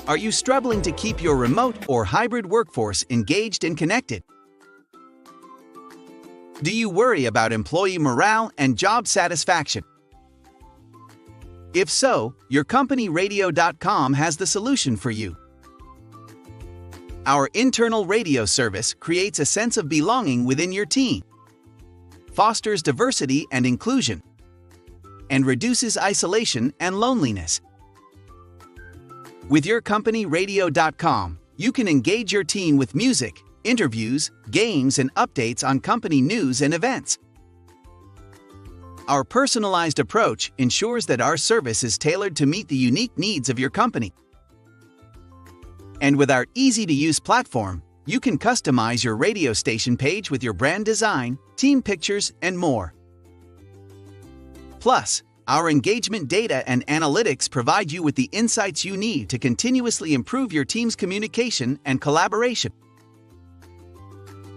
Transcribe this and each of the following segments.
Are you struggling to keep your remote or hybrid workforce engaged and connected? Do you worry about employee morale and job satisfaction? If so, your company Radio.com has the solution for you. Our internal radio service creates a sense of belonging within your team, fosters diversity and inclusion, and reduces isolation and loneliness. With your company Radio.com, you can engage your team with music, interviews, games, and updates on company news and events. Our personalized approach ensures that our service is tailored to meet the unique needs of your company. And with our easy-to-use platform, you can customize your radio station page with your brand design, team pictures, and more. Plus, our engagement data and analytics provide you with the insights you need to continuously improve your team's communication and collaboration.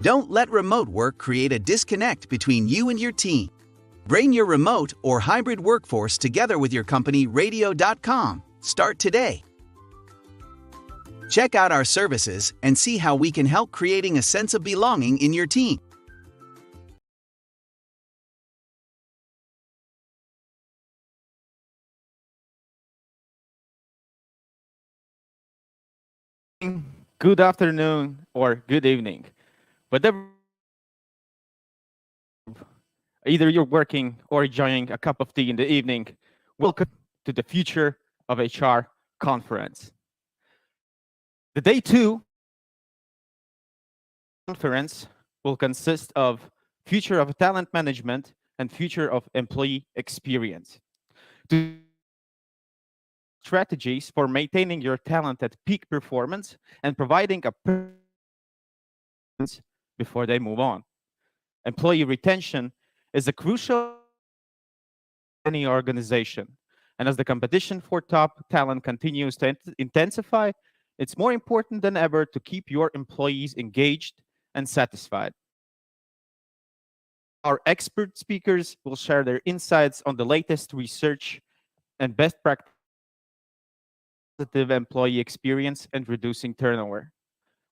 Don't let remote work create a disconnect between you and your team. Bring your remote or hybrid workforce together with your company Radio.com. Start today. Check out our services and see how we can help creating a sense of belonging in your team. Good afternoon or good evening. Whatever, either you're working or enjoying a cup of tea in the evening, welcome to the Future of HR conference. The day 2 conference will consist of Future of Talent Management and Future of Employee Experience. to strategies for maintaining your talent at peak performance and providing a before they move on. Employee retention is a crucial any organization. And as the competition for top talent continues to intensify, it's more important than ever to keep your employees engaged and satisfied. Our expert speakers will share their insights on the latest research and best practice positive employee experience and reducing turnover.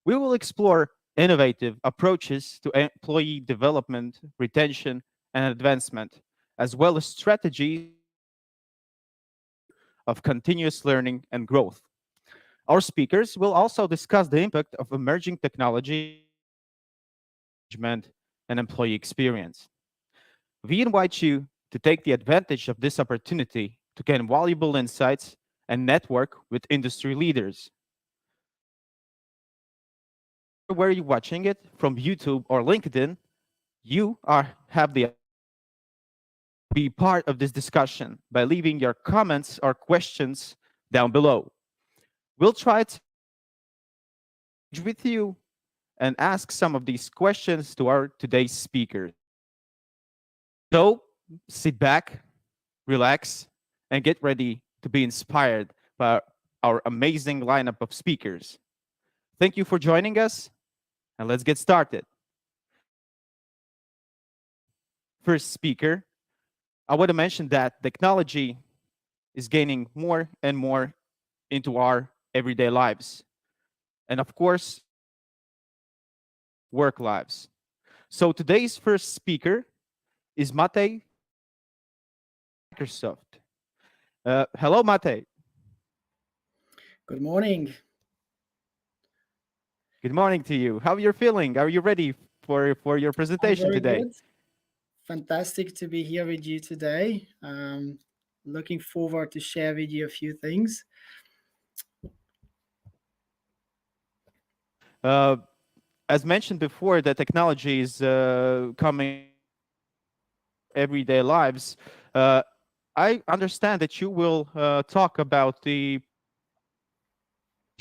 We will explore innovative approaches to employee development, retention, and advancement, as well as strategies of continuous learning and growth. Our speakers will also discuss the impact of emerging technology, management, and employee experience. We invite you to take the advantage of this opportunity to gain valuable insights and network with industry leaders. Where you're watching it, from YouTube or LinkedIn, have the be part of this discussion by leaving your comments or questions down below. We'll try to engage with you and ask some of these questions to our today's speakers. So sit back, relax, and get ready to be inspired by our amazing lineup of speakers. Thank you for joining us, and let's get started. First speaker, I want to mention that technology is gaining more and more into our everyday lives. And of course, work lives. So today's first speaker is Mate Microsoft. Hello, Mate. Good morning. Good morning to you. How are you feeling? Are you ready for your presentation today? Good. Fantastic to be here with you today. Looking forward to share with you a few things. As mentioned before, the technology is coming everyday lives. I understand that you will talk about the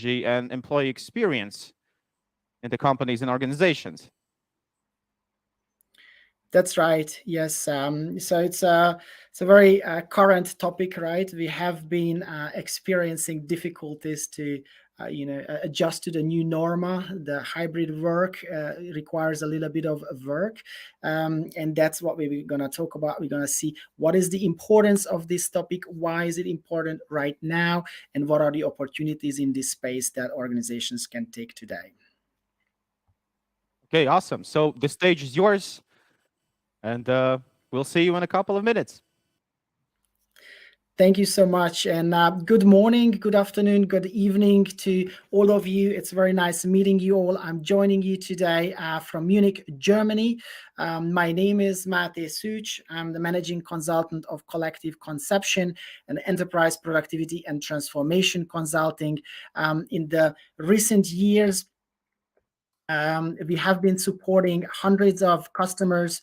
and employee experience in the companies and organizations. That's right. Yes. So it's a very current topic, right? We have been experiencing difficulties to adjust to the new norma. The hybrid work requires a little bit of work, and that's what we're going to talk about. We're going to see what is the importance of this topic, why is it important right now, and what are the opportunities in this space that organizations can take today. Okay, awesome. So the stage is yours, and we'll see you in a couple of minutes. Thank you so much. And good morning, good afternoon, good evening to all of you. It's very nice meeting you all. I'm joining you today from Munich, Germany. My name is Mate Such. I'm the managing consultant of Collective Conception and Enterprise Productivity and Transformation Consulting. In the recent years, we have been supporting hundreds of customers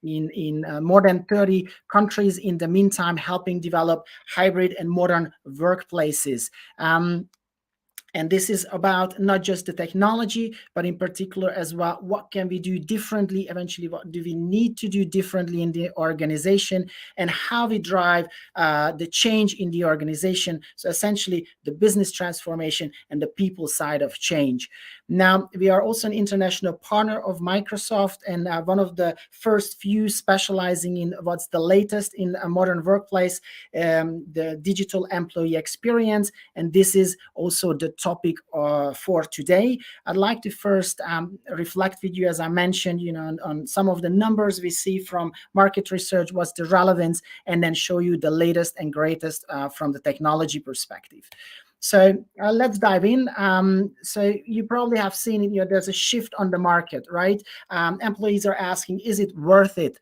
in more than 30 countries, in the meantime, helping develop hybrid and modern workplaces. And this is about not just the technology, but in particular as well, what can we do differently? Eventually, what do we need to do differently in the organization, and how we drive the change in the organization? So essentially, the business transformation and the people side of change. Now, we are also an international partner of Microsoft, and one of the first few specializing in what's the latest in a modern workplace, the digital employee experience. And this is also the topic for today. I'd like to first reflect with you, as I mentioned, on some of the numbers we see from market research, what's the relevance, and then show you the latest and greatest from the technology perspective. So let's dive in. So you probably have seen there's a shift on the market, right? Employees are asking, is it worth it?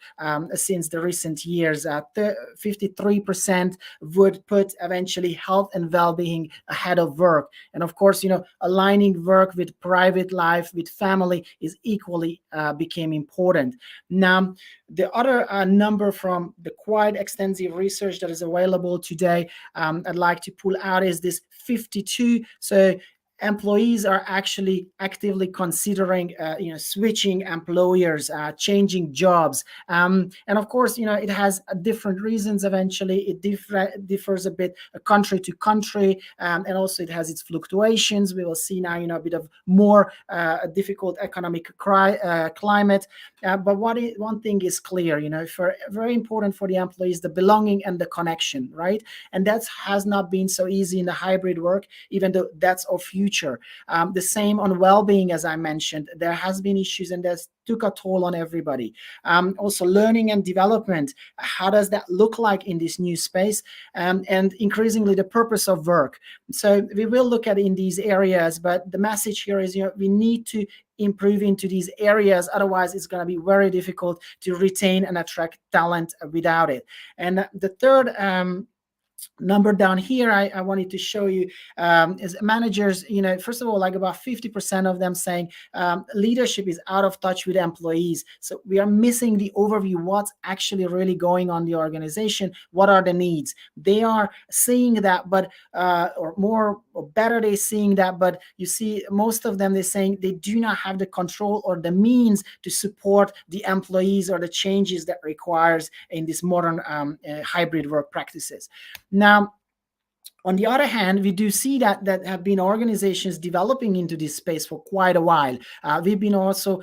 Since the recent years, 53% would put eventually health and well-being ahead of work. And of course, aligning work with private life, with family is equally became important. Now, The other number from the quite extensive research that is available today, I'd like to pull out is this 52. So employees are actually actively considering switching employers, changing jobs, and of course it has different reasons. Eventually it differs a bit country to country, and also it has its fluctuations. We will see now a bit of more difficult economic climate, but one thing is clear, for very important for the employees, the belonging and the connection, right? And that has not been so easy in the hybrid work, even though that's our future. The same on well-being, as I mentioned. There has been issues, and that's took a toll on everybody. Also, learning and development. How does that look like in this new space? And increasingly, the purpose of work. So we will look at in these areas, but the message here is, we need to improve into these areas. Otherwise, it's going to be very difficult to retain and attract talent without it. And the third number down here I wanted to show you is managers, first of all, like about 50% of them saying leadership is out of touch with employees. So we are missing the overview, what's actually really going on in the organization, what are the needs. They are seeing that, but or more or better, they're seeing that, but you see most of them, they're saying they do not have the control or the means to support the employees or the changes that requires in this modern hybrid work practices. Now, on the other hand, we do see that have been organizations developing into this space for quite a while. We've been also,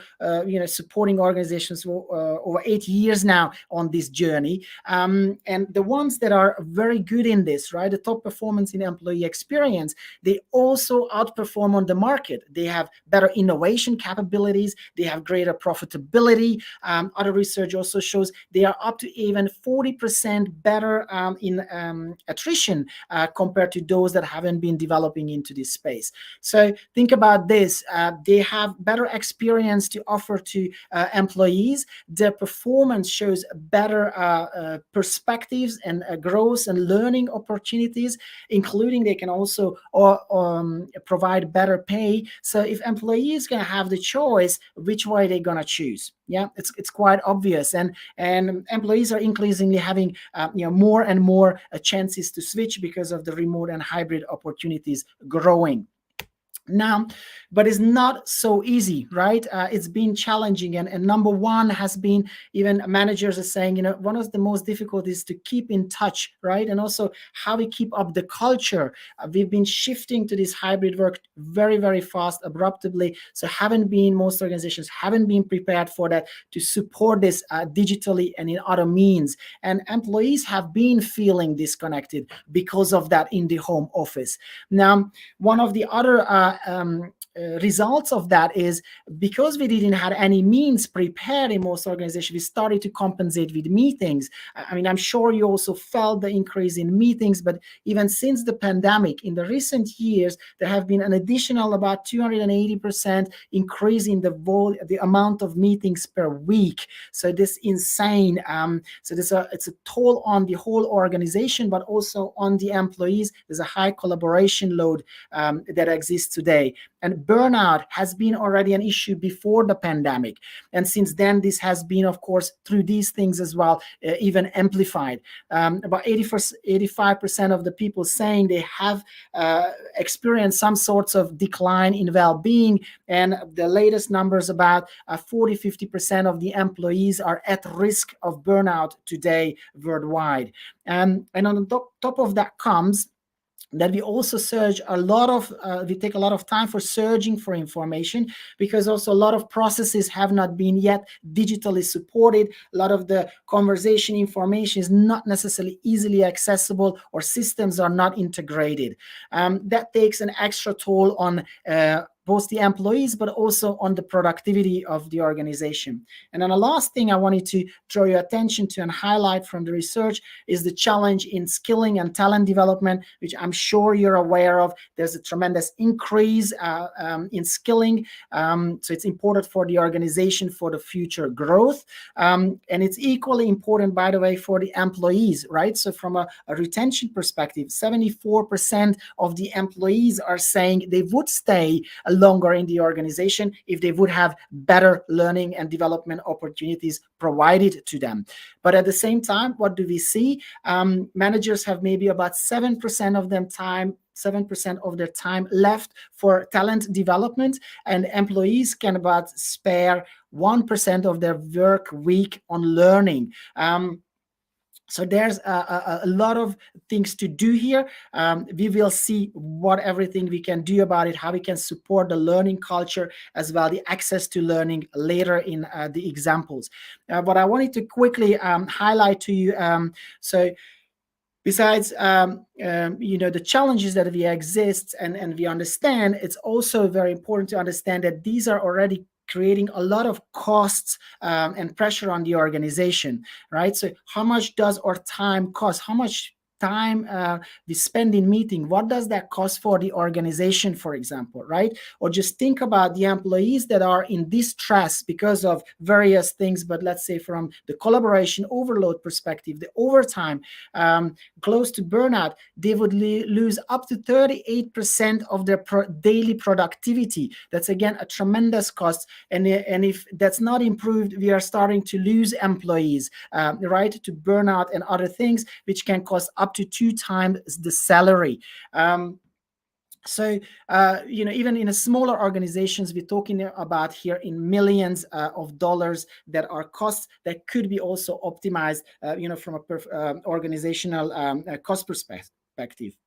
supporting organizations for over 8 years now on this journey. And the ones that are very good in this, right, the top performance in employee experience, they also outperform on the market. They have better innovation capabilities. They have greater profitability. Other research also shows they are up to even 40% better in attrition compared to those that haven't been developing into this space. So think about this. They have better experience to offer to employees. Their performance shows better perspectives and growth and learning opportunities, including they can also provide better pay. So if employees going to have the choice, which way they're going to choose? Yeah, it's quite obvious, and employees are increasingly having more and more chances to switch because of the remote and hybrid opportunities growing. Now, but it's not so easy, right? It's been challenging, and number one has been, even managers are saying, one of the most difficult is to keep in touch, right? And also how we keep up the culture. We've been shifting to this hybrid work very, very fast, abruptly. So most organizations haven't been prepared for that, to support this digitally and in other means. And employees have been feeling disconnected because of that in the home office. Now, one of the other results of that is, because we didn't have any means prepared in most organizations, we started to compensate with meetings. I mean, I'm sure you also felt the increase in meetings, but even since the pandemic, in the recent years, there have been an additional about 280% increase in the amount of meetings per week. So this is insane. So it's a toll on the whole organization, but also on the employees. There's a high collaboration load that exists today. And burnout has been already an issue before the pandemic. And since then, this has been, of course, through these things as well, even amplified. About 85% of the people saying they have experienced some sorts of decline in well-being. And the latest numbers, about 40-50% of the employees are at risk of burnout today worldwide. And on the top of that comes that we also we take a lot of time for searching for information, because also a lot of processes have not been yet digitally supported. A lot of the conversation information is not necessarily easily accessible, or systems are not integrated. That takes an extra toll on both the employees, but also on the productivity of the organization. And then the last thing I wanted to draw your attention to and highlight from the research is the challenge in skilling and talent development, which I'm sure you're aware of. There's a tremendous increase in skilling. So it's important for the organization for the future growth. And it's equally important, by the way, for the employees, right? So from a retention perspective, 74% of the employees are saying they would stay longer in the organization if they would have better learning and development opportunities provided to them. But at the same time, what do we see? Managers have maybe about 7% of their time left for talent development, and employees can about spare 1% of their work week on learning. So there's a lot of things to do here. We will see what everything we can do about it, how we can support the learning culture as well, the access to learning later in the examples. But I wanted to quickly highlight to you, so besides the challenges that we exist and we understand, it's also very important to understand that these are already creating a lot of costs and pressure on the organization, right? So how much does our time cost? How much time we spend in meeting? What does that cost for the organization, for example, right? Or just think about the employees that are in distress because of various things, but let's say from the collaboration overload perspective, the overtime, close to burnout, they would lose up to 38% of their daily productivity. That's again a tremendous cost, and if that's not improved, we are starting to lose employees, right, to burnout and other things, which can cost up to 2 times the salary. So, even in a smaller organizations, we're talking about here in millions of dollars that are costs that could be also optimized, from a organizational cost perspective.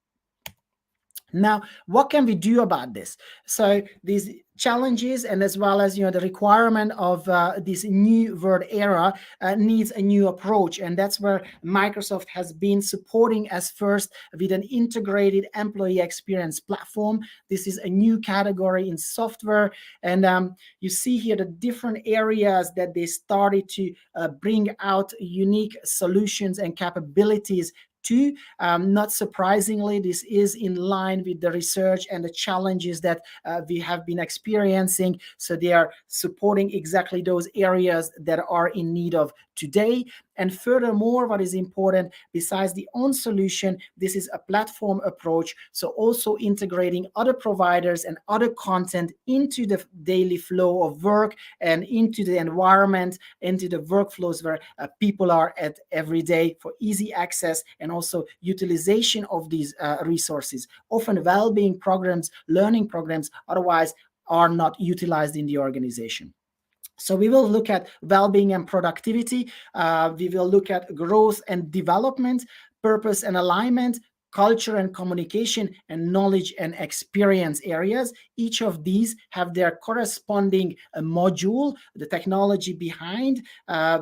Now, what can we do about this? So these challenges, and as well as the requirement of this new world era needs a new approach, and that's where Microsoft has been supporting us first with an integrated employee experience platform. This is a new category in software, and you see here the different areas that they started to bring out unique solutions and capabilities to. Not surprisingly, this is in line with the research and the challenges that we have been experiencing. So they are supporting exactly those areas that are in need of today. And furthermore, what is important, besides the own solution, this is a platform approach. So also integrating other providers and other content into the daily flow of work and into the environment, into the workflows where people are at every day, for easy access and also utilization of these resources. Often well-being programs, learning programs, otherwise are not utilized in the organization. So we will look at well-being and productivity. We will look at growth and development, purpose and alignment, culture and communication, and knowledge and experience areas. Each of these have their corresponding module, the technology behind.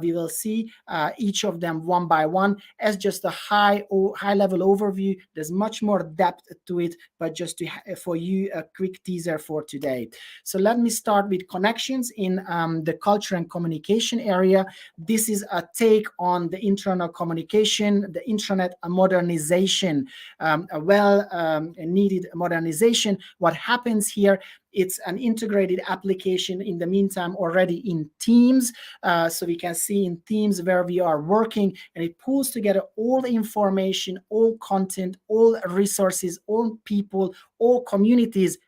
We will see each of them one by one as just a high-level overview. There's much more depth to it, but just for you, a quick teaser for today. So let me start with connections in the culture and communication area. This is a take on the internal communication, the intranet modernization. A well-needed modernization. What happens here, it's an integrated application in the meantime already in Teams. So we can see in Teams where we are working, and it pulls together all the information, all content, all resources, all people, all communities,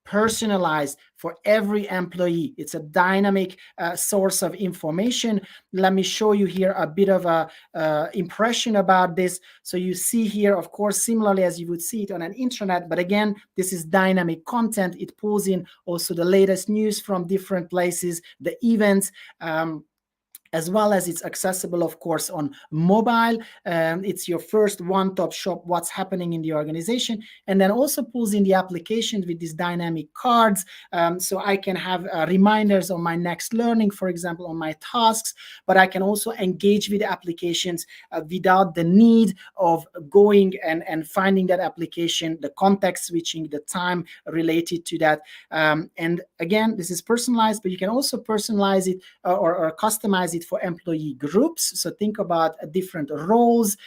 personalized for every employee. It's a dynamic source of information. Let me show you here a bit of a impression about this. So you see here, of course, similarly as you would see it on an intranet, but again, this is dynamic content. It pulls in also the latest news from different places, the events, as well as it's accessible, of course, on mobile. It's your first one-stop shop, what's happening in the organization, and then also pulls in the application with these dynamic cards. So I can have reminders on my next learning, for example, on my tasks, but I can also engage with applications without the need of going and finding that application, the context switching, the time related to that. And again, this is personalized, but you can also personalize it or customize it for employee groups. So think about different roles,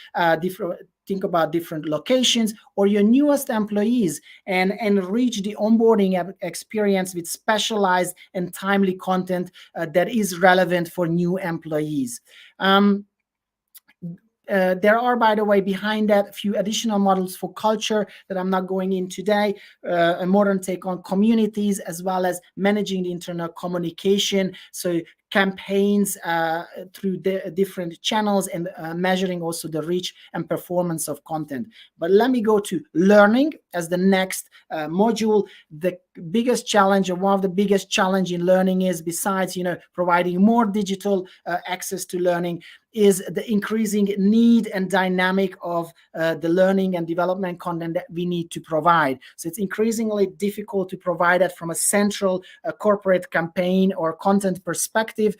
think about different locations, or your newest employees, and enrich the onboarding experience with specialized and timely content that is relevant for new employees. There are, by the way, behind that, a few additional models for culture that I'm not going in today, a modern take on communities, as well as managing the internal communication. So campaigns through the different channels, and measuring also the reach and performance of content. But let me go to learning as the next module. The biggest challenge, or one of the biggest challenge in learning, is, besides providing more digital access to learning, is the increasing need and dynamic of the learning and development content that we need to provide. So it's increasingly difficult to provide that from a central corporate campaign or content perspective.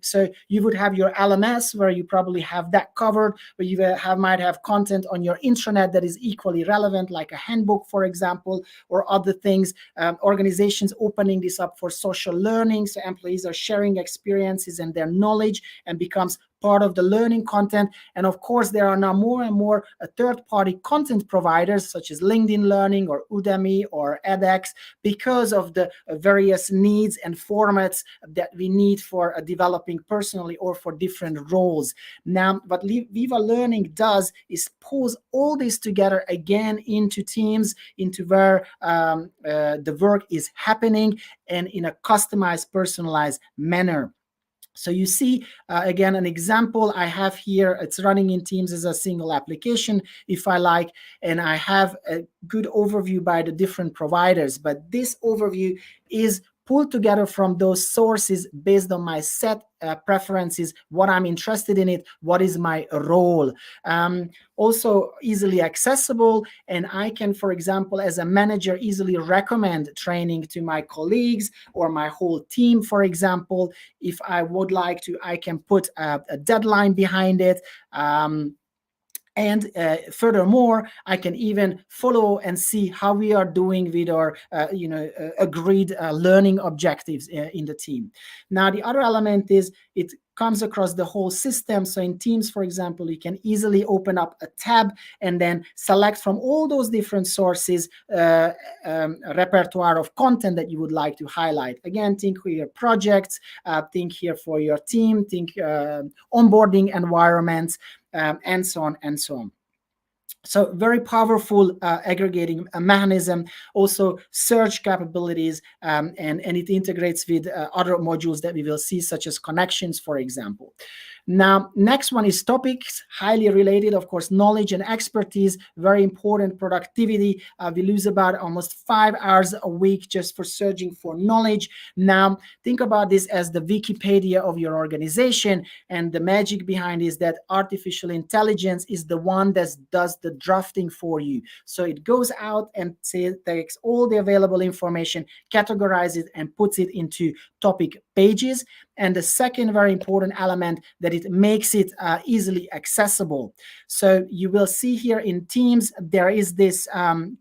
So you would have your LMS, where you probably have that covered, but you might have content on your intranet that is equally relevant, like a handbook, for example, or other things. Organizations opening this up for social learning, so employees are sharing experiences and their knowledge, and becomes part of the learning content. And of course, there are now more and more third-party content providers, such as LinkedIn Learning or Udemy or edX, because of the various needs and formats that we need for developing personally or for different roles. Now, what Viva Learning does is pulls all this together again into teams, into where the work is happening, and in a customized, personalized manner. So you see, again, an example I have here. It's running in Teams as a single application, if I like, and I have a good overview by the different providers. But this overview is pulled together from those sources based on my set preferences, what I'm interested in it, what is my role. Also easily accessible, and I can, for example, as a manager, easily recommend training to my colleagues or my whole team, for example. If I would like to, I can put a deadline behind it. And furthermore, I can even follow and see how we are doing with our, agreed learning objectives in the team. Now, the other element is it comes across the whole system. So in Teams, for example, you can easily open up a tab and then select from all those different sources a repertoire of content that you would like to highlight. Again, think for your projects, think here for your team, think onboarding environments, and so on and so on. So very powerful aggregating mechanism, also search capabilities, and it integrates with other modules that we will see, such as connections, for example. Now, next one is topics, highly related, of course, knowledge and expertise, very important. Productivity, we lose about almost 5 hours a week just for searching for knowledge. Now, think about this as the Wikipedia of your organization, and the magic behind is that artificial intelligence is the one that does the drafting for you. So it goes out and takes all the available information, categorizes it, and puts it into topic pages. And the second very important element, that it makes it easily accessible. So you will see here in Teams, there is this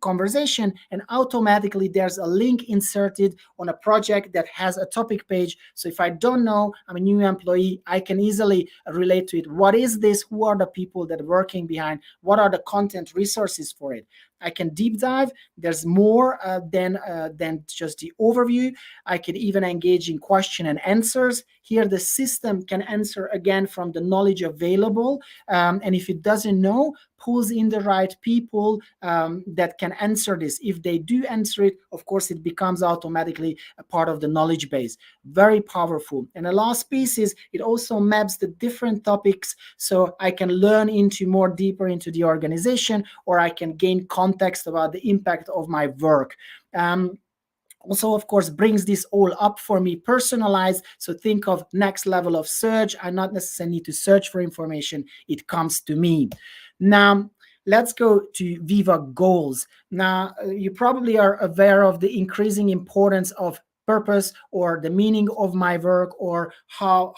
conversation, and automatically there's a link inserted on a project that has a topic page. So if I don't know, I'm a new employee, I can easily relate to it. What is this? Who are the people that are working behind? What are the content resources for it? I can deep dive. There's more than just the overview. I can even engage in question and answers. Here, the system can answer again from the knowledge available. And if it doesn't know, pulls in the right people that can answer this. If they do answer it, of course, it becomes automatically a part of the knowledge base. Very powerful. And the last piece is it also maps the different topics, so I can learn into more deeper into the organization, or I can gain context about the impact of my work. Also, of course, brings this all up for me, personalized. So think of next level of search. I not necessarily need to search for information. It comes to me. Now, let's go to Viva Goals. Now, you probably are aware of the increasing importance of purpose, or the meaning of my work, or how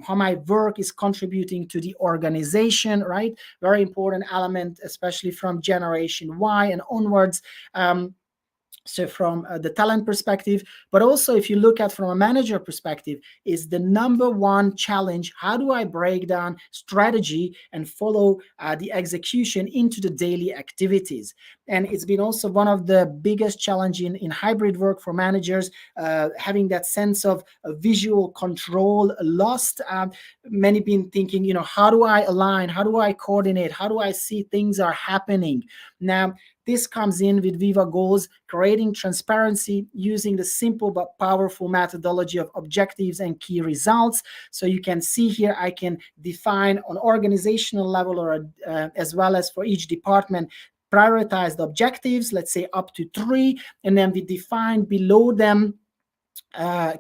my work is contributing to the organization, right? Very important element, especially from Generation Y and onwards. So from the talent perspective, but also if you look at from a manager perspective, is the number one challenge: how do I break down strategy and follow the execution into the daily activities? And it's been also one of the biggest challenge in hybrid work for managers, having that sense of visual control lost. Many been thinking, how do I align, how do I coordinate, how do I see things are happening? Now this comes in with Viva Goals, creating transparency using the simple but powerful methodology of objectives and key results. So you can see here, I can define on organizational level, or as well as for each department, prioritized objectives, let's say up to 3, and then we define below them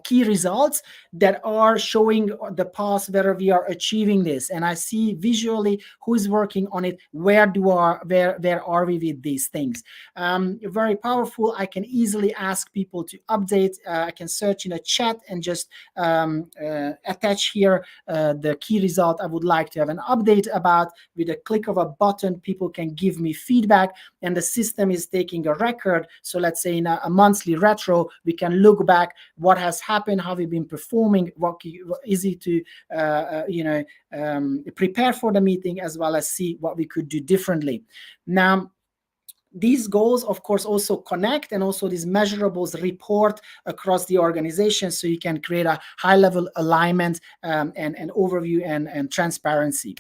key results that are showing the path where we are achieving this, and I see visually who is working on it, where are we with these things. Very powerful. I can easily ask people to update. I can search in a chat and just attach here the key result I would like to have an update about. With a click of a button, people can give me feedback, and the system is taking a record. So let's say in a monthly retro, we can look back what has happened, how we've been performing, what easy to prepare for the meeting, as well as see what we could do differently. Now these goals, of course, also connect, and also these measurables report across the organization, so you can create a high level alignment and overview and transparency.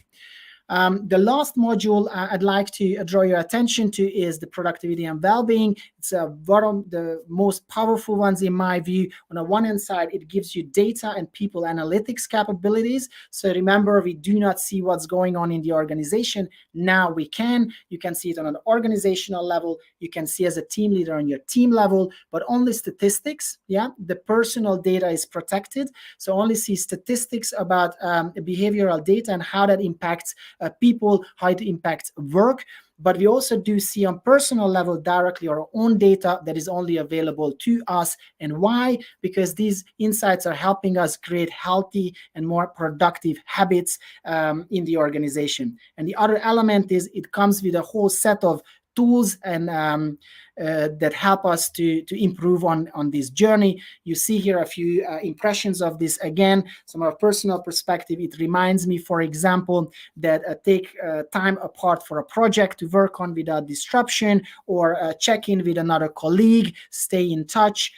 The last module I'd like to draw your attention to is the productivity and well-being. It's one of the most powerful ones in my view. On the one hand side, it gives you data and people analytics capabilities. So remember, we do not see what's going on in the organization. Now we can. You can see it on an organizational level. You can see as a team leader on your team level, but only statistics. Yeah, the personal data is protected. So only see statistics about behavioral data and how that impacts people, how it impacts work. But we also do see on personal level directly our own data that is only available to us. And why? Because these insights are helping us create healthy and more productive habits in the organization. And the other element is it comes with a whole set of tools and that help us to improve on this journey. You see here a few impressions of this. Again, from a personal perspective, it reminds me, for example, that take time apart for a project to work on without disruption, or check in with another colleague, stay in touch,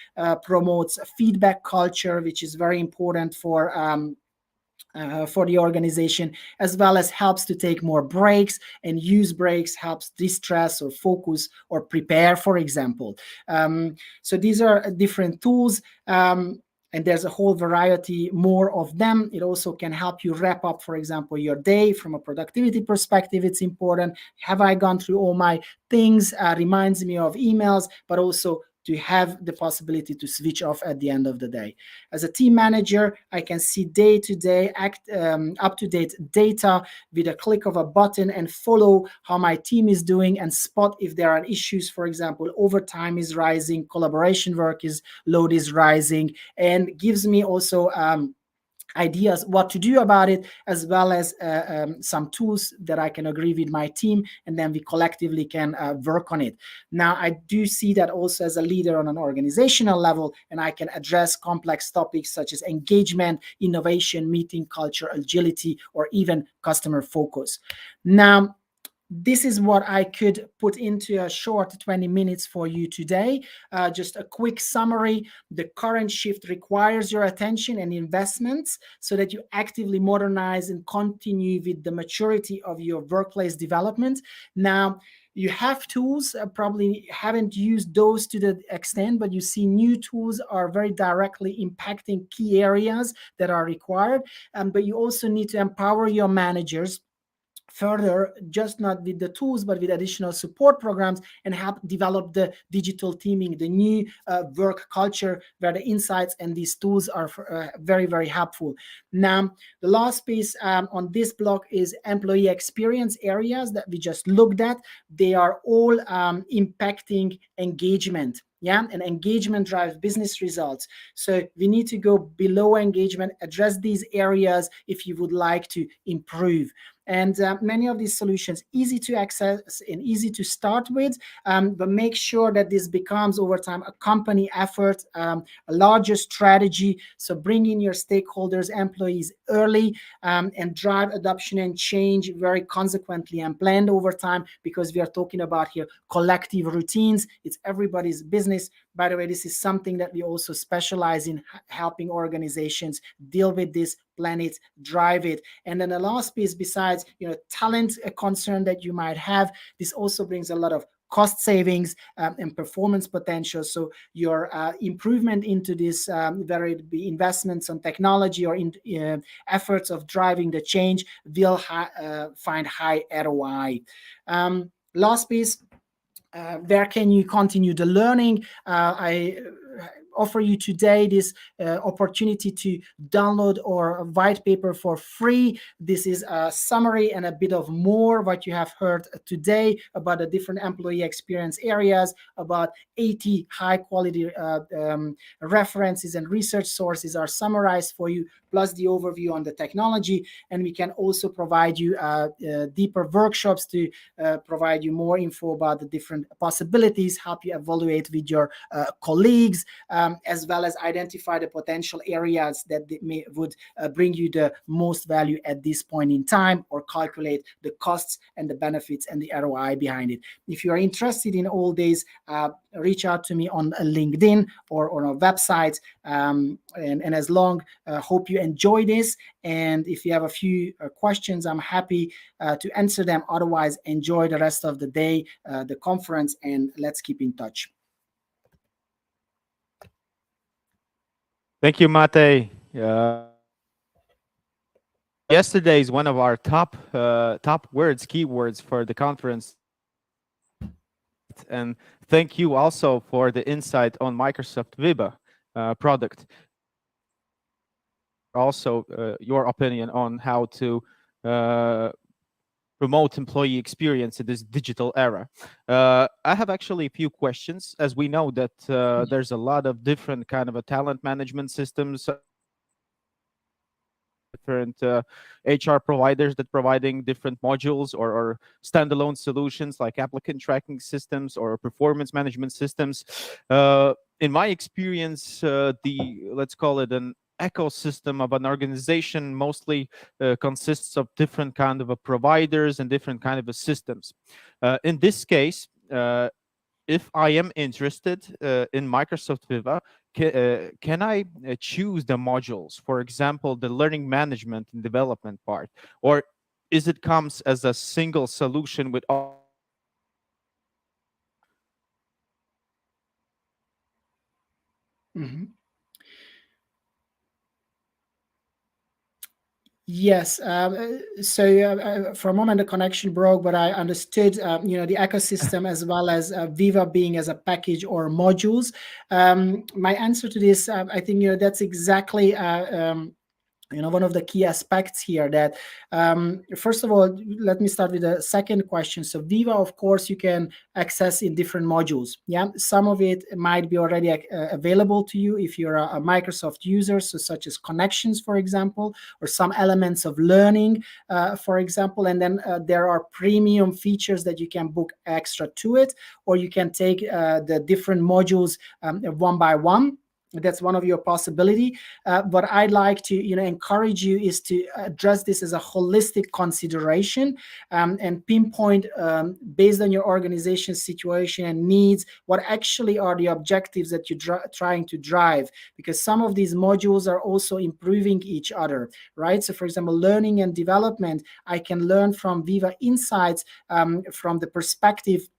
promotes a feedback culture, which is very important for the organization, as well as helps to take more breaks, and use breaks helps distress or focus or prepare, for example. So these are different tools. And there's a whole variety more of them. It also can help you wrap up, for example, your day from a productivity perspective. It's important. Have I gone through all my things? Reminds me of emails, but also to have the possibility to switch off at the end of the day. As a team manager, I can see day-to-day up-to-date data with a click of a button, and follow how my team is doing and spot if there are issues. For example, overtime is rising, collaboration load is rising, and gives me also ideas what to do about it, as well as some tools that I can agree with my team, and then we collectively can work on it. Now, I do see that also as a leader on an organizational level, and I can address complex topics such as engagement, innovation, meeting culture, agility, or even customer focus. Now, this is what I could put into a short 20 minutes for you today. Just a quick summary. The current shift requires your attention and investments so that you actively modernize and continue with the maturity of your workplace development. Now, you have tools, probably haven't used those to the extent, but you see new tools are very directly impacting key areas that are required. But you also need to empower your managers further, just not with the tools, but with additional support programs, and help develop the digital teaming, the new work culture, where the insights and these tools are very, very helpful. Now, the last piece on this block is employee experience areas that we just looked at. They are all impacting engagement. Yeah, and engagement drives business results. So we need to go below engagement, address these areas if you would like to improve. And many of these solutions easy to access and easy to start with, but make sure that this becomes over time a company effort, a larger strategy. So bring in your stakeholders, employees early, and drive adoption and change very consequently and planned over time, because we are talking about here collective routines. It's everybody's business. By the way, this is something that we also specialize in, helping organizations deal with this, plan it, drive it. And then the last piece, besides talent concern that you might have, this also brings a lot of cost savings and performance potential. So your improvement into this, whether it be investments on technology or in efforts of driving the change, will find high ROI. Last piece, where can you continue the learning? I offer you today this opportunity to download our white paper for free. This is a summary and a bit of more what you have heard today about the different employee experience areas, about 80 high quality references and research sources are summarized for you, plus the overview on the technology. And we can also provide you deeper workshops to provide you more info about the different possibilities, help you evaluate with your colleagues, as well as identify the potential areas that would bring you the most value at this point in time, or calculate the costs and the benefits and the ROI behind it. If you are interested in all these, reach out to me on LinkedIn or on our website. And as long, hope you enjoy this. And if you have a few questions, I'm happy to answer them. Otherwise, enjoy the rest of the day, the conference, and let's keep in touch. Thank you, Mate. Yesterday is one of our top keywords for the conference. And thank you also for the insight on Microsoft Viva product. Also, your opinion on how to promote employee experience in this digital era. I have actually a few questions, as we know that there's a lot of different kind of a talent management systems, different HR providers that providing different modules or standalone solutions like applicant tracking systems or performance management systems. In my experience, let's call it an ecosystem of an organization mostly consists of different kind of providers and different kind of systems. In this case, if I am interested in Microsoft Viva, can I choose the modules, for example, the learning management and development part, or is it comes as a single solution with all? Mm-hmm. Yes. So for a moment, the connection broke, but I understood, the ecosystem as well as Viva being as a package or modules. My answer to this, I think, that's exactly one of the key aspects here. That first of all, let me start with the second question. So Viva, of course, you can access in different modules. Yeah, some of it might be already available to you if you're a Microsoft user, so such as connections, for example, or some elements of learning, for example. And then there are premium features that you can book extra to it, or you can take the different modules one by one. That's one of your possibility. What I'd like to encourage you is to address this as a holistic consideration, and pinpoint, based on your organization's situation and needs, what actually are the objectives that you're trying to drive, because some of these modules are also improving each other, right? So for example, learning and development, I can learn from Viva Insights from the perspective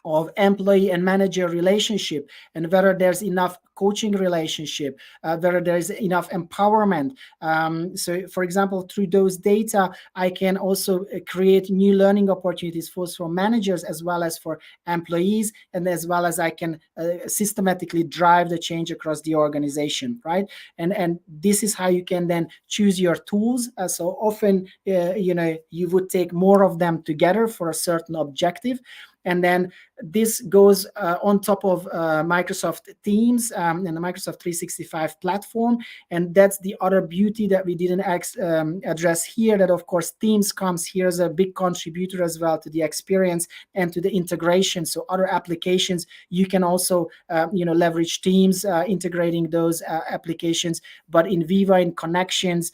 of employee and manager relationship, and whether there's enough coaching relationship, whether there's enough empowerment. So for example, through those data, I can also create new learning opportunities for managers as well as for employees, and as well as I can systematically drive the change across the organization, right? And this is how you can then choose your tools. So often, you would take more of them together for a certain objective. And then this goes on top of Microsoft Teams and the Microsoft 365 platform. And that's the other beauty that we didn't address here, that of course Teams comes here as a big contributor as well to the experience and to the integration. So other applications, you can also leverage Teams, integrating those applications. But in Viva, in Connections,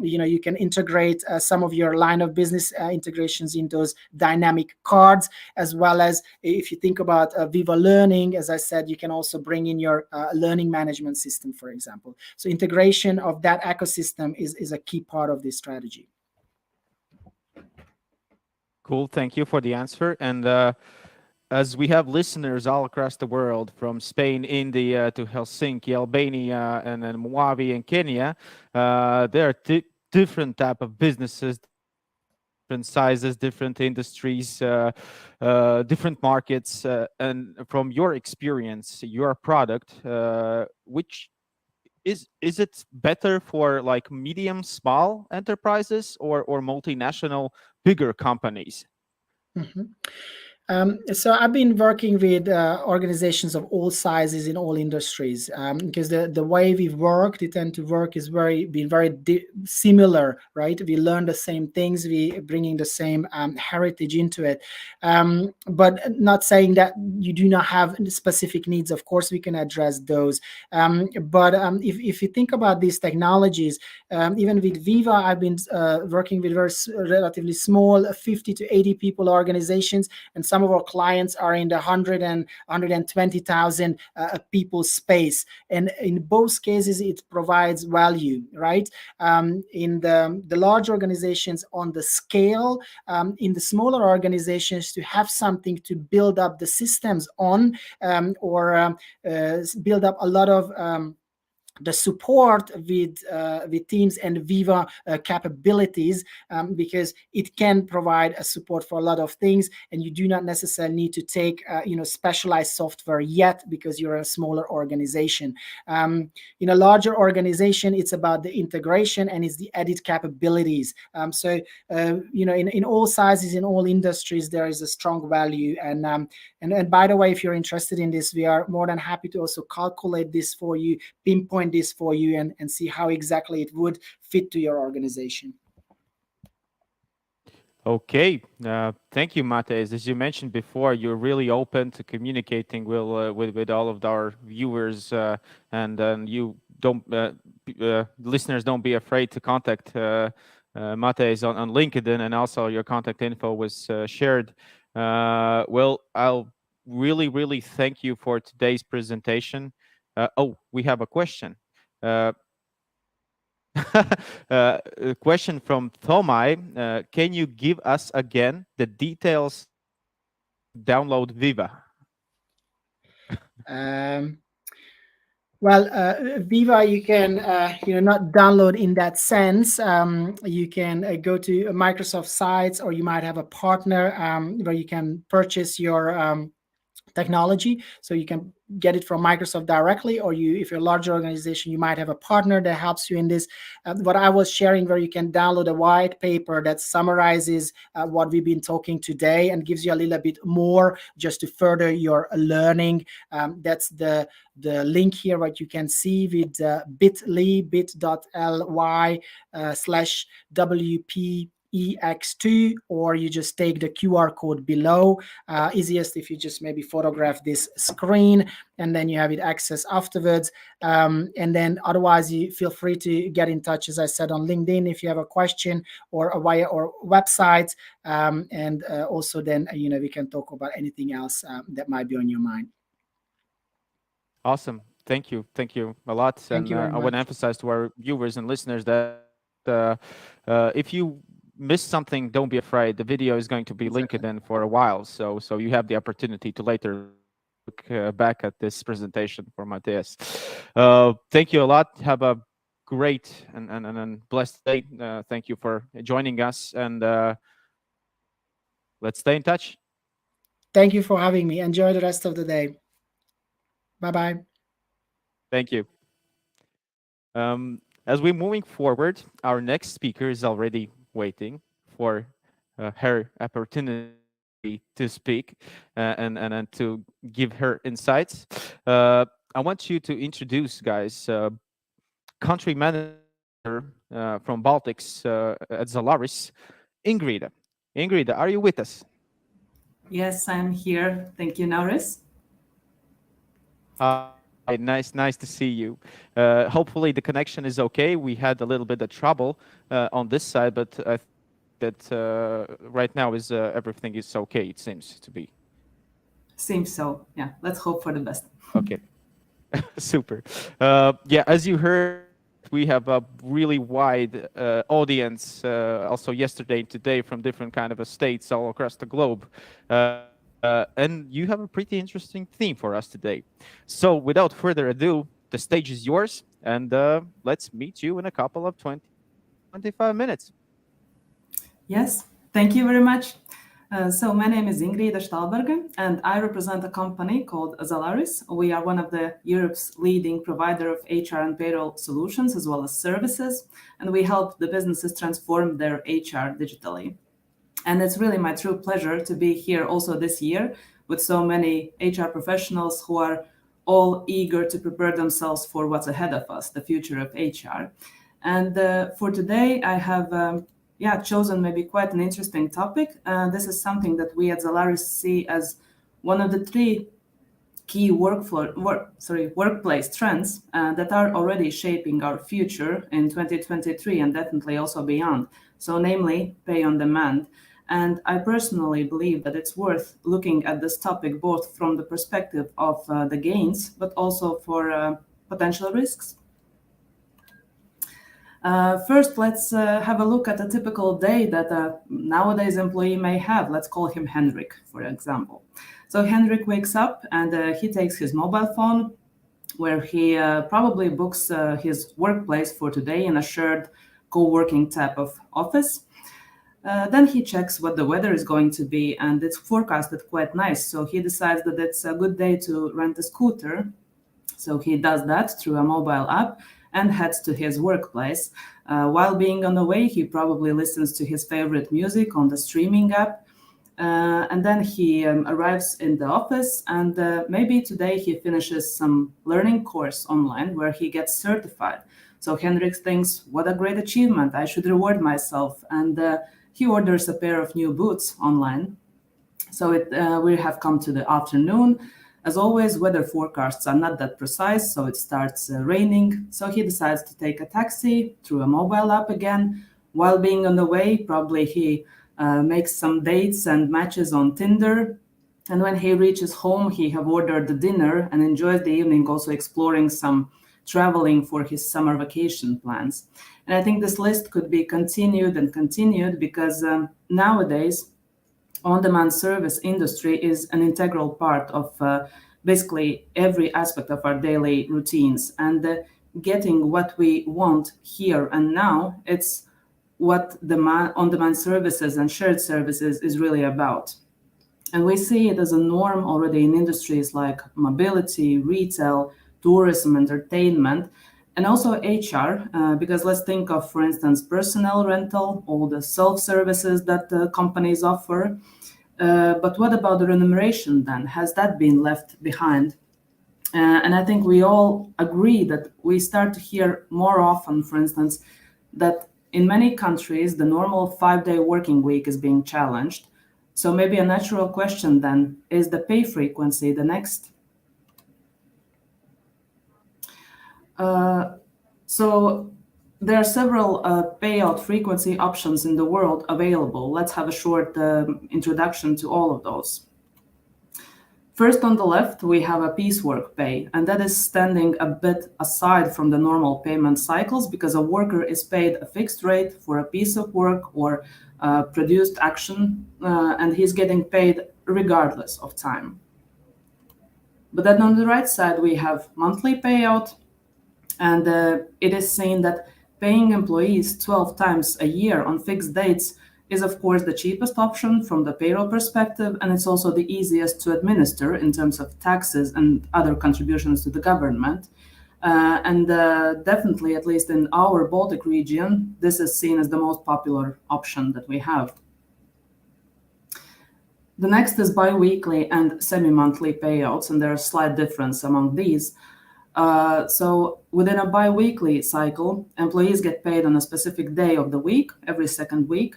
you can integrate some of your line of business integrations in those dynamic cards, as well as if you think about Viva Learning, as I said, you can also bring in your learning management system, for example. So integration of that ecosystem is a key part of this strategy. Cool. Thank you for the answer. And as we have listeners all across the world, from Spain, India to Helsinki, Albania, and then Mojave and Kenya, there are different type of businesses, different sizes, different industries, different markets. And from your experience, your product, which is it better for like medium, small enterprises or multinational, bigger companies? Mm-hmm. So I've been working with organizations of all sizes in all industries, because the way we tend to work is been very similar, right? We learn the same things, we bringing the same heritage into it, but not saying that you do not have specific needs. Of course, we can address those, but if you think about these technologies, even with Viva, I've been working with relatively small 50 to 80 people organizations, and some of our clients are in the 100 and 120,000 people space. And in both cases, it provides value, right? In the large organizations on the scale, in the smaller organizations, to have something to build up the systems on, or build up a lot of the support with Teams and Viva capabilities, because it can provide a support for a lot of things, and you do not necessarily need to take specialized software yet, because you're a smaller organization. In a larger organization, it's about the integration and it's the added capabilities. So in all sizes, in all industries, there is a strong value. And by the way, if you're interested in this, we are more than happy to also calculate this for you, pinpoint this for you, and see how exactly it would fit to your organization. Okay, thank you, Mateus. As you mentioned before, you're really open to communicating with all of our viewers, and you don't listeners don't be afraid to contact Mateus on LinkedIn, and also your contact info was shared. Well, I'll really thank you for today's presentation. Oh, we have a question. A question from Thomai. Can you give us again the details to download Viva? Well, Viva, you can not download in that sense. You can go to Microsoft sites, or you might have a partner where you can purchase your technology. So you can get it from Microsoft directly, or if you're a larger organization, you might have a partner that helps you in this. What I was sharing, where you can download a white paper that summarizes what we've been talking today and gives you a little bit more just to further your learning. That's the link here, what you can see with bit.ly/WP EX2, or you just take the QR code below. Easiest if you just maybe photograph this screen, and then you have it access afterwards. And then otherwise, you feel free to get in touch, as I said, on LinkedIn if you have a question, or via our website. And also then, we can talk about anything else that might be on your mind. Awesome. Thank you a lot. Thank you very I want to much. emphasize to our viewers and listeners that if you miss something, don't be afraid. The video is going to be linked in for a while, so you have the opportunity to later look back at this presentation for Mateus. Thank you a lot. Have a great and blessed day. Thank you for joining us, and let's stay in touch. Thank you for having me. Enjoy the rest of the day. Bye-bye. Thank you. As we're moving forward, our next speaker is already waiting for her opportunity to speak and to give her insights. I want you to introduce, guys, country manager from Baltics at Zalaris, Ingrida. Ingrida, are you with us? Yes, I'm here. Thank you, Nauris. Nice to see you. Hopefully the connection is okay. We had a little bit of trouble on this side, but I think that right now is everything is okay. It seems to be. Seems so. Yeah, let's hope for the best. Okay, super. Yeah, as you heard, we have a really wide audience also yesterday and today from different kind of states all across the globe. And you have a pretty interesting theme for us today. So without further ado, the stage is yours, and let's meet you in a couple of 25 minutes. Yes, thank you very much. So my name is Ingrida Stahlberger, and I represent a company called Zalaris. We are one of the Europe's leading provider of HR and payroll solutions as well as services, and we help the businesses transform their HR digitally. And it's really my true pleasure to be here also this year with so many HR professionals who are all eager to prepare themselves for what's ahead of us, the future of HR. And for today, I have chosen maybe quite an interesting topic. This is something that we at Zalaris see as one of the three key workplace trends that are already shaping our future in 2023 and definitely also beyond. So namely, pay on demand. And I personally believe that it's worth looking at this topic both from the perspective of the gains, but also for potential risks. First, let's have a look at a typical day that a nowadays employee may have. Let's call him Henrik, for example. So Henrik wakes up and he takes his mobile phone, where he probably books his workplace for today in a shared co-working type of office. Then he checks what the weather is going to be, and it's forecasted quite nice. So he decides that it's a good day to rent a scooter. So he does that through a mobile app and heads to his workplace. While being on the way, he probably listens to his favorite music on the streaming app. And then he arrives in the office, and maybe today he finishes some learning course online where he gets certified. So Henrik thinks, what a great achievement, I should reward myself. And he orders a pair of new boots online. So we have come to the afternoon. As always, weather forecasts are not that precise, so it starts raining. So he decides to take a taxi through a mobile app again. While being on the way, probably he makes some dates and matches on Tinder. And when he reaches home, he have ordered the dinner and enjoys the evening also exploring some traveling for his summer vacation plans. And I think this list could be continued and continued because nowadays, on-demand service industry is an integral part of basically every aspect of our daily routines. And getting what we want here and now, it's what the on-demand services and shared services is really about. And we see it as a norm already in industries like mobility, retail, tourism, entertainment, and also HR, because let's think of, for instance, personnel rental, all the self-services that the companies offer. But what about the remuneration then? Has that been left behind? And I think we all agree that we start to hear more often, for instance, that in many countries, the normal 5-day working week is being challenged. So maybe a natural question then, is the pay frequency the next? So there are several payout frequency options in the world available. Let's have a short introduction to all of those. First, on the left, we have a piecework pay, and that is standing a bit aside from the normal payment cycles because a worker is paid a fixed rate for a piece of work or produced action, and he's getting paid regardless of time. But then on the right side, we have monthly payout, and it is saying that paying employees 12 times a year on fixed dates is, of course, the cheapest option from the payroll perspective, and it's also the easiest to administer in terms of taxes and other contributions to the government. And definitely, at least in our Baltic region, this is seen as the most popular option that we have. The next is bi-weekly and semi-monthly payouts, and there are slight difference among these. So within a bi-weekly cycle, employees get paid on a specific day of the week, every second week.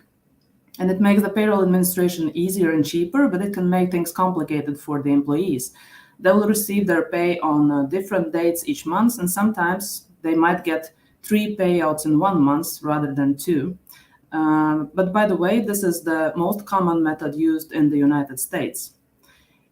And it makes the payroll administration easier and cheaper, but it can make things complicated for the employees. They will receive their pay on different dates each month, and sometimes they might get 3 payouts in 1 month rather than 2. But by the way, this is the most common method used in the United States.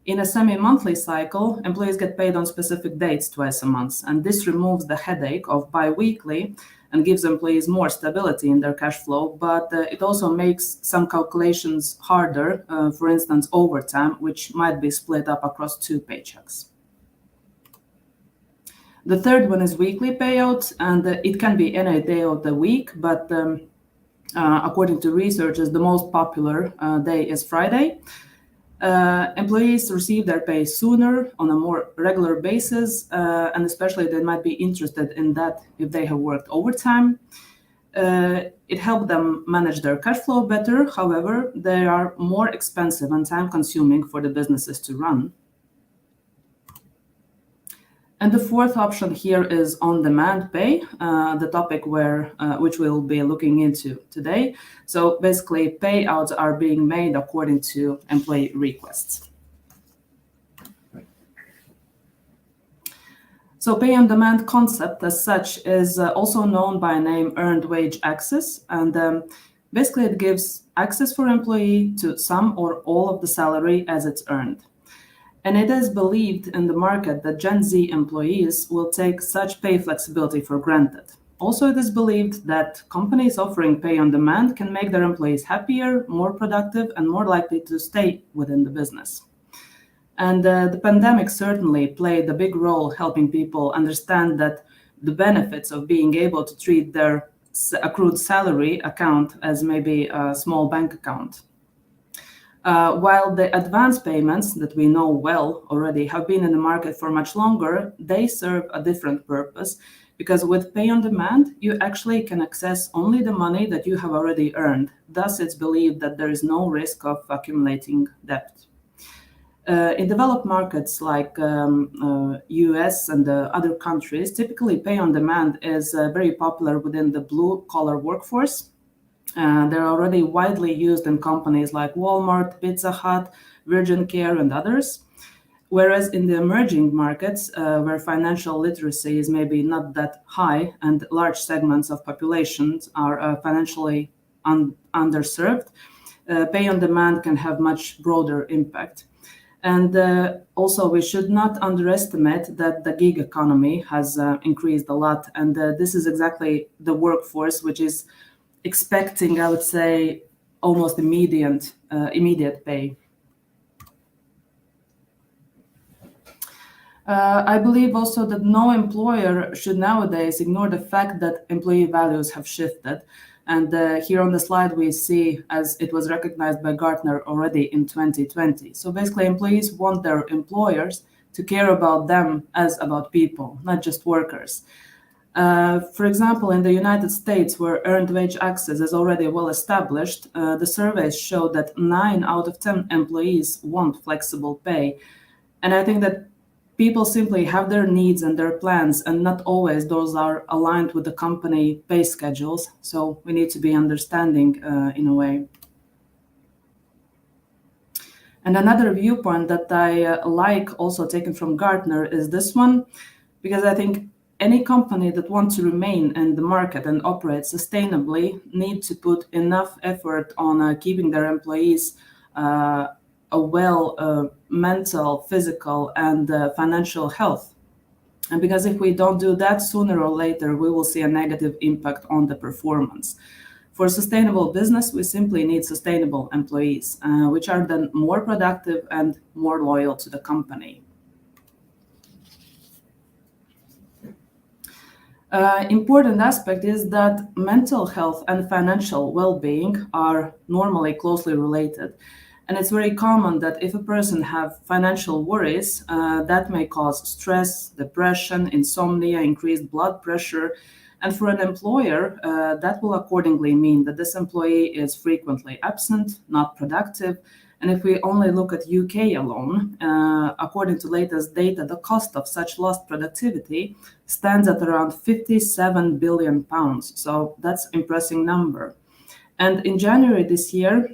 In a semi-monthly cycle, employees get paid on specific dates twice a month, and this removes the headache of bi-weekly and gives employees more stability in their cash flow, but it also makes some calculations harder, for instance, overtime, which might be split up across 2 paychecks. The third one is weekly payout, and it can be any day of the week, but according to researchers, the most popular day is Friday. Employees receive their pay sooner on a more regular basis, and especially they might be interested in that if they have worked overtime. It helps them manage their cash flow better. However, they are more expensive and time-consuming for the businesses to run. And the fourth option here is on-demand pay, the topic which we'll be looking into today. So basically, payouts are being made according to employee requests. So pay-on-demand concept as such is also known by name earned wage access, and basically it gives access for employee to some or all of the salary as it's earned. And it is believed in the market that Gen Z employees will take such pay flexibility for granted. Also, it is believed that companies offering pay on demand can make their employees happier, more productive, and more likely to stay within the business. And the pandemic certainly played a big role helping people understand that the benefits of being able to treat their accrued salary account as maybe a small bank account. While the advance payments that we know well already have been in the market for much longer, they serve a different purpose, because with pay on demand, you actually can access only the money that you have already earned. Thus, it's believed that there is no risk of accumulating debt. In developed markets like US and other countries, typically pay on demand is very popular within the blue-collar workforce. They're already widely used in companies like Walmart, Pizza Hut, Virgin Care, and others. Whereas in the emerging markets, where financial literacy is maybe not that high and large segments of populations are financially underserved, pay on demand can have much broader impact. And also, we should not underestimate that the gig economy has increased a lot. And this is exactly the workforce which is expecting, I would say, almost immediate pay. I believe also that no employer should nowadays ignore the fact that employee values have shifted. And here on the slide, we see as it was recognized by Gartner already in 2020. So basically, employees want their employers to care about them as about people, not just workers. For example, in the United States, where earned wage access is already well established, the surveys show that 9 out of 10 employees want flexible pay. And I think that people simply have their needs and their plans, and not always those are aligned with the company pay schedules. So we need to be understanding in a way. And another viewpoint that I like, also taken from Gartner, is this one, because I think any company that wants to remain in the market and operate sustainably need to put enough effort on keeping their employees a well mental, physical, and financial health. And because if we don't do that, sooner or later, we will see a negative impact on the performance. For sustainable business, we simply need sustainable employees, which are then more productive and more loyal to the company. Important aspect is that mental health and financial well-being are normally closely related. And it's very common that if a person have financial worries, that may cause stress, depression, insomnia, increased blood pressure. And for an employer, that will accordingly mean that this employee is frequently absent, not productive, And if we only look at UK alone, according to latest data, the cost of such lost productivity stands at around £57 billion. So that's an impressive number. And in January this year,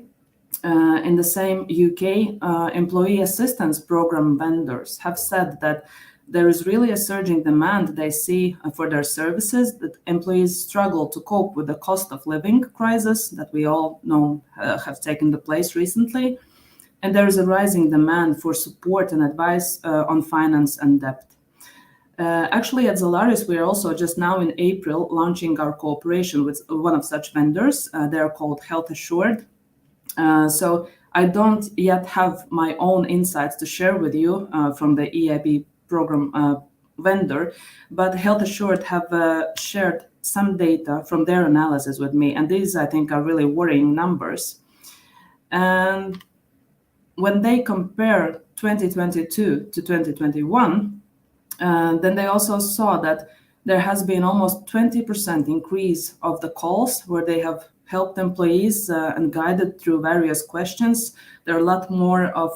in the same UK, employee assistance program vendors have said that there is really a surging demand they see for their services, that employees struggle to cope with the cost of living crisis that we all know have taken the place recently. And there is a rising demand for support and advice on finance and debt. Actually, at Zalaris, we are also just now in April launching our cooperation with one of such vendors. They're called Health Assured. So I don't yet have my own insights to share with you from the EIB program vendor, but Health Assured have shared some data from their analysis with me. And these, I think, are really worrying numbers. And when they compare 2022 to 2021, then they also saw that there has been almost 20% increase of the calls where they have helped employees and guided through various questions. There are a lot more of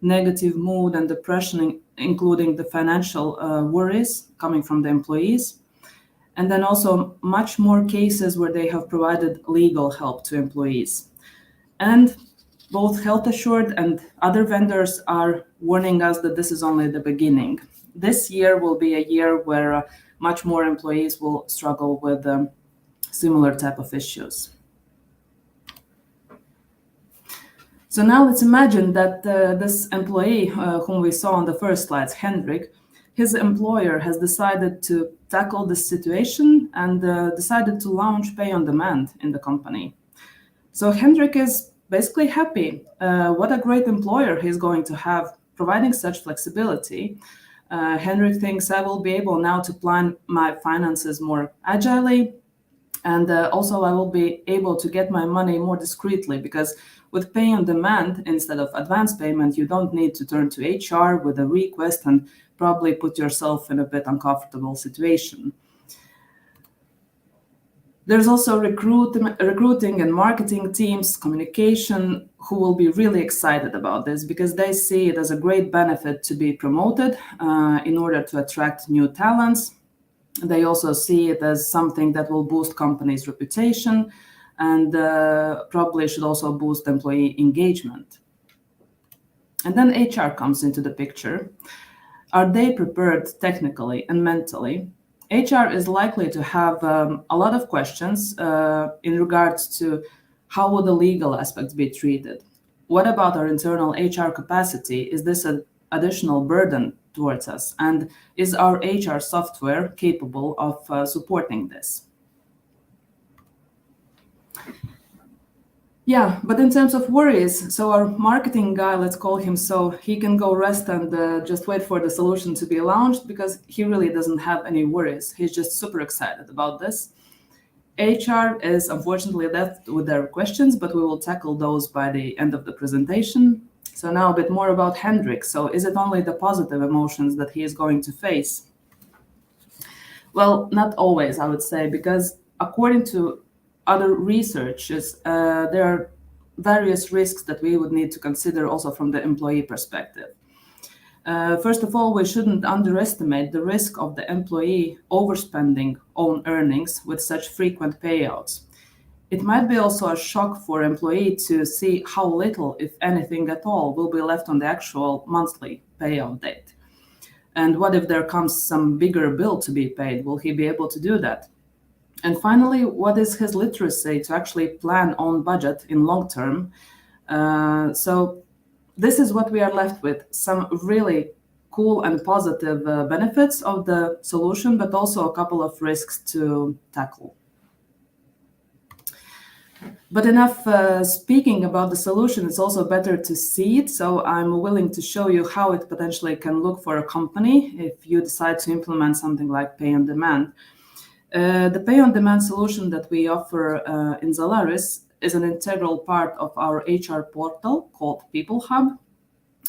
negative mood and depression, including the financial worries coming from the employees. And then also much more cases where they have provided legal help to employees. And both Health Assured and other vendors are warning us that this is only the beginning. This year will be a year where much more employees will struggle with similar type of issues. So now let's imagine that this employee whom we saw on the first slides, Hendrik, his employer has decided to tackle this situation and decided to launch pay on demand in the company. So Hendrik is basically happy. What a great employer he's going to have providing such flexibility. Hendrik thinks I will be able now to plan my finances more agilely, and also I will be able to get my money more discreetly, because with pay on demand instead of advance payment, you don't need to turn to HR with a request and probably put yourself in a bit uncomfortable situation. There's also recruiting and marketing teams, communication, who will be really excited about this because they see it as a great benefit to be promoted in order to attract new talents. They also see it as something that will boost companies' reputation and probably should also boost employee engagement. And then HR comes into the picture. Are they prepared technically and mentally? HR is likely to have a lot of questions in regards to how will the legal aspects be treated? What about our internal HR capacity? Is this an additional burden towards us? And is our HR software capable of supporting this? Yeah, but in terms of worries, so our marketing guy, let's call him so, he can go rest and just wait for the solution to be launched because he really doesn't have any worries. He's just super excited about this. HR is unfortunately left with their questions, but we will tackle those by the end of the presentation. So now a bit more about Hendrik. So is it only the positive emotions that he is going to face? Well, not always, I would say, because according to other researches, there are various risks that we would need to consider also from the employee perspective. First of all, we shouldn't underestimate the risk of the employee overspending own earnings with such frequent payouts. It might be also a shock for employee to see how little, if anything at all, will be left on the actual monthly payout date. And what if there comes some bigger bill to be paid? Will he be able to do that? And finally, what is his literacy to actually plan on budget in long term? So this is what we are left with, some really cool and positive benefits of the solution, but also a couple of risks to tackle. But enough speaking about the solution, it's also better to see it. So I'm willing to show you how it potentially can look for a company if you decide to implement something like pay on demand. The pay-on-demand solution that we offer in Zalaris is an integral part of our HR portal called People Hub.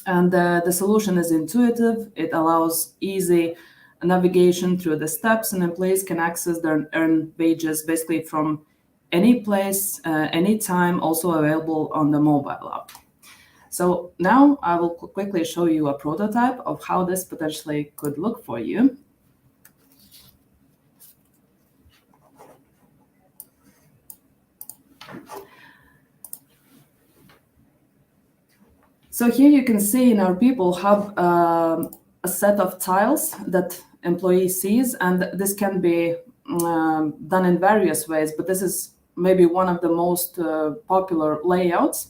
And the solution is intuitive. It allows easy navigation through the steps, and employees can access their earned wages basically from any place, anytime, also available on the mobile app. So now I will quickly show you a prototype of how this potentially could look for you. So here you can see in our People Hub a set of tiles that employee sees, and this can be done in various ways, but this is maybe one of the most popular layouts.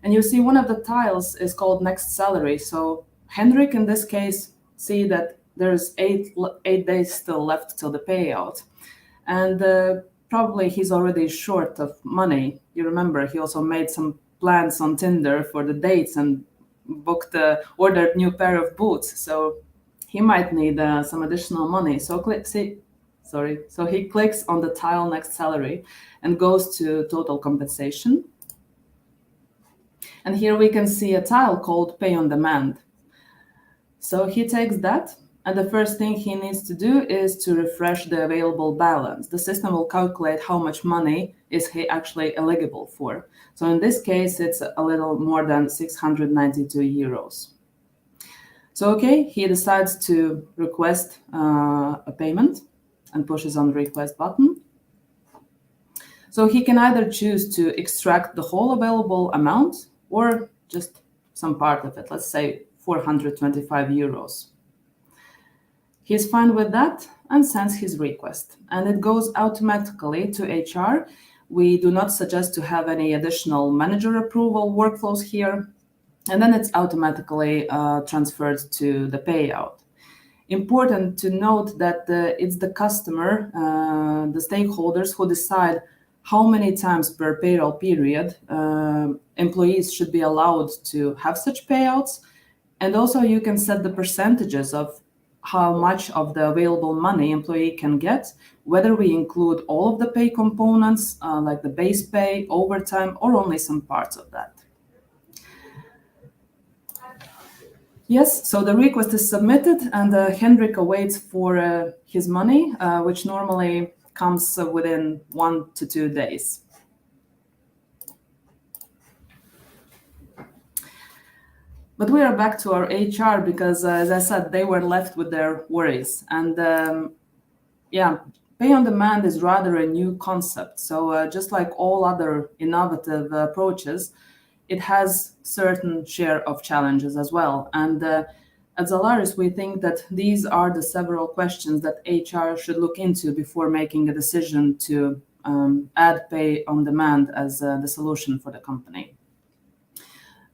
And you see one of the tiles is called Next Salary. So Henrik, in this case, see that there's eight days still left till the payout. And probably he's already short of money. You remember, he also made some plans on Tinder for the dates and ordered new pair of boots. So he might need some additional money. So he clicks on the tile Next Salary and goes to Total Compensation. And here we can see a tile called Pay on Demand. So he takes that, and the first thing he needs to do is to refresh the available balance. The system will calculate how much money is he actually eligible for. So in this case, it's a little more than 692 euros. So okay, he decides to request a payment and pushes on the request button. So he can either choose to extract the whole available amount or just some part of it, let's say 425 euros. He's fine with that and sends his request, and it goes automatically to HR. We do not suggest to have any additional manager approval workflows here, and then it's automatically transferred to the payout. Important to note that it's the customer, the stakeholders, who decide how many times per payroll period employees should be allowed to have such payouts. And also you can set the percentages of how much of the available money employee can get, whether we include all of the pay components, like the base pay, overtime, or only some parts of that. Yes, so the request is submitted, and Henrik awaits for his money, which normally comes within 1 to 2 days. But we are back to our HR because, as I said, they were left with their worries. And Pay on Demand is rather a new concept. So just like all other innovative approaches, it has certain share of challenges as well. And at Zalaris, we think that these are the several questions that HR should look into before making a decision to add Pay on Demand as the solution for the company.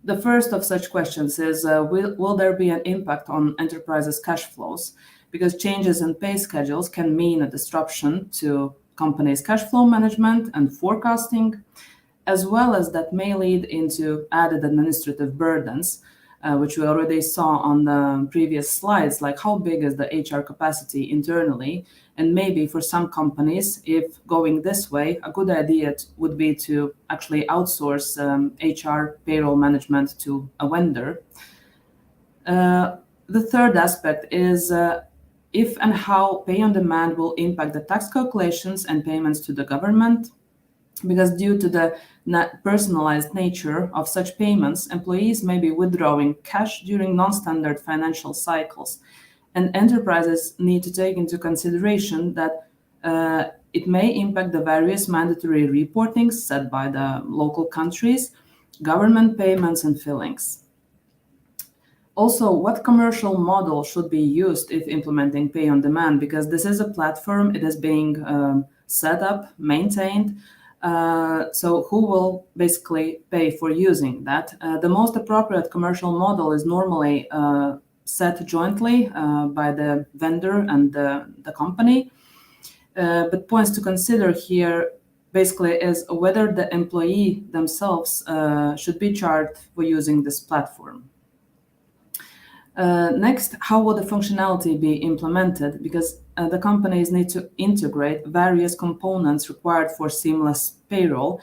The first of such questions is, will there be an impact on enterprises' cash flows? Because changes in pay schedules can mean a disruption to companies' cash flow management and forecasting, as well as that may lead into added administrative burdens, which we already saw on the previous slides, like how big is the HR capacity internally. And maybe for some companies, if going this way, a good idea would be to actually outsource HR payroll management to a vendor. The third aspect is if and how Pay on Demand will impact the tax calculations and payments to the government. Because due to the personalized nature of such payments, employees may be withdrawing cash during non-standard financial cycles. And enterprises need to take into consideration that it may impact the various mandatory reportings set by the local countries, government payments, and fillings. Also, what commercial model should be used if implementing Pay on Demand? Because this is a platform, it is being set up, maintained. So who will basically pay for using that? The most appropriate commercial model is normally set jointly by the vendor and the company. But points to consider here basically is whether the employee themselves should be charged for using this platform. Next, how will the functionality be implemented? Because the companies need to integrate various components required for seamless payroll,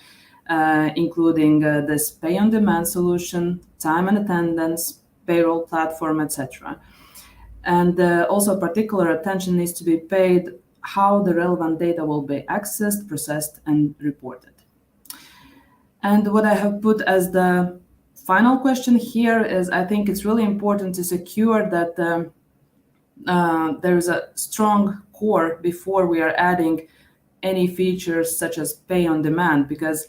including this Pay on Demand solution, time and attendance, payroll platform, etc. And also particular attention needs to be paid how the relevant data will be accessed, processed, and reported. And what I have put as the final question here is, I think it's really important to secure that there's a strong core before we are adding any features such as pay on demand, because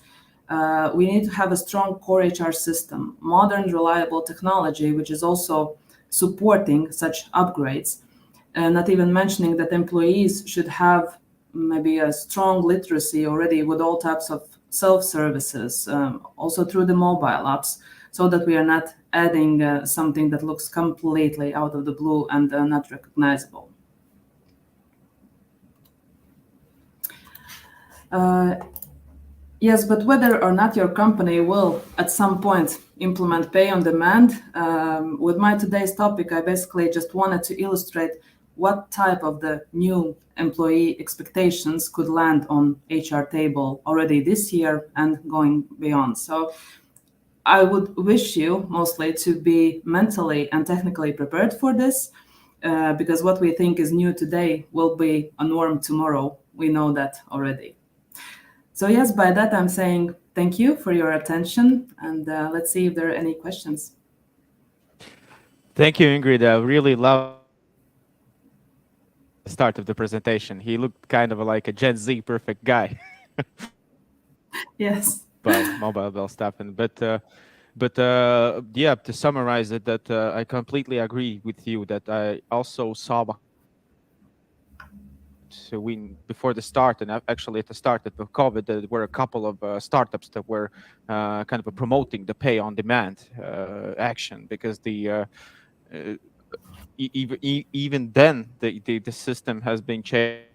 we need to have a strong core HR system, modern, reliable technology, which is also supporting such upgrades. And not even mentioning that employees should have maybe a strong literacy already with all types of self-services, also through the mobile apps, so that we are not adding something that looks completely out of the blue and not recognizable. Yes, but whether or not your company will at some point implement pay on demand, with my today's topic, I basically just wanted to illustrate what type of the new employee expectations could land on HR table already this year and going beyond. So I would wish you mostly to be mentally and technically prepared for this, because what we think is new today will be a norm tomorrow. We know that already. So yes, by that I'm saying thank you for your attention, and let's see if there are any questions. Thank you, Ingrid. I really love the start of the presentation. He looked kind of like a Gen Z perfect guy. Yes. Mobile bell stuff, but yeah, to summarize it, that I completely agree with you. That I also saw. So before the start, and actually at the start of COVID, there were a couple of startups that were kind of promoting the pay on demand action, because even then the system has been changed.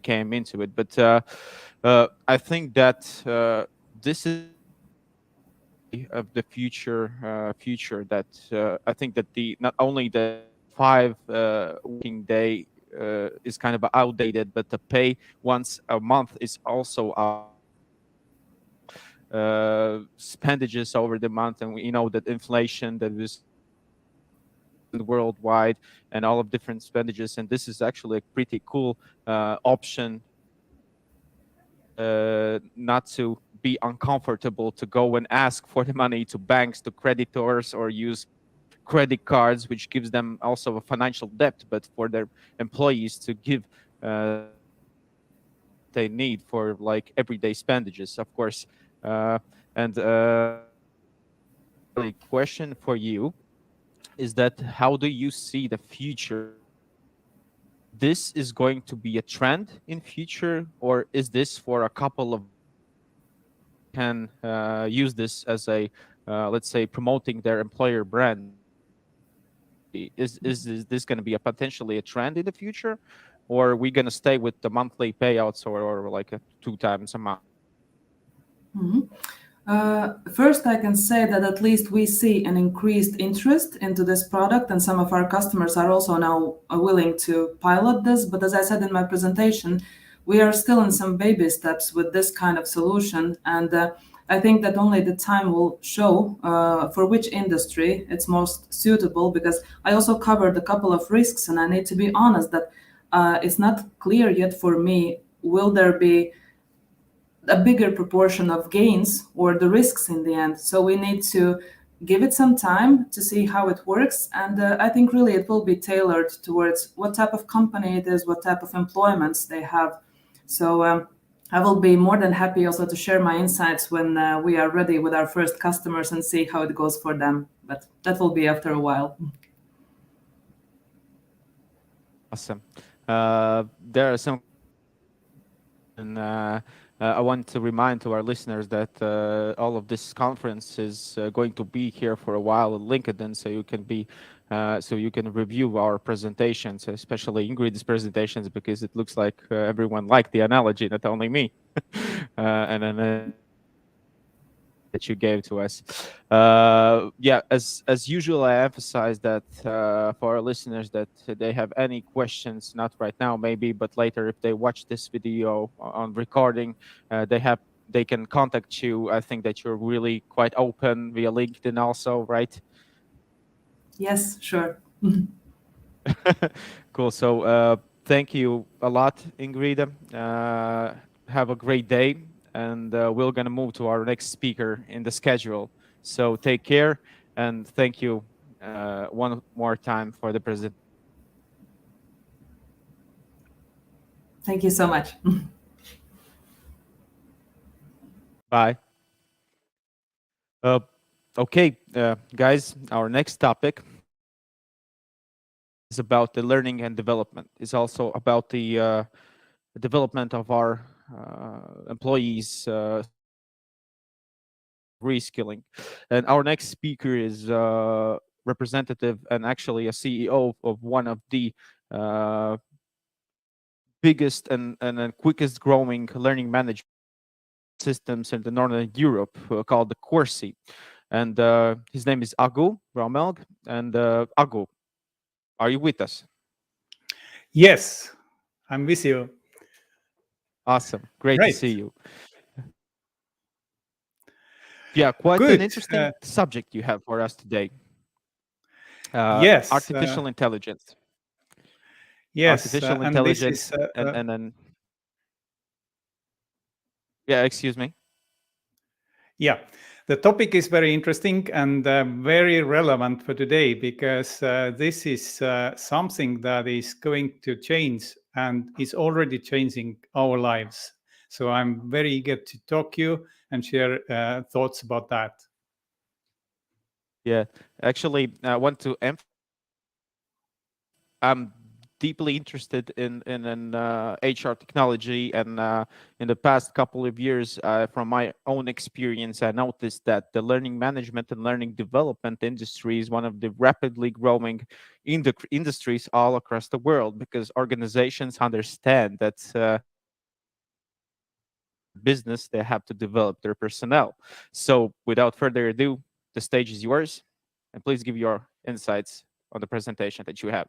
Came into it, but I think that this is of the future that I think that not only the 5 working day is kind of outdated, but the pay once a month is also expendiures over the month, and we know that inflation that is worldwide and all of different expenditures, and this is actually a pretty cool option, not to be uncomfortable to go and ask for the money to banks, to creditors, or use credit cards, which gives them also a financial debt, but for their employees to give they need for like everyday expenditures, of course. And the question for you is that how do you see the future? This is going to be a trend in future, or is this for a couple of can use this as a let's say promoting their employer brand? Is this going to be a potentially a trend in the future, or are we going to stay with the monthly payouts, or like 2 times a month? First, I can say that at least we see an increased interest into this product, and some of our customers are also now willing to pilot this. But as I said in my presentation, we are still in some baby steps with this kind of solution, and I think that only the time will show for which industry it's most suitable, because I also covered a couple of risks, and I need to be honest that it's not clear yet for me, will there be a bigger proportion of gains or the risks in the end. So we need to give it some time to see how it works. And I think really it will be tailored towards what type of company it is, what type of employments they have. So I will be more than happy also to share my insights when we are ready with our first customers and see how it goes for them. But that will be after a while. Awesome. There are some, and I want to remind to our listeners that all of this conference is going to be here for a while on LinkedIn, so you can review our presentations, especially Ingrid's presentations, because it looks like everyone liked the analogy, not only me, and then that you gave to us. Yeah, as usual, I emphasize that for our listeners that they have any questions, not right now maybe, but later if they watch this video on recording, they can contact you. I think that you're really quite open via LinkedIn also, right? Yes, sure. Cool. So thank you a lot, Ingrid. Have a great day. and we're going to move to our next speaker in the schedule. So take care, and thank you one more time for the presentation. Thank you so much. Bye. Okay, guys, our next topic is about the learning and development. It's also about the development of our employees, reskilling. And our next speaker is representative and actually a CEO of one of the biggest and quickest growing learning management systems in the Northern Europe called the Corsi. And his name is Agu Raumelg. And Agu, are you with us? Yes, I'm with you. Awesome. Great to see you. Yeah, quite Good. an interesting subject you have for us today. Yes. Artificial intelligence. Yes. Artificial intelligence and then... Yeah, excuse me. Yeah, the topic is very interesting and very relevant for today because this is something that is going to change and is already changing our lives. So I'm very eager to talk to you and share thoughts about that. Yeah, actually, I want to emphasize I'm deeply interested in HR technology, and in the past couple of years, from my own experience, I noticed that the learning management and learning development industry is one of the rapidly growing industries all across the world, because organizations understand that business, they have to develop their personnel. So without further ado, the stage is yours, and please give your insights on the presentation that you have.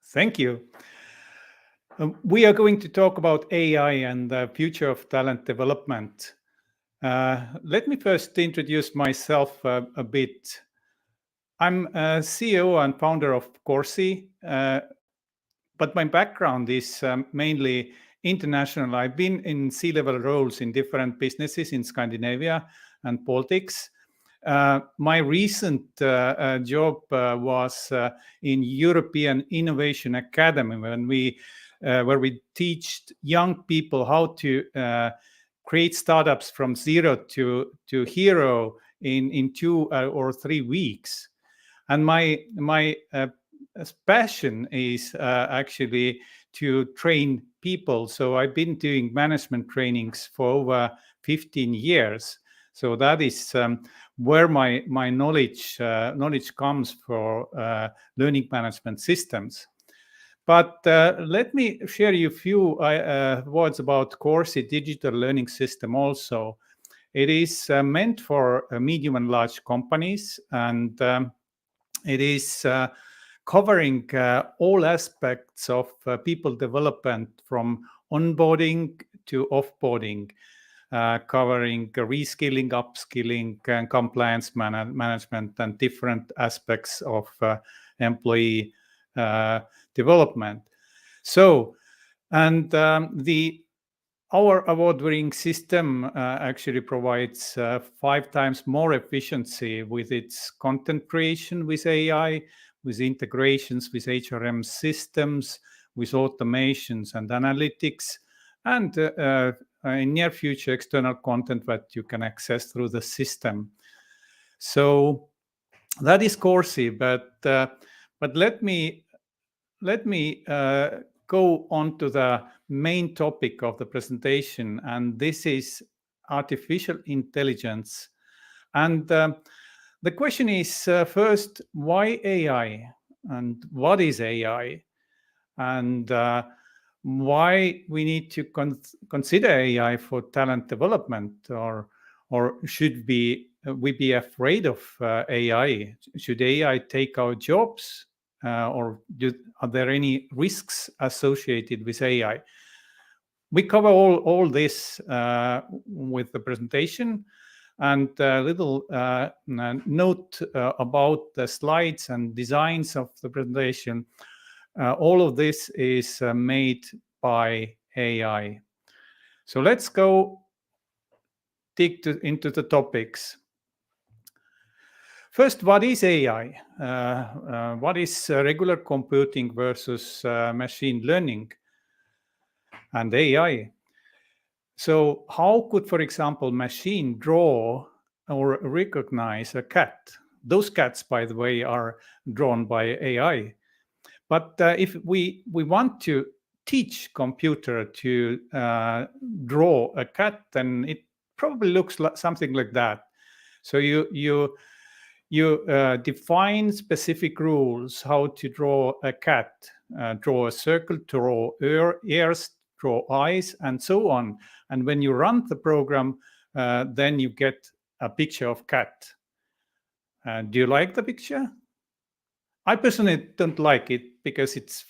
Thank you. We are going to talk about AI and the future of talent development. Let me first introduce myself a bit. I'm a CEO and founder of Corsi, but my background is mainly international. I've been in C-level roles in different businesses in Scandinavia and Baltics. My recent job was in European Innovation Academy, where we teach young people how to create startups from zero to hero in 2 or 3 weeks. And my passion is actually to train people. So I've been doing management trainings for over 15 years. So that is where my knowledge comes for learning management systems. But let me share you a few words about Corsi digital learning system also. It is meant for medium and large companies, and it is covering all aspects of people development from onboarding to offboarding, covering reskilling, upskilling, and compliance management, and different aspects of employee development. So, and our award-winning system actually provides 5 times more efficiency with its content creation with AI, with integrations with HRM systems, with automations and analytics, and in near future external content that you can access through the system. So that is Corsi, but let me go on to the main topic of the presentation, and this is artificial intelligence. And the question is first, why AI, and what is AI, and why we need to consider AI for talent development, or should we be afraid of AI? Should AI take our jobs? Or are there any risks associated with AI? We cover all this with the presentation, and a little note about the slides and designs of the presentation. All of this is made by AI. So let's go into the topics. First, what is AI? What is regular computing versus machine learning and AI? So how could, for example, machine draw or recognize a cat? Those cats, by the way, are drawn by AI. But if we want to teach computer to draw a cat, then it probably looks like something like that. So you define specific rules how to draw a cat, draw a circle, draw ears, draw eyes, and so on. And when you run the program, then you get a picture of cat. Do you like the picture? I personally don't like it because it's,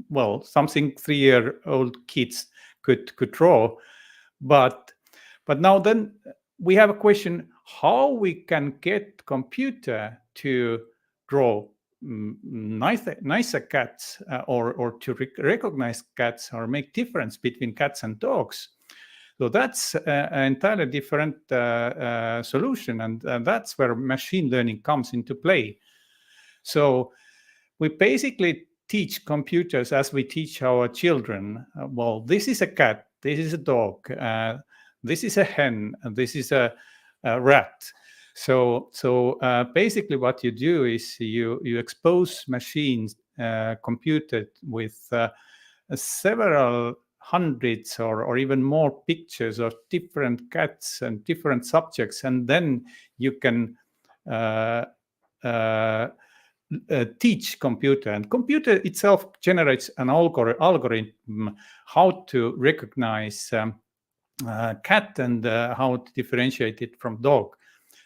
well, something 3-year-old kids could draw. But now then we have a question how we can get computer to draw nicer cats or to recognize cats or make difference between cats and dogs. So that's an entirely different solution, and that's where machine learning comes into play. So we basically teach computers as we teach our children. Well, this is a cat, this is a dog, this is a hen, and this is a rat. So basically what you do is you expose machines, computed with several hundreds or even more pictures of different cats and different subjects, and then you can teach computer, and computer itself generates an algorithm how to recognize cat and how to differentiate it from dog.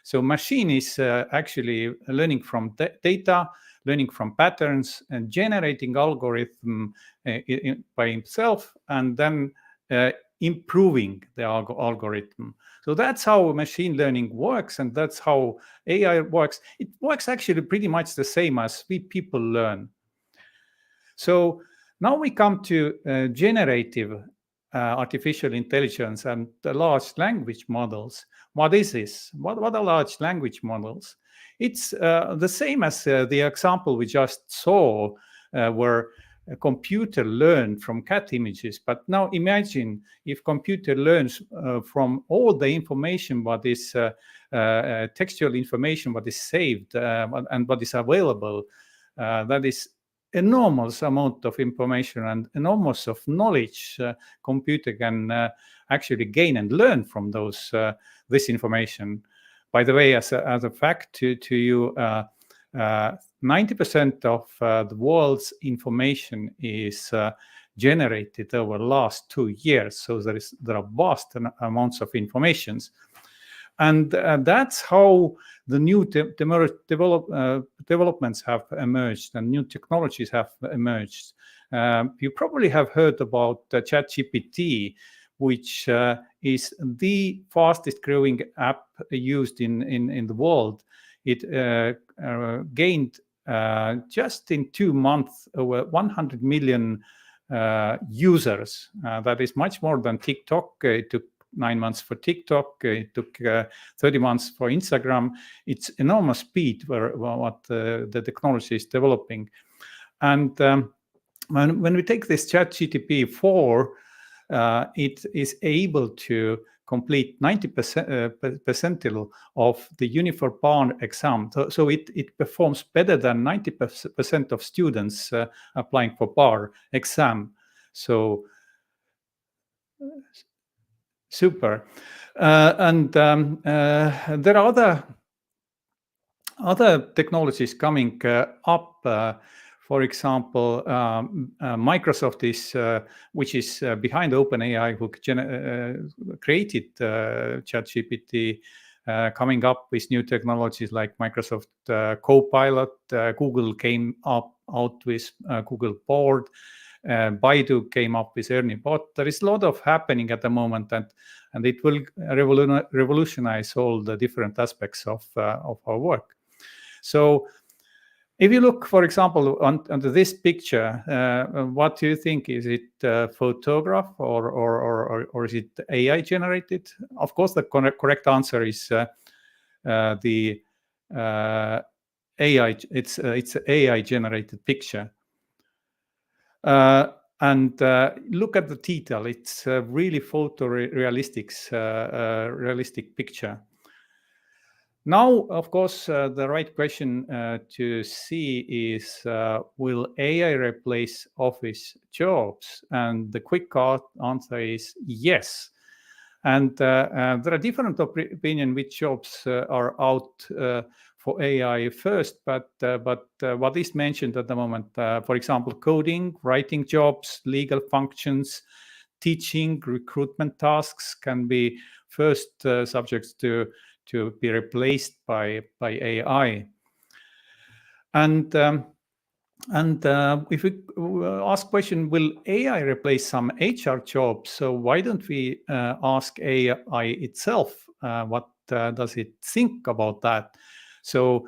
So machine is actually learning from data, learning from patterns, and generating algorithm by himself, and then improving the algorithm. So that's how machine learning works, and that's how AI works. It works actually pretty much the same as we people learn. So now we come to generative artificial intelligence and the large language models. What is this? What are large language models? It's the same as the example we just saw, where a computer learned from cat images. But now imagine if computer learns from all the information, what is textual information, what is saved and what is available. That is enormous amount of information and enormous of knowledge computer can actually gain and learn from this information. By the way, as a fact to you, 90% of the world's information is generated over the last 2 years. So there are vast amounts of information. And that's how the new developments have emerged and new technologies have emerged. You probably have heard about ChatGPT, which is the fastest growing app used in the world. It gained just in 2 months over 100 million users. That is much more than TikTok. It took 9 months for TikTok. It took 30 months for Instagram. It's enormous speed what the technology is developing. And when we take this ChatGPT 4, it is able to complete 90% of the Unified Bar exam. So it performs better than 90% of students applying for bar exam. So super. And there are other technologies coming up. For example, Microsoft is, which is behind OpenAI, who created ChatGPT, coming up with new technologies like Microsoft Copilot. Google came out with Google Bard. Baidu came up with Ernie Bot. There is a lot of happening at the moment, and it will revolutionize all the different aspects of our work. So If you look, for example, onto this picture, what do you think? Is it a photograph or is it AI generated? Of course, the correct answer is the AI. It's an AI generated picture. And look at the detail. It's a really realistic picture. Now, of course, the right question to see is, will AI replace office jobs? And the quick answer is yes. And there are different opinions which jobs are out for AI first, but what is mentioned at the moment, for example, coding, writing jobs, legal functions, teaching, recruitment tasks can be first subjects to be replaced by AI. And if we ask question, will AI replace some HR jobs? So why don't we ask AI itself? What does it think about that? So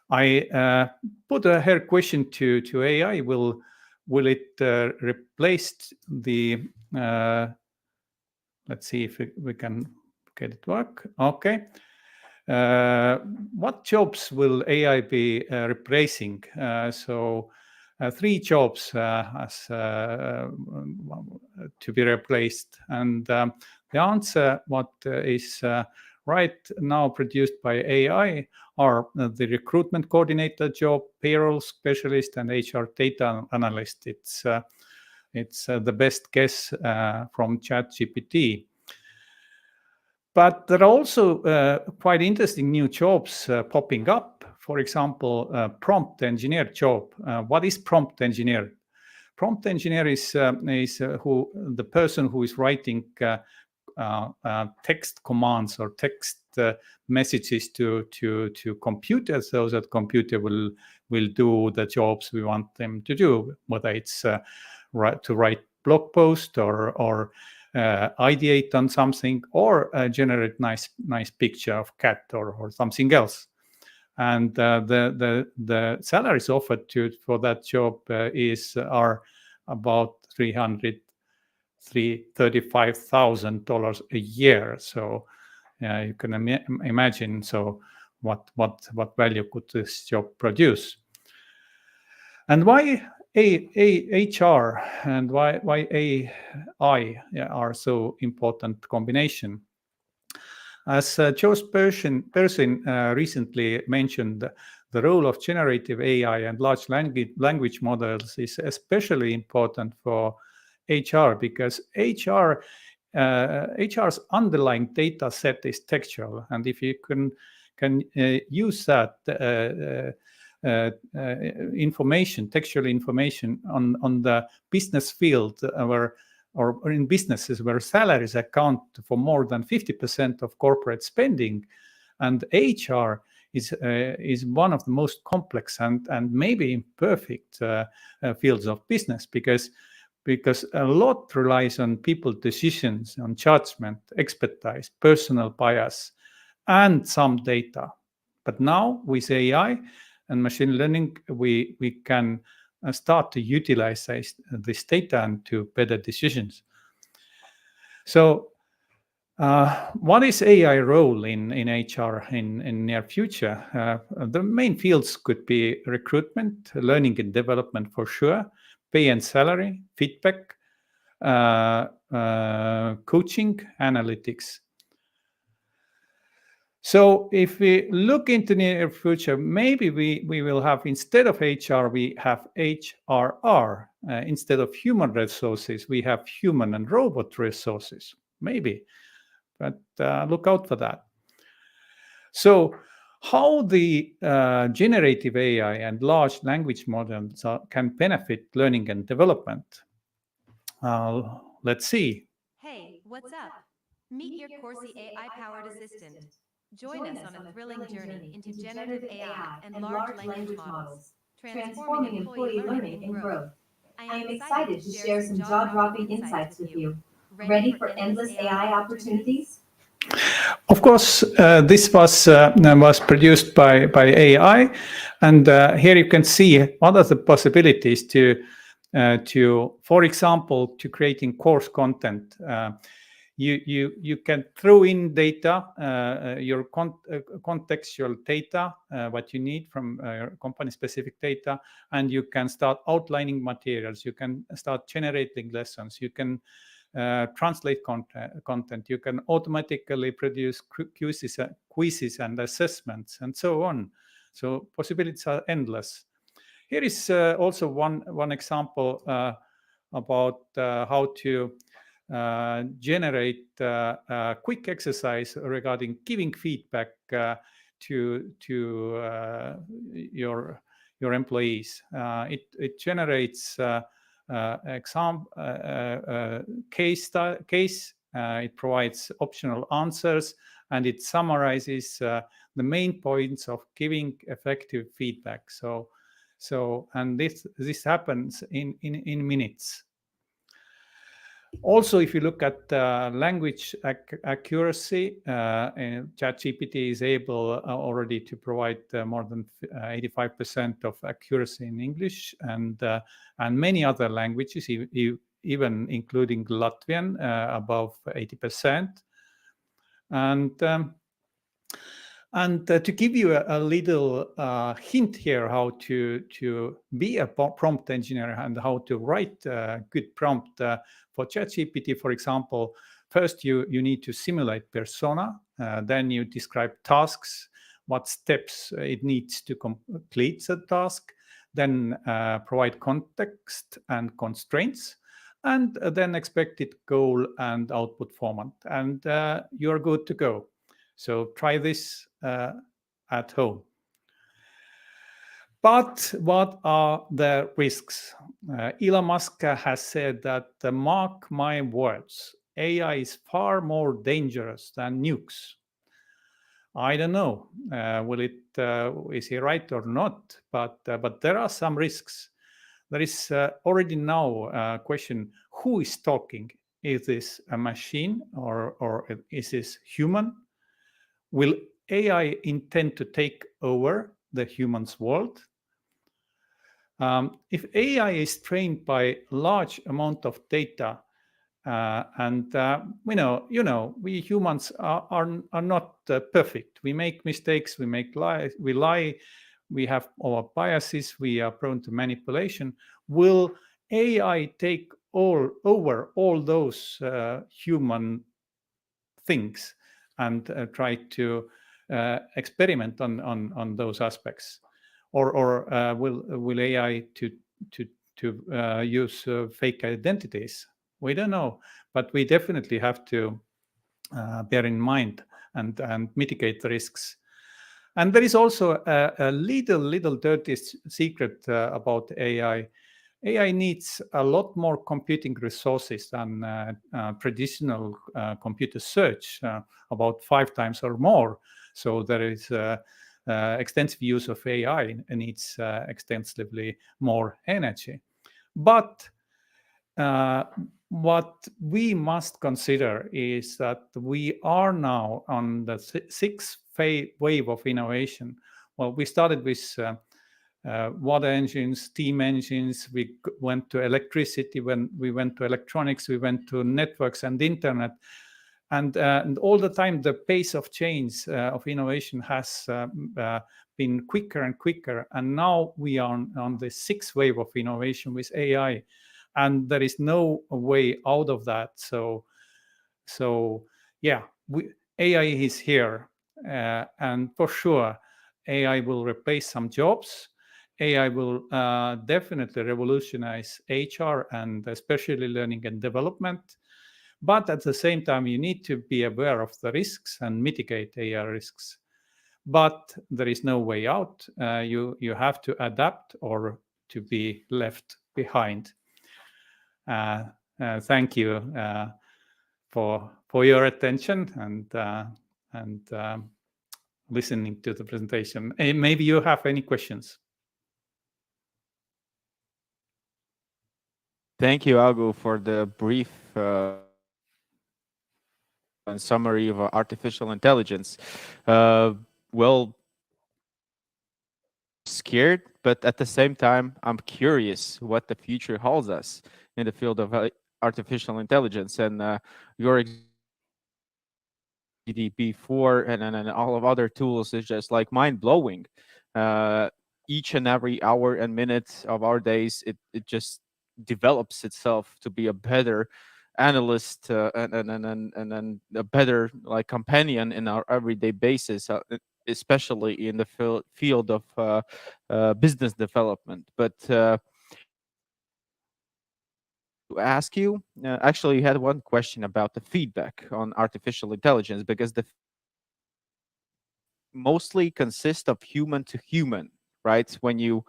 I put a here question to AI. Will it replace the? Let's see if we can get it work. Okay. What jobs will AI be replacing? So 3 jobs as to be replaced, and the answer what is right now produced by AI are the recruitment coordinator job, payroll specialist, and HR data analyst. It's the best guess from ChatGPT. But there are also quite interesting new jobs popping up. For example, prompt engineer job. What is prompt engineer? Prompt engineer is the person who is writing text commands or text messages to computers, so that computer will do the jobs we want them to do, whether it's to write blog post or ideate on something, or generate nice picture of cat or something else. And the salaries offered for that job are about $35,000 a year. So you can imagine. So what value could this job produce? And why HR and why AI are so important combination? As Joe Persin recently mentioned, the role of generative AI and large language models is especially important for HR, because HR's underlying data set is textual, and if you can use that textual information on the business field or in businesses where salaries account for more than 50% of corporate spending, and HR is one of the most complex and maybe imperfect fields of business, because a lot relies on people's decisions, on judgment, expertise, personal bias, and some data. But now with AI and machine learning, we can start to utilize this data and to better decisions. So what is AI role in HR in near future? The main fields could be recruitment, learning and development for sure, pay and salary, feedback, coaching, analytics. So if we look into near future, maybe we will have, instead of HR, we have HRR. Instead of human resources, we have human and robot resources. Maybe, but look out for that. So how the generative AI and large language models can benefit learning and development? Let's see. Hey, what's up? Meet your Corsi AI-powered assistant. Join us on a thrilling journey into generative AI and large language models, transforming employee learning and growth. I am excited to share some jaw-dropping insights with you. Ready for endless AI opportunities? Of course, this was produced by AI, and here you can see what are the possibilities to, for example, to creating course content. You can throw in data, your contextual data, what you need from company-specific data, and you can start outlining materials. You can start generating lessons. You can translate content. You can automatically produce quizzes and assessments, and so on. So possibilities are endless. Here is also one example about how to generate a quick exercise regarding giving feedback to your employees. It generates case. It provides optional answers, and it summarizes the main points of giving effective feedback. And this happens in minutes. Also, if you look at language accuracy, ChatGPT is able already to provide more than 85% of accuracy in English, and many other languages, even including Latvian, above 80%. And to give you a little hint here how to be a prompt engineer and how to write a good prompt for ChatGPT, for example, first you need to simulate persona, then you describe tasks, what steps it needs to complete the task, then provide context and constraints, and then expected goal and output format, and you're good to go. So try this at home. But what are the risks? Elon Musk has said that, mark my words, AI is far more dangerous than nukes. I don't know, is he right or not? But there are some risks. There is already now a question: who is talking? Is this a machine or is this human? Will AI intend to take over the human's world? If AI is trained by large amount of data, and we humans are not perfect. We make mistakes. We lie. We have our biases. We are prone to manipulation. Will AI take over all those human things and try to experiment on those aspects, or will AI to use fake identities? We don't know, but we definitely have to bear in mind and mitigate the risks. And there is also a little dirty secret about AI. AI needs a lot more computing resources than traditional computer search, about 5 times or more. So there is extensive use of AI and needs extensively more energy. But what we must consider is that we are now on the sixth wave of innovation. Well, we started with water engines, steam engines, we went to electricity, when we went to electronics, we went to networks and internet. And all the time, the pace of change of innovation has been quicker and quicker. And now we are on the sixth wave of innovation with AI. And there is no way out of that. So yeah, AI is here. And for sure, AI will replace some jobs. AI will definitely revolutionize HR and especially learning and development. But at the same time, you need to be aware of the risks and mitigate AI risks. But there is no way out. You have to adapt or to be left behind. Thank you for your attention and listening to the presentation. Maybe you have any questions. Thank you, Augu, for the brief and summary of artificial intelligence. Well, scared, but at the same time, I'm curious what the future holds us in the field of artificial intelligence. And your GDP4 and all of other tools is just like mind blowing. Each and every hour and minute of our days, it just develops itself to be a better analyst and a better like companion in our everyday basis, especially in the field of business development. But to ask you, actually, you had one question about the feedback on artificial intelligence because the mostly consist of human to human, right? When you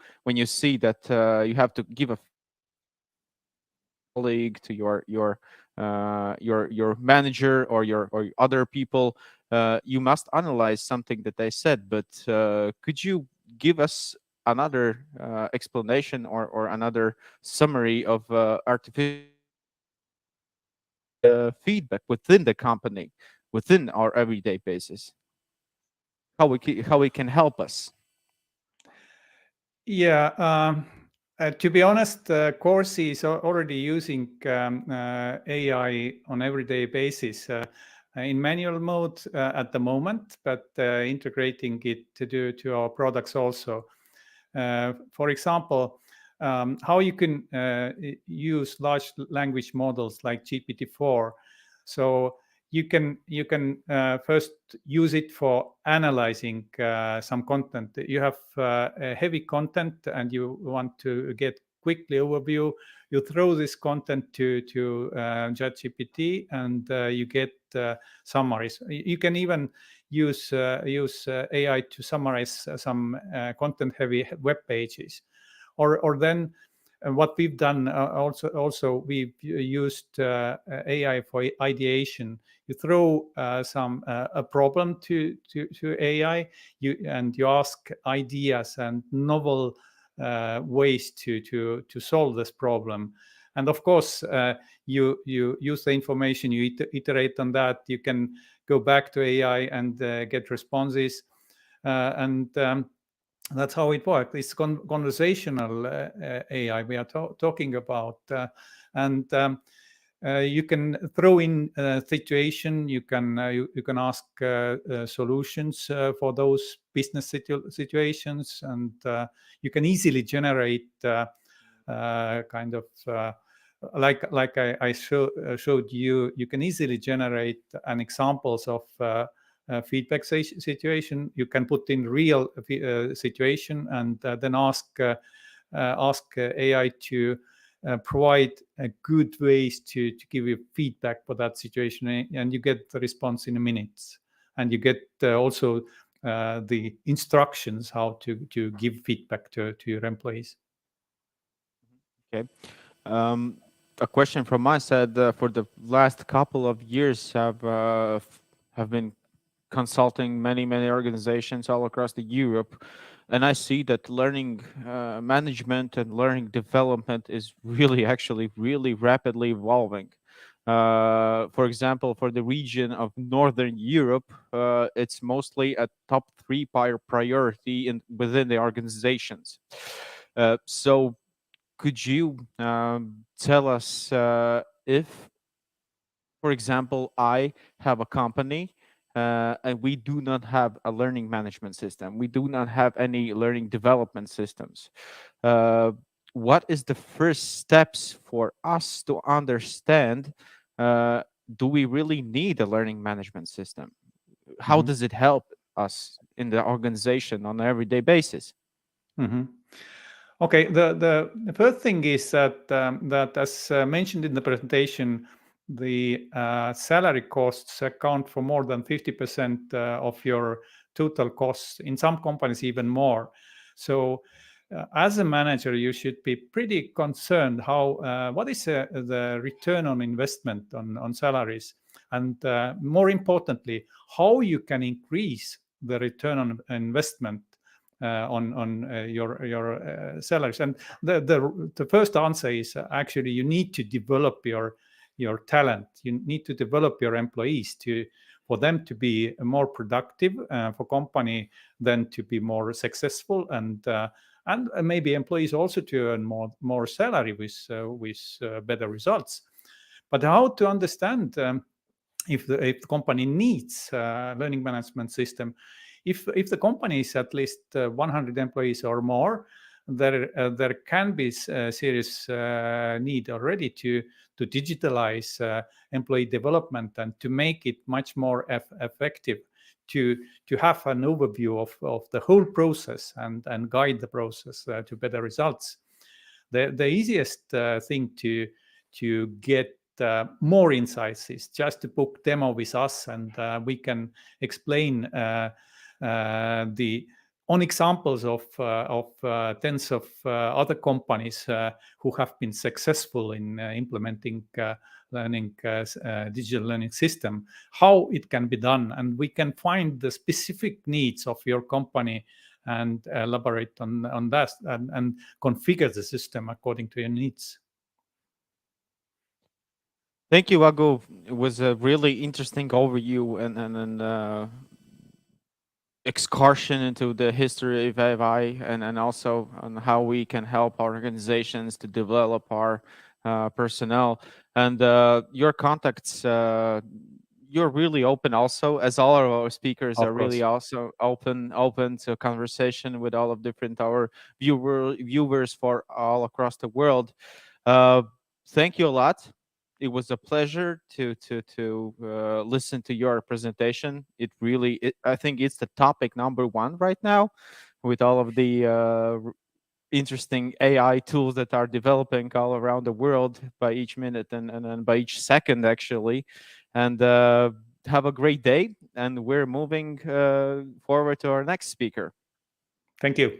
see that you have to give a colleague to your manager or other people, you must analyze something that they said. But could you give us another explanation or another summary of artificial feedback within the company, within our everyday basis? How it can help us? Yeah, to be honest, Corsi is already using AI on everyday basis in manual mode at the moment, but integrating it to our products also. For example, how you can use large language models like GPT-4. So you can first use it for analyzing some content. You have a heavy content and you want to get quickly overview. You throw this content to ChatGPT and you get summaries. You can even use AI to summarize some content-heavy web pages, or then what we've done also we've used AI for ideation. You throw a problem to AI, and you ask ideas and novel ways to solve this problem. And of course, you use the information, you iterate on that. You can go back to AI and get responses, and that's how it works. It's conversational AI we are talking about, and you can throw in a situation. You can ask solutions for those business situations, and you can easily generate kind of like I showed you. You can easily generate an examples of feedback situation. You can put in real situation and then ask AI to provide good ways to give you feedback for that situation, and you get the response in a minute, and you get also the instructions how to give feedback to your employees. Okay. A question from my side. For the last couple of years, have been consulting many organizations all across the Europe, and I see that learning management and learning development is really actually really rapidly evolving. For example, for the region of Northern Europe, it's mostly a top 3 priority within the organizations. So could you tell us if, for example, I have a company and we do not have a learning management system, we do not have any learning development systems. What is the first steps for us to understand? Do we really need a learning management system? How Mhm. does it help us in the organization on an everyday basis? Mhm. Okay, the first thing is that as mentioned in the presentation, the salary costs account for more than 50% of your total costs. In some companies, even more. So, as a manager, you should be pretty concerned how what is the return on investment on salaries, and more importantly, how you can increase the return on investment on your salaries. And the first answer is actually you need to develop your your talent. You need to develop your employees for them to be more productive, for company then to be more successful, and maybe employees also to earn more salary with better results. But how to understand if the company needs a learning management system? If the company is at least 100 employees or more, there can be a serious need already to digitalize employee development and to make it much more effective, to have an overview of the whole process and guide the process to better results. The easiest thing to get more insights is just to book demo with us, and we can explain on examples of tens of other companies who have been successful in implementing digital learning system, how it can be done, and we can find the specific needs of your company and elaborate on that and configure the system according to your needs. Thank you, Ago. It was a really interesting overview and excursion into the history of AI and also on how we can help our organizations to develop our personnel. And your contacts, you're really open also, as all of our speakers Of are really course. also open to conversation with all of different our viewers for all across the world. Thank you a lot. It was a pleasure to listen to your presentation. I think it's the topic number one right now, with all of the interesting AI tools that are developing all around the world by each minute and by each second, actually. And have a great day. And we're moving forward to our next speaker. Thank you.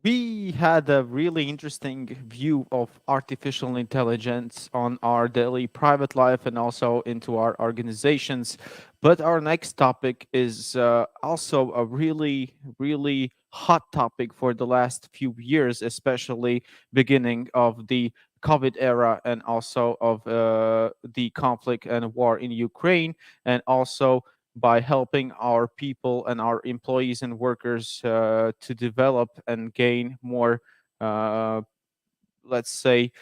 We had a really interesting view of artificial intelligence on our daily private life and also into our organizations. But our next topic is also a really, really hot topic for the last few years, especially beginning of the COVID era and also of the conflict and war in Ukraine, and also by helping our people and our employees and workers to develop and gain more, let's say,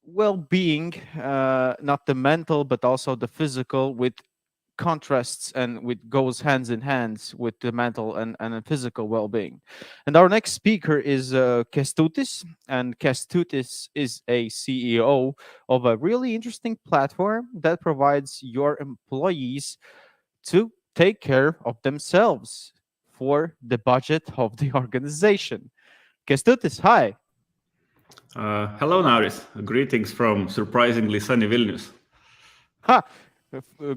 well-being, not the mental, but also the physical, with contrasts and with goes hands in hands with the mental and physical well-being. And our next speaker is Kęstutis, and Kęstutis is a CEO of a really interesting platform that provides your employees to take care of themselves for the budget of the organization. Kęstutis, hi. Hello, Nauris. Greetings from surprisingly sunny Vilnius.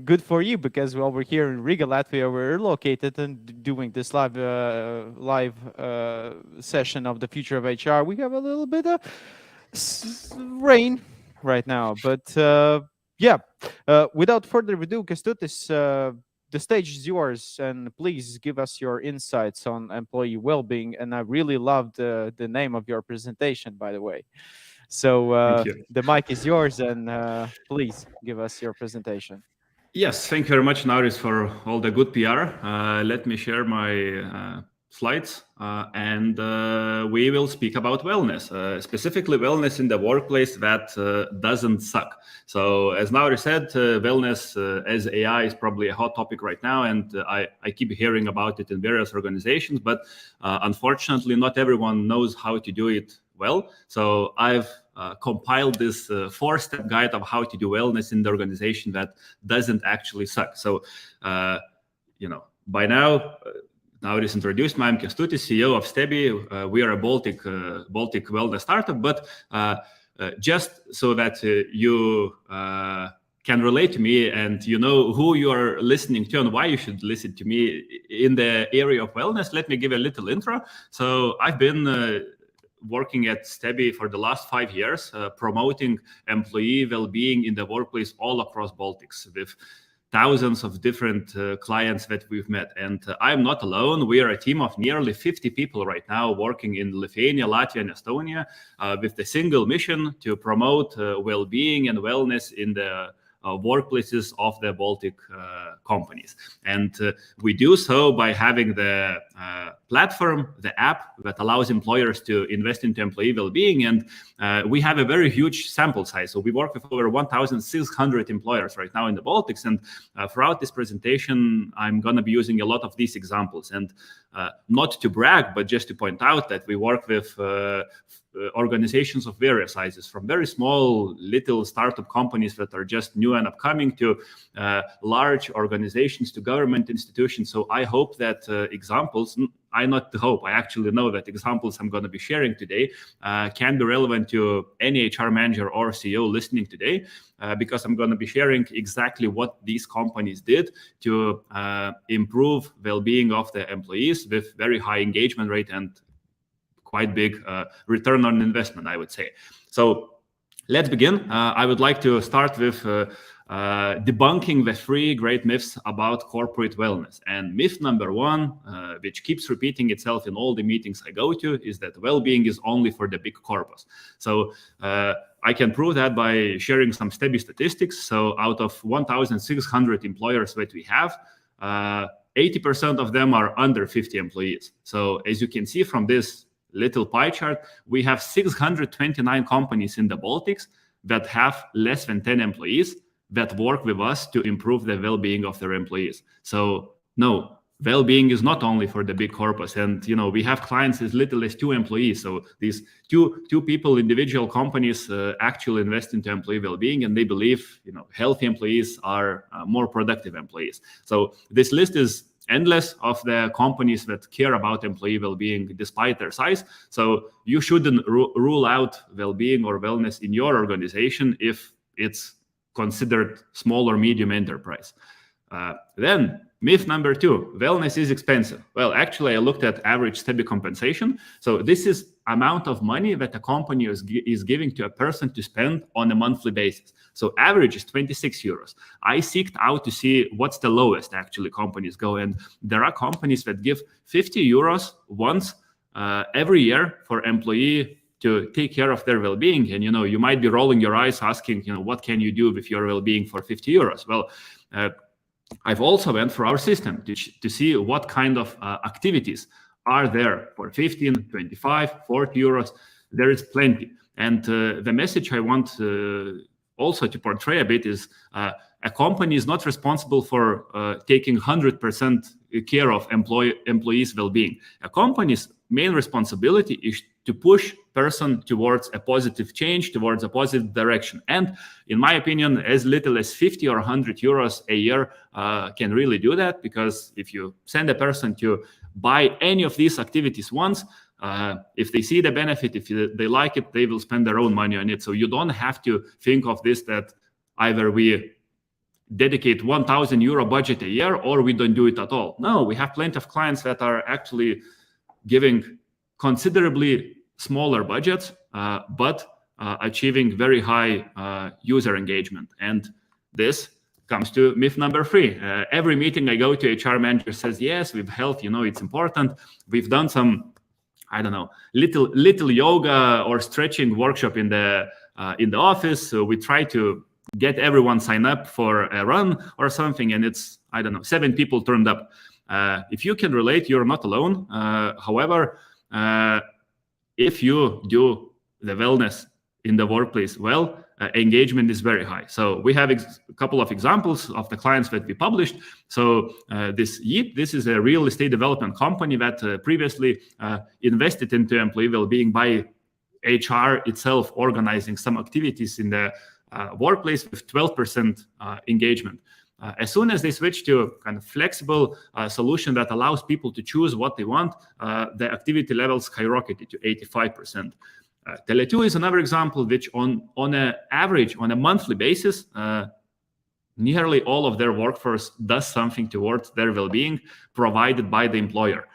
Good for you, because over here in Riga, Latvia, we're located and doing this live session of the Future of HR. We have a little bit of rain right now, but without further ado, Kęstutis, the stage is yours, and please give us your insights on employee well-being. And I really loved the name of your presentation, by the way. So the mic is yours, and please give us your presentation. Yes, thank you very much, Nauris, for all the good PR. Let me share my slides, and we will speak about wellness, specifically wellness in the workplace that doesn't suck. So as Nauris said, wellness as AI is probably a hot topic right now, and I keep hearing about it in various organizations, but unfortunately not everyone knows how to do it well. So I've compiled this 4-step guide of how to do wellness in the organization that doesn't actually suck. So, by now, Nauris introduced me. I'm Kęstutis, CEO of Stebi. We are a Baltic wellness startup, but just so that you can relate to me and you know who you are listening to and why you should listen to me in the area of wellness, let me give a little intro. So I've been working at Stebi for the last 5 years, promoting employee well-being in the workplace all across Baltics with thousands of different clients that we've met. And I'm not alone. We are a team of nearly 50 people right now working in Lithuania, Latvia, and Estonia with the single mission to promote well-being and wellness in the workplaces of the Baltic companies. And we do so by having the platform, the app that allows employers to invest into employee well-being. And we have a very huge sample size. So we work with over 1,600 employers right now in the Baltics. And throughout this presentation, I'm going to be using a lot of these examples. And not to brag, but just to point out that we work with organizations of various sizes, from very small little startup companies that are just new and upcoming to large organizations, to government institutions. So I hope that examples, I actually know that examples I'm going to be sharing today can be relevant to any HR manager or CEO listening today, because I'm going to be sharing exactly what these companies did to improve well-being of the employees with very high engagement rate and quite big return on investment, I would say. So let's begin. I would like to start with debunking the 3 great myths about corporate wellness. And myth number 1, which keeps repeating itself in all the meetings I go to, is that well-being is only for the big corpus. So I can prove that by sharing some steady statistics. So out of 1,600 employers that we have, 80% of them are under 50 employees. So as you can see from this little pie chart, we have 629 companies in the Baltics that have less than 10 employees that work with us to improve the well-being of their employees. So no, well-being is not only for the big corpus. And we have clients as little as 2 employees. So these two people, individual companies, actually invest into employee well-being, and they believe healthy employees are more productive employees. So this list is endless of the companies that care about employee well-being despite their size. So you shouldn't rule out well-being or wellness in your organization if it's considered small or medium enterprise. Then myth number 2, wellness is expensive. Well, actually, I looked at average STEBI compensation. So this is amount of money that a company is giving to a person to spend on a monthly basis. So average is 26 euros. I seeked out to see what's the lowest actually companies go. And there are companies that give 50 euros once every year for employee to take care of their well-being. And, you might be rolling your eyes asking, what can you do with your well-being for 50 euros? Well, I've also went through our system to see what kind of activities are there for 15, 25, 40 euros. There is plenty. And the message I want also to portray a bit is a company is not responsible for taking 100% care of employees' well-being. A company's main responsibility is to push person towards a positive change, towards a positive direction. And in my opinion, as little as 50 or 100 euros a year can really do that, because if you send a person to buy any of these activities once, if they see the benefit, if they like it, they will spend their own money on it. So you don't have to think of this that either we dedicate 1,000 euro budget a year or we don't do it at all. No, we have plenty of clients that are actually giving considerably smaller budgets, but achieving very high user engagement. And this comes to myth number 3. Every meeting I go to, HR manager says, yes, with health, it's important. We've done some, little yoga or stretching workshop in the office. So we try to get everyone sign up for a run or something, and it's 7 people turned up. If you can relate, you're not alone. However, if you do the wellness in the workplace well, engagement is very high. So we have a couple of examples of the clients that we published. So this is a real estate development company that previously invested into employee well-being by HR itself organizing some activities in the workplace with 12% engagement. As soon as they switch to a kind of flexible solution that allows people to choose what they want, the activity levels skyrocketed to 85%. Tele2 is another example, which on an average, on a monthly basis, nearly all of their workforce does something towards their well-being provided by the employer.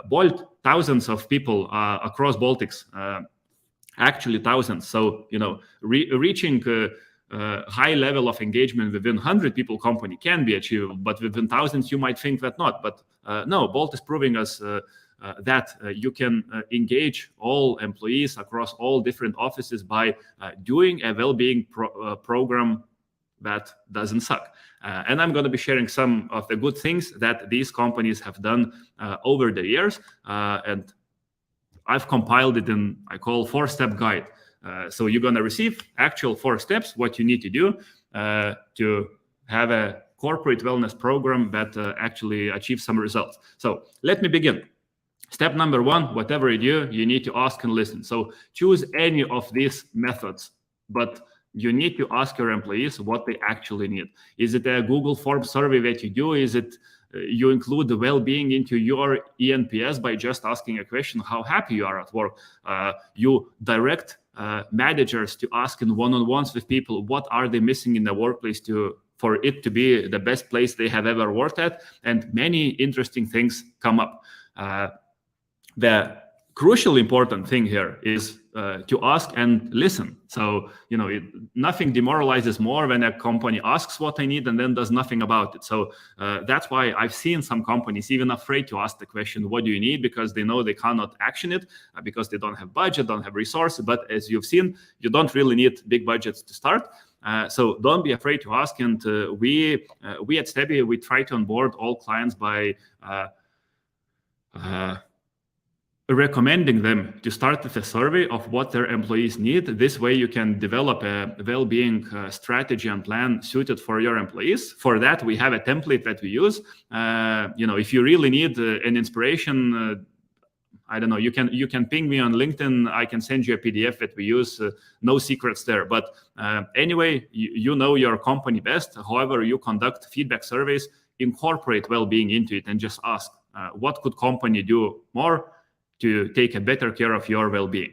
Bolt, thousands of people across Baltics, actually thousands. So, reaching high level of engagement within 100 people company can be achievable, but within thousands you might think that not. But no, Bolt is proving us that you can engage all employees across all different offices by doing a well-being program that doesn't suck. And I'm going to be sharing some of the good things that these companies have done over the years. And I've compiled it in, I call 4-step guide. So you're going to receive actual 4 steps, what you need to do to have a corporate wellness program that actually achieves some results. So let me begin. Step number 1, whatever you do, you need to ask and listen. So choose any of these methods, but you need to ask your employees what they actually need. Is it a Google Forms survey that you do? Is it you include the well-being into your eNPS by just asking a question, how happy you are at work? You direct managers to ask in one-on-ones with people, what are they missing in the workplace for it to be the best place they have ever worked at? And many interesting things come up. The crucial important thing here is to ask and listen. So, nothing demoralizes more when a company asks what they need and then does nothing about it. So that's why I've seen some companies even afraid to ask the question, what do you need? Because they know they cannot action it because they don't have budget, don't have resources. But as you've seen, you don't really need big budgets to start. So don't be afraid to ask. And we at Stebby, we try to onboard all clients by recommending them to start with a survey of what their employees need. This way you can develop a well-being strategy and plan suited for your employees. For that, we have a template that we use. If you really need an inspiration, I don't know, you can ping me on LinkedIn. I can send you a PDF that we use. No secrets there. But anyway, you know your company best. However, you conduct feedback surveys, incorporate well-being into it, and just ask, what could company do more to take a better care of your well-being?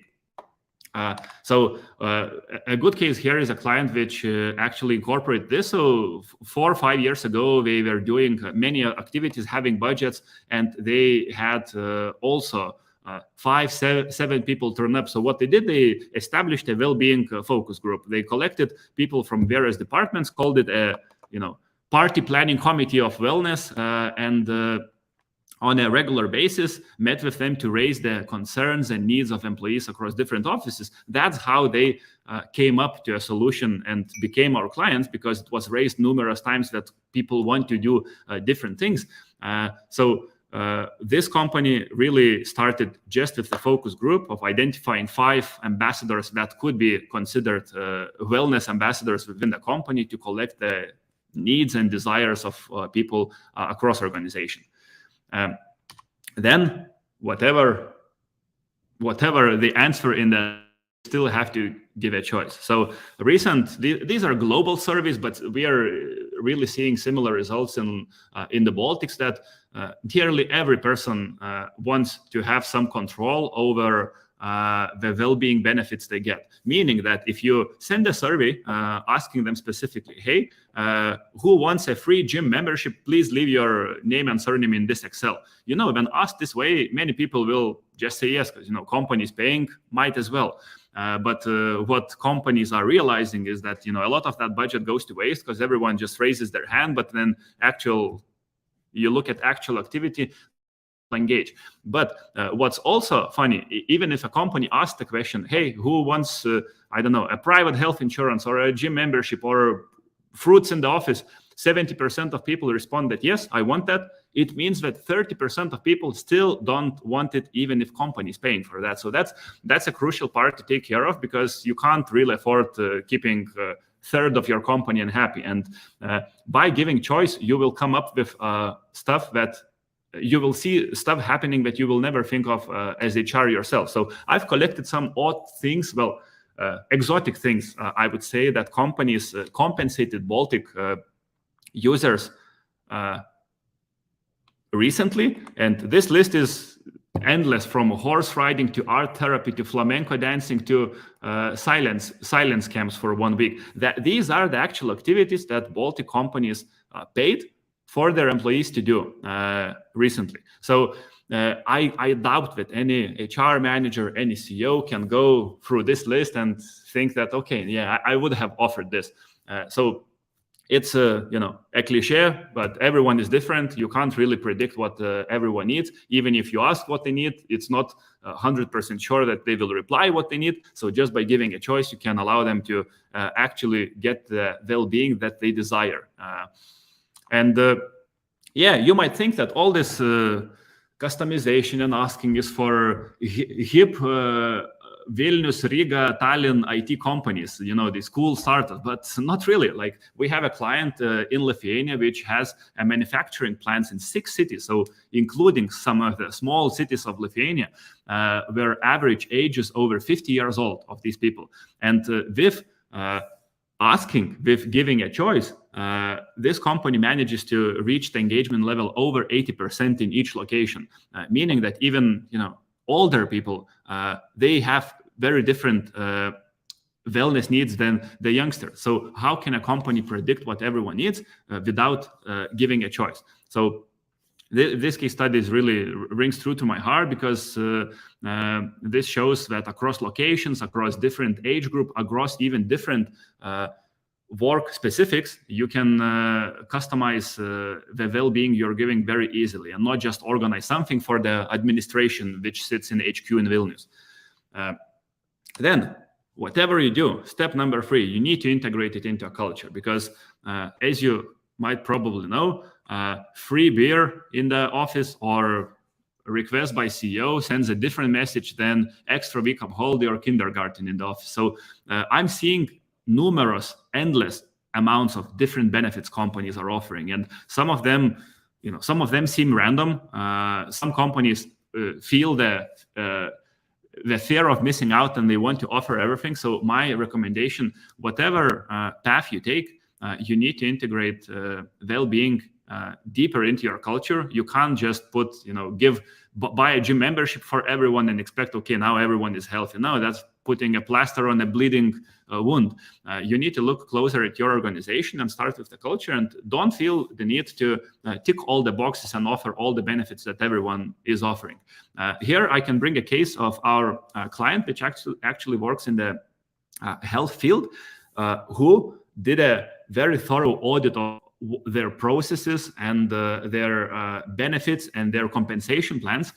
So a good case here is a client which actually incorporated this. So 4 or 5 years ago, they were doing many activities, having budgets, and they had also 5, 7 people turn up. So what they did, they established a well-being focus group. They collected people from various departments, called it a party planning committee of wellness, and on a regular basis, met with them to raise the concerns and needs of employees across different offices. That's how they came up to a solution and became our clients, because it was raised numerous times that people want to do different things. So this company really started just with the focus group of identifying 5 ambassadors that could be considered wellness ambassadors within the company to collect the needs and desires of people across organization. Then whatever the answer in the, still have to give a choice. So these are global surveys, but we are really seeing similar results in the Baltics, that nearly every person wants to have some control over the well-being benefits they get. Meaning that if you send a survey asking them specifically, hey, who wants a free gym membership, please leave your name and surname in this Excel. When asked this way, many people will just say yes, because companies paying, might as well. But what companies are realizing is that a lot of that budget goes to waste because everyone just raises their hand, but then you look at actual activity, engage. But what's also funny, even if a company asks the question, hey, who wants a private health insurance or a gym membership or fruits in the office, 70% of people respond that yes, I want that. It means that 30% of people still don't want it, even if company is paying for that. So that's a crucial part to take care of, because you can't really afford keeping a third of your company unhappy. And by giving choice, you will come up with stuff that you will see stuff happening that you will never think of as HR yourself. So I've collected some odd things, exotic things, I would say, that companies compensated Baltic users recently. And this list is endless, from horse riding to art therapy to flamenco dancing to silence camps for 1 week. These are the actual activities that Baltic companies paid for their employees to do recently. So I doubt that any HR manager, any CEO can go through this list and think that, okay, yeah, I would have offered this. So it's a cliche, but everyone is different. You can't really predict what everyone needs. Even if you ask what they need, it's not 100% sure that they will reply what they need. So just by giving a choice, you can allow them to actually get the well-being that they desire. Yeah, you might think that all this customization and asking is for hip Vilnius, Riga, Tallinn IT companies, these cool startups, but not really. Like, we have a client in Lithuania which has a manufacturing plants in 6 cities, so including some of the small cities of Lithuania, where average age is over 50 years old of these people. And with giving a choice, this company manages to reach the engagement level over 80% in each location, meaning that even older people, they have very different wellness needs than the youngsters. So how can a company predict what everyone needs without giving a choice? So this case study really rings true to my heart, because this shows that across locations, across different age group, across even different work specifics, you can customize the well-being you're giving very easily, and not just organize something for the administration which sits in HQ in Vilnius. Then whatever you do, step number 3, you need to integrate it into a culture, because as you might probably know, free beer in the office or request by CEO sends a different message than extra week of holiday or kindergarten in the office. So I'm seeing numerous, endless amounts of different benefits companies are offering, and some of them seem random. Some companies feel the fear of missing out, and they want to offer everything. So my recommendation, whatever path you take, you need to integrate well-being deeper into your culture. You can't just buy a gym membership for everyone and expect, okay, now everyone is healthy. No, that's putting a plaster on a bleeding wound. You need to look closer at your organization and start with the culture, and don't feel the need to tick all the boxes and offer all the benefits that everyone is offering. Here I can bring a case of our client, which actually works in the health field, who did a very thorough audit of their processes and their benefits and their compensation plans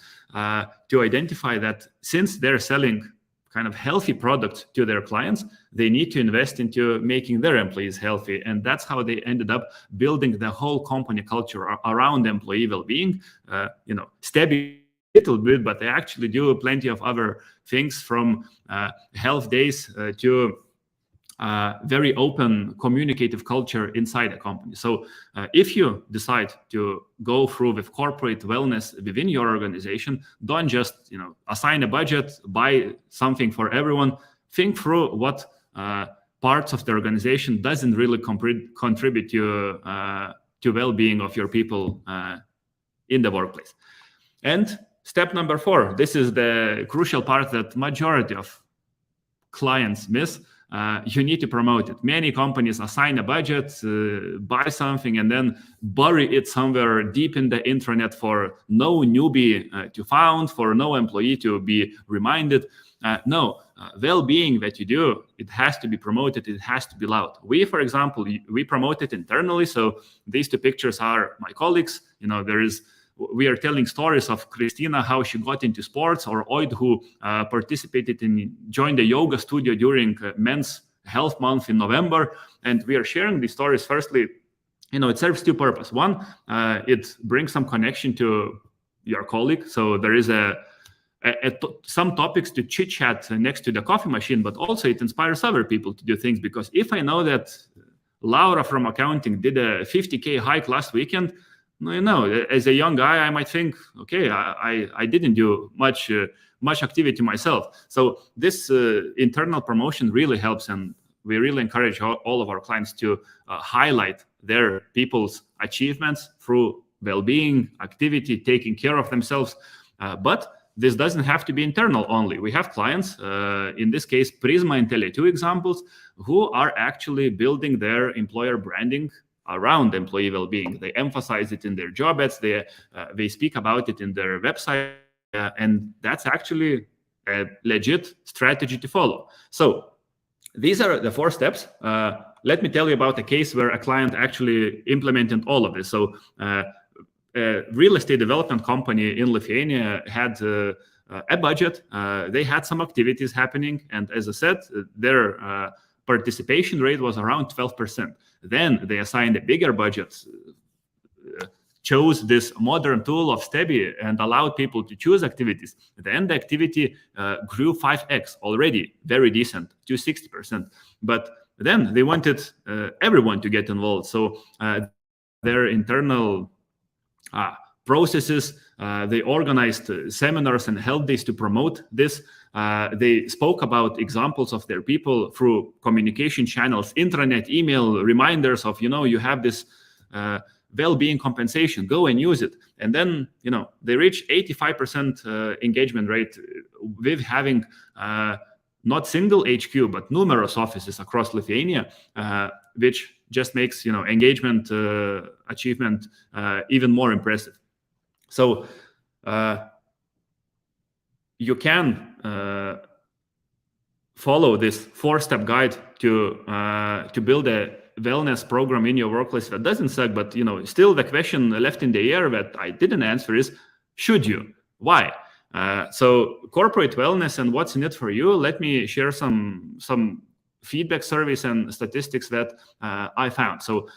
to identify that since they're selling kind of healthy products to their clients, they need to invest into making their employees healthy. And that's how they ended up building the whole company culture around employee well-being, steady a little bit, but they actually do plenty of other things, from health days to very open, communicative culture inside a company. So if you decide to go through with corporate wellness within your organization, don't just assign a budget, buy something for everyone. Think through what parts of the organization doesn't really contribute to well-being of your people in the workplace. And step number 4, this is the crucial part that majority of clients miss. You need to promote it. Many companies assign a budget, buy something, and then bury it somewhere deep in the intranet for no newbie to found, for no employee to be reminded. No, well-being that you do, it has to be promoted. It has to be loud. We, for example, we promote it internally. So these 2 pictures are my colleagues. We are telling stories of Christina, how she got into sports, or Oid, who joined the yoga studio during Men's Health Month in November. And we are sharing these stories. Firstly, it serves 2 purposes. One, it brings some connection to your colleague. So there is some topics to chit chat next to the coffee machine, but also it inspires other people to do things. Because if I know that Laura from accounting did a 50K hike last weekend, as a young guy, I might think, okay, I didn't do much activity myself. So this internal promotion really helps, and we really encourage all of our clients to highlight their people's achievements through well-being, activity, taking care of themselves. But this doesn't have to be internal only. We have clients, in this case, Prisma and Tele2 examples, who are actually building their employer branding around employee well-being. They emphasize it in their job ads. They speak about it in their website, and that's actually a legit strategy to follow. So these are the 4 steps. Let me tell you about a case where a client actually implemented all of this. So a real estate development company in Lithuania had a budget. They had some activities happening, and as I said, their participation rate was around 12%. Then they assigned a bigger budget, chose this modern tool of Stebby and allowed people to choose activities. Then the activity grew 5x, already very decent, to 60%. But then they wanted everyone to get involved. So their internal processes, they organized seminars and help days to promote this. They spoke about examples of their people through communication channels, intranet, email, reminders of, you have this well-being compensation, go and use it. And then, they reach 85% engagement rate with having not single HQ, but numerous offices across Lithuania, which just makes, engagement achievement even more impressive. So you can follow this 4-step guide to build a wellness program in your workplace that doesn't suck, but still the question left in the air that I didn't answer is, should you? Why? So corporate wellness and what's in it for you, let me share some feedback surveys and statistics that I found. So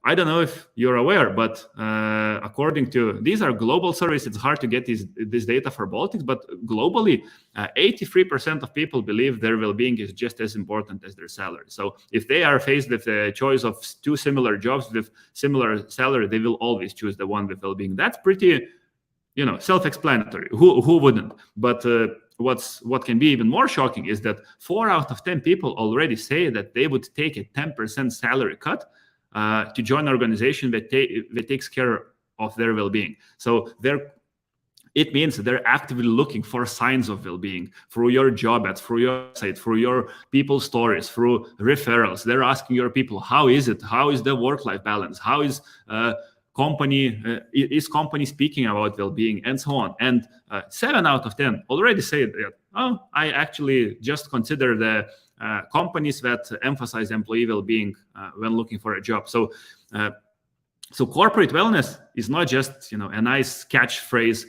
I don't know if you're aware, but according to, these are global surveys, it's hard to get this data for Baltics, but globally, 83% of people believe their well-being is just as important as their salary. So if they are faced with a choice of 2 similar jobs with similar salary, they will always choose the one with well-being. That's pretty, self-explanatory. Who wouldn't? But what can be even more shocking is that 4 out of 10 people already say that they would take a 10% salary cut to join an organization that takes care of their well-being. So it means they're actively looking for signs of well-being through your job ads, through your site, through your people stories, through referrals. They're asking your people, how is it? How is the work-life balance? How is company speaking about well-being, and so on. And 7 out of 10 already say that, I actually just consider the companies that emphasize employee well-being when looking for a job. So corporate wellness is not just a nice catchphrase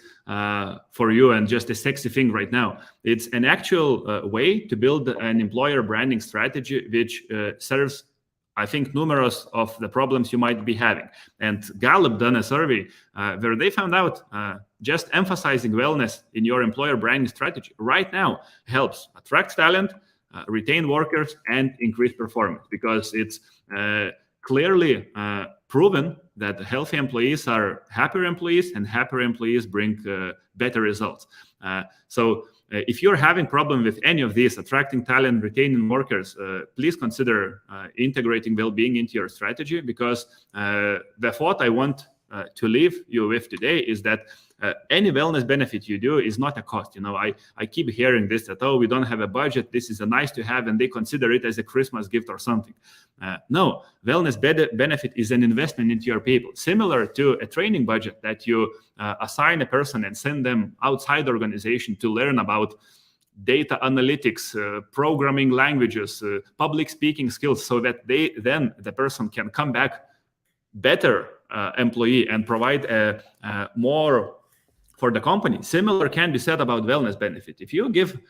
for you and just a sexy thing right now. It's an actual way to build an employer branding strategy which serves, I think, numerous of the problems you might be having. And Gallup done a survey where they found out just emphasizing wellness in your employer branding strategy right now helps attract talent, retain workers, and increase performance, because it's clearly proven that healthy employees are happier employees, and happier employees bring better results. So if you're having problem with any of these, attracting talent, retaining workers, please consider integrating well-being into your strategy, because the thought I want to leave you with today is that any wellness benefit you do is not a cost. I keep hearing this, that, we don't have a budget, this is a nice to have, and they consider it as a Christmas gift or something. No, wellness benefit is an investment into your people, similar to a training budget that you assign a person and send them outside the organization to learn about data analytics, programming languages, public speaking skills, so that then the person can come back better employee and provide more for the company. Similar can be said about wellness benefit. If you give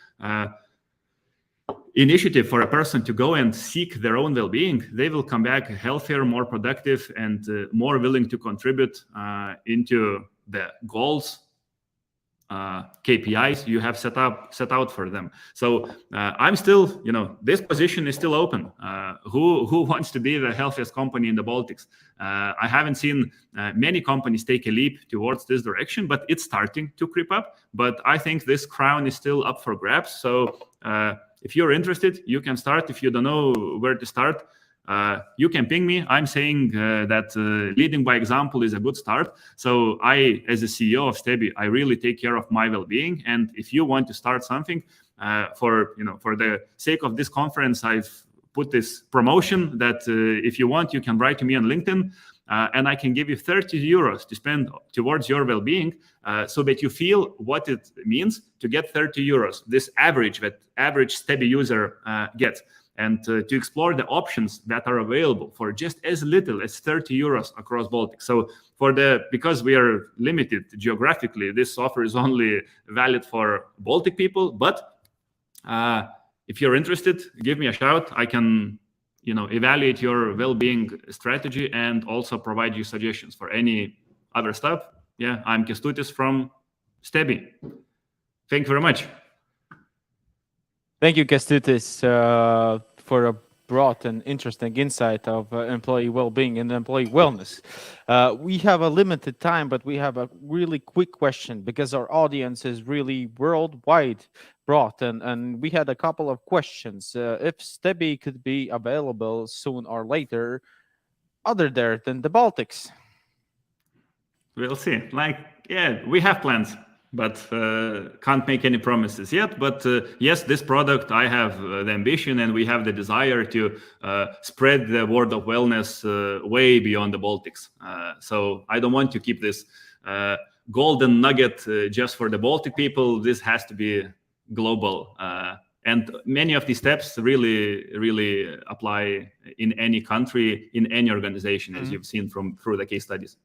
initiative for a person to go and seek their own well-being, they will come back healthier, more productive, and more willing to contribute into the goals, KPIs you have set out for them. So I'm still, this position is still open. Who wants to be the healthiest company in the Baltics? I haven't seen many companies take a leap towards this direction, but it's starting to creep up. But I think this crown is still up for grabs. So if you're interested, you can start. If you don't know where to start, you can ping me. I'm saying that leading by example is a good start. So I, as a CEO of Stebby, I really take care of my well-being. And if you want to start something, for the sake of this conference, I've put this promotion that if you want, you can write to me on LinkedIn, and I can give you 30 euros to spend towards your well-being, so that you feel what it means to get 30 euros, this average that average Stebby user gets, and to explore the options that are available for just as little as 30 euros across Baltic. So because we are limited geographically, this offer is only valid for Baltic people, but if you're interested, give me a shout. I can evaluate your well-being strategy and also provide you suggestions for any other stuff. Yeah, I'm Kęstutis from Stebby. Thank you very much. Thank you, Kęstutis, for a broad and interesting insight of employee well-being and employee wellness. We have a limited time, but we have a really quick question because our audience is really worldwide broad, and we had a couple of questions. If Stebby could be available soon or later, other there than the Baltics? We'll see. We have plans, but can't make any promises yet. But yes, this product, I have the ambition and we have the desire to spread the word of wellness way beyond the Baltics. So I don't want to keep this golden nugget just for the Baltic people. This has to be global. And many of these steps really apply in any country, in any organization, as you've seen through the case studies.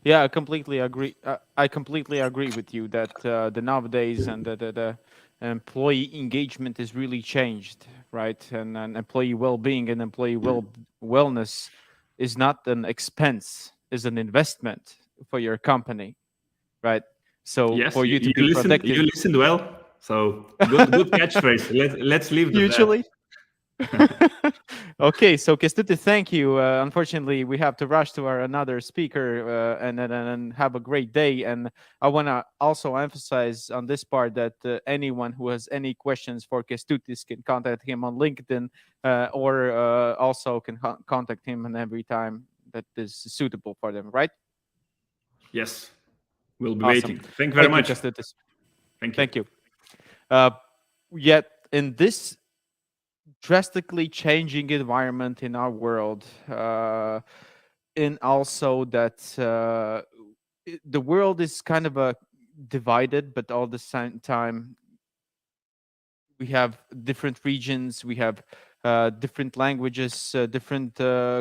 Yeah, I completely agree. I completely agree with you that the nowadays and the employee engagement is really changed, right? And employee well-being and employee wellness is not an expense, is an investment for your company, right? So yes, for you to be productive, you listened well. So good catchphrase. Let's leave the mutually. Okay, so Kęstutis, thank you. Unfortunately, we have to rush to our another speaker and have a great day. And I want to also emphasize on this part that anyone who has any questions for Kęstutis can contact him on LinkedIn or also can contact him and every time that is suitable for them, right? Yes, we'll be Awesome. waiting. Thank you very much. Kęstutis. Thank you. Yet in this drastically changing environment in our world, and also that the world is kind of divided, but all the same time we have different regions, we have different languages, different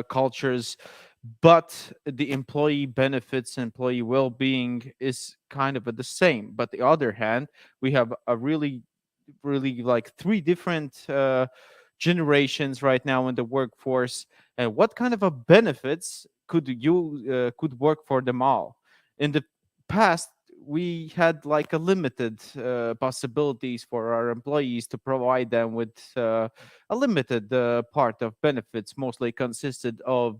cultures, but the employee benefits, employee well-being is kind of the same. But the other hand, we have a really like three different generations right now in the workforce, and what kind of a benefits could work for them all? In the past, we had like a limited possibilities for our employees to provide them with a limited part of benefits, mostly consisted of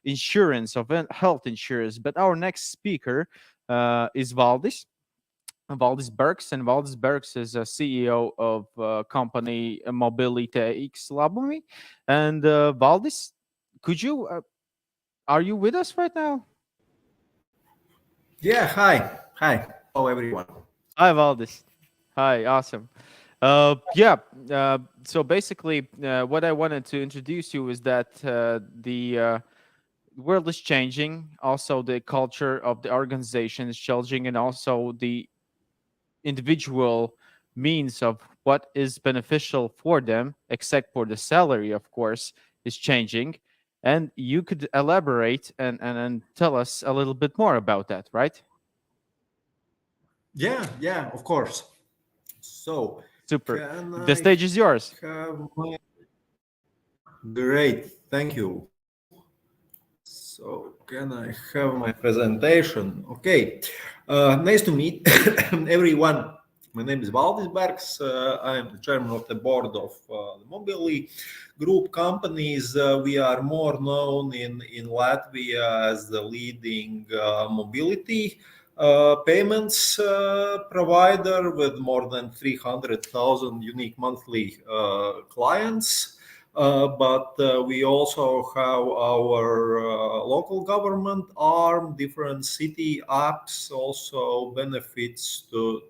insurance, of health insurance. But our next speaker is Valdis Bergs, and Valdis Bergs is a CEO of company Mobility X Labumi. And Valdis, are you with us right now? Yeah, hi. Hello, everyone. Hi, Valdis. Hi, awesome. So basically, what I wanted to introduce you is that the world is changing. Also, the culture of the organization is changing, and also the individual means of what is beneficial for them, except for the salary, of course, is changing. And you could elaborate and tell us a little bit more about that, right? Yeah, of course. So super. The stage is yours. Great, thank you. So can I have my presentation? Okay, nice to meet everyone. My name is Valdis Bergs. I am the chairman of the board of the Mobility Group companies. We are more known in Latvia as the leading mobility payments provider with more than 300,000 unique monthly clients. but we also have our local government arm, different city apps, also benefits to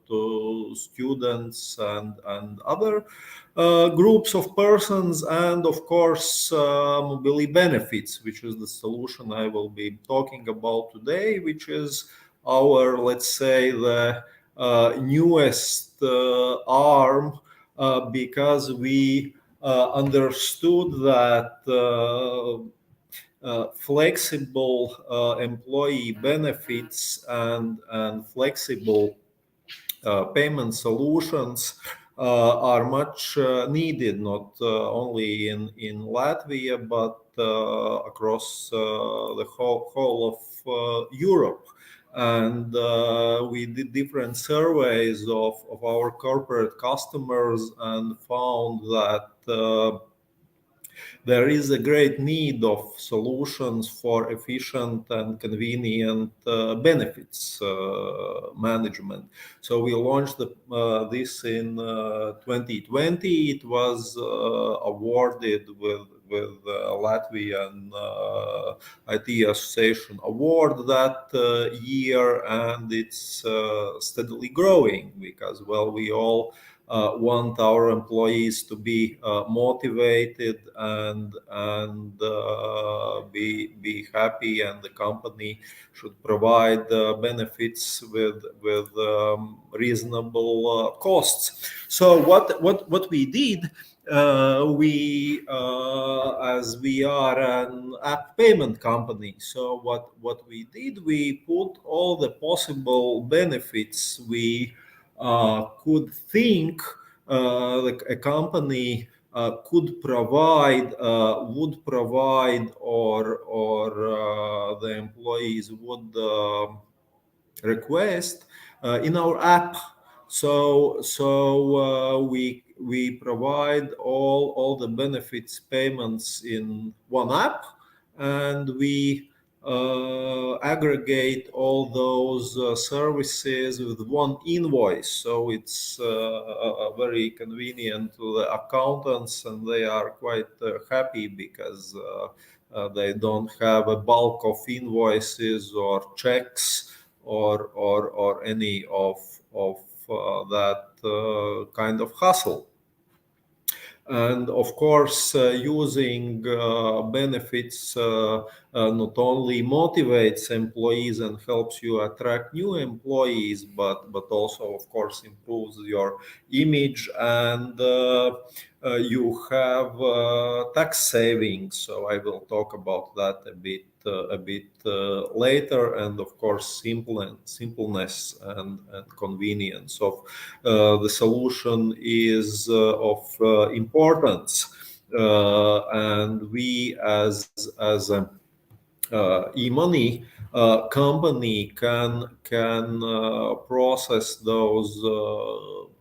students and other groups of persons, and of course mobility benefits, which is the solution I will be talking about today, which is our, let's say, the newest arm, because we understood that flexible employee benefits and flexible payment solutions are much needed, not only in Latvia, but across the whole of Europe. And we did different surveys of our corporate customers and found that there is a great need of solutions for efficient and convenient benefits management. So we launched this in 2020. It was awarded with Latvian IT Association award that year, and it's steadily growing because, well, we all want our employees to be motivated and be happy, and the company should provide benefits with reasonable costs. So what we did, as we are an app payment company, so what we did, we put all the possible benefits we could think like a company could provide, would provide, or the employees would request in our app. So we provide all the benefits payments in one app, and we aggregate all those services with one invoice. So it's very convenient to the accountants, and they are quite happy because they don't have a bulk of invoices or checks or any of that kind of hassle. And of course, using benefits not only motivates employees and helps you attract new employees, but also, of course, improves your image, and you have tax savings. So I will talk about that a bit later, and of course, simpleness and convenience of the solution is of importance, and we as a e-money company can process those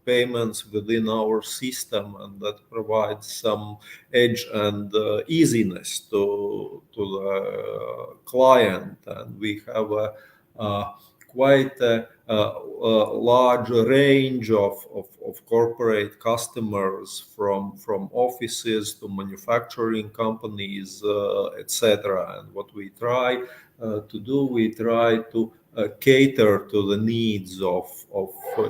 payments within our system, and that provides some edge and easiness to the client. And we have quite a large range of corporate customers, from offices to manufacturing companies, etc. And what we try to do, we try to cater to the needs of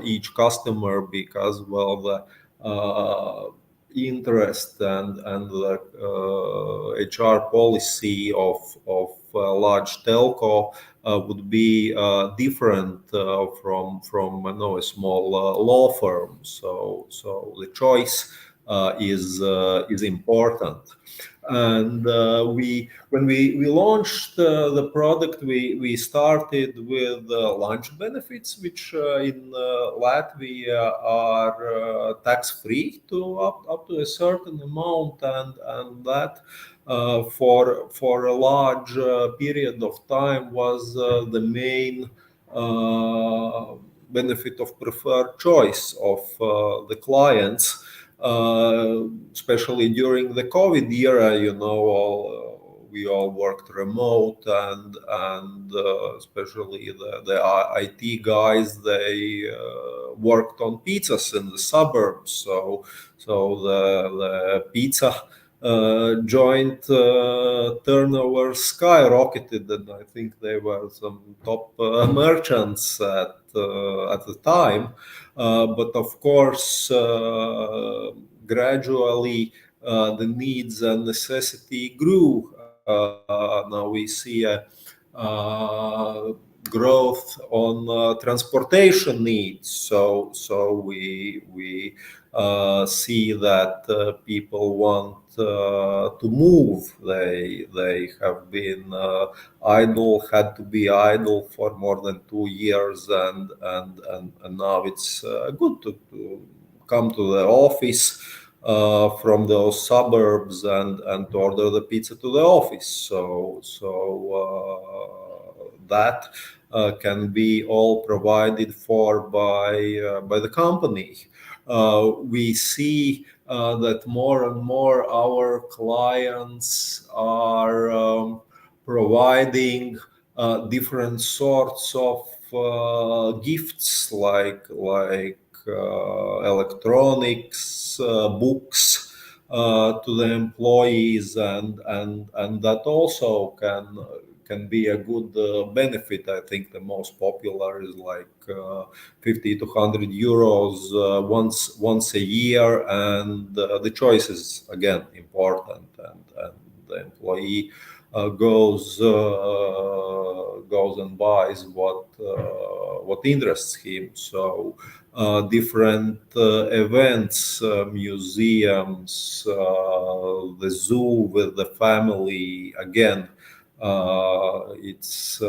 each customer, because, well, the interest and the HR policy of large telco would be different from a small law firm. So the choice is important. And when we launched the product, we started with lunch benefits, which in Latvia are tax-free to up to a certain amount, and that for a large period of time was the main benefit of preferred choice of the clients. Especially during the COVID era, we all worked remote, and especially the IT guys, they worked on pizzas in the suburbs. So the pizza joint turnover skyrocketed, and I think they were some top merchants at the time. But of course, gradually the needs and necessity grew. Now we see a growth on transportation needs. So we see that people want to move. They have been idle, had to be idle for more than 2 years, and now it's good to come to the office from those suburbs and to order the pizza to the office. So that can be all provided for by the company. We see that more and more our clients are providing different sorts of gifts, like electronics, books to the employees, and that also can be a good benefit. I think the most popular is like 50 to 100 euros once a year, and the choice is again important, and the employee goes and buys what interests him. So different events, museums, the zoo with the family, again, it's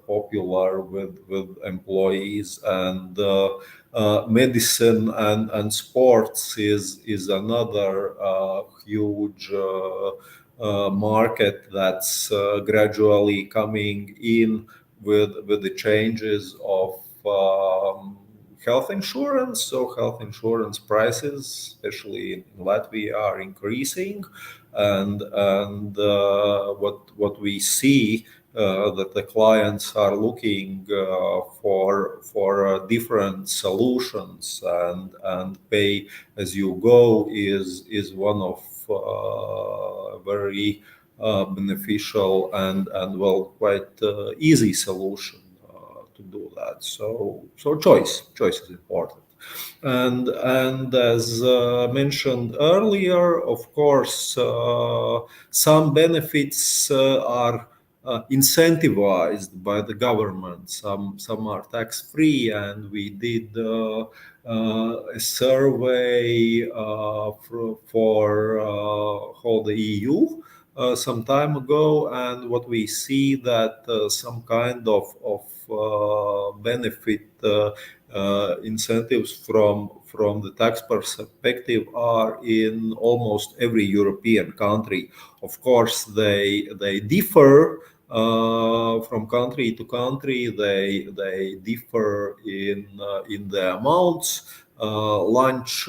popular with employees, and medicine and sports is another huge market that's gradually coming in with the changes of health insurance. So health insurance prices, especially in Latvia, are increasing, and what we see that the clients are looking for different solutions, and pay as you go is one of very beneficial and well, quite easy solution to do that. So choice is important. And as mentioned earlier, of course, some benefits are incentivized by the government. Some are tax-free, and we did a survey for whole the EU some time ago, and what we see that some kind of benefit incentives from the tax perspective are in almost every European country. Of course, they differ from country to country. They differ in the amounts. Lunch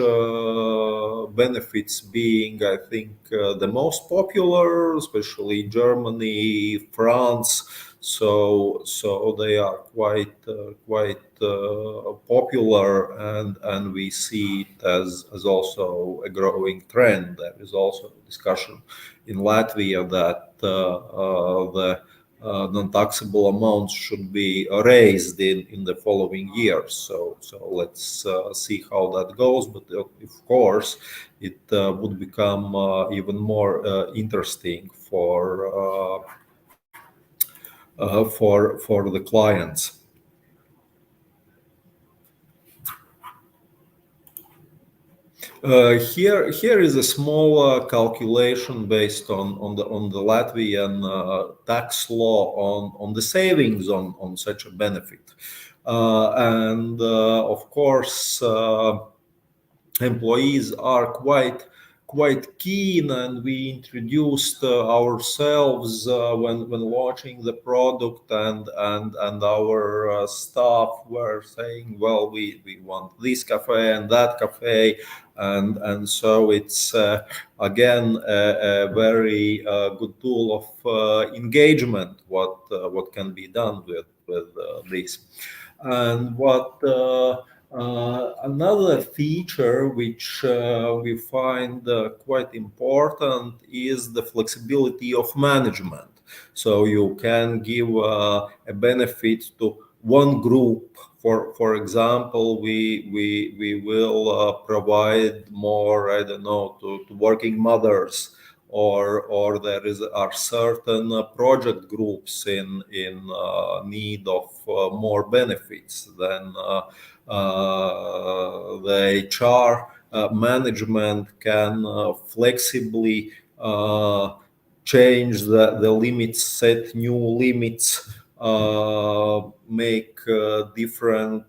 benefits being, I think, the most popular, especially Germany, France. So they are quite popular, and we see it as also a growing trend. There is also discussion in Latvia that the non-taxable amounts should be raised in the following years. So let's see how that goes. But of course, it would become even more interesting for the clients. Here is a small calculation based on the Latvian tax law on the savings on such a benefit, and of course employees are quite keen, and we introduced ourselves when launching the product, and our staff were saying, well, we want this cafe and that cafe, and so it's again a very good tool of engagement, what can be done with this. And what Another feature which we find quite important is the flexibility of management. So you can give a benefit to one group. For example, we will provide more, I don't know, to working mothers, or there are certain project groups in need of more benefits than the HR management can flexibly change the limits, set new limits, make different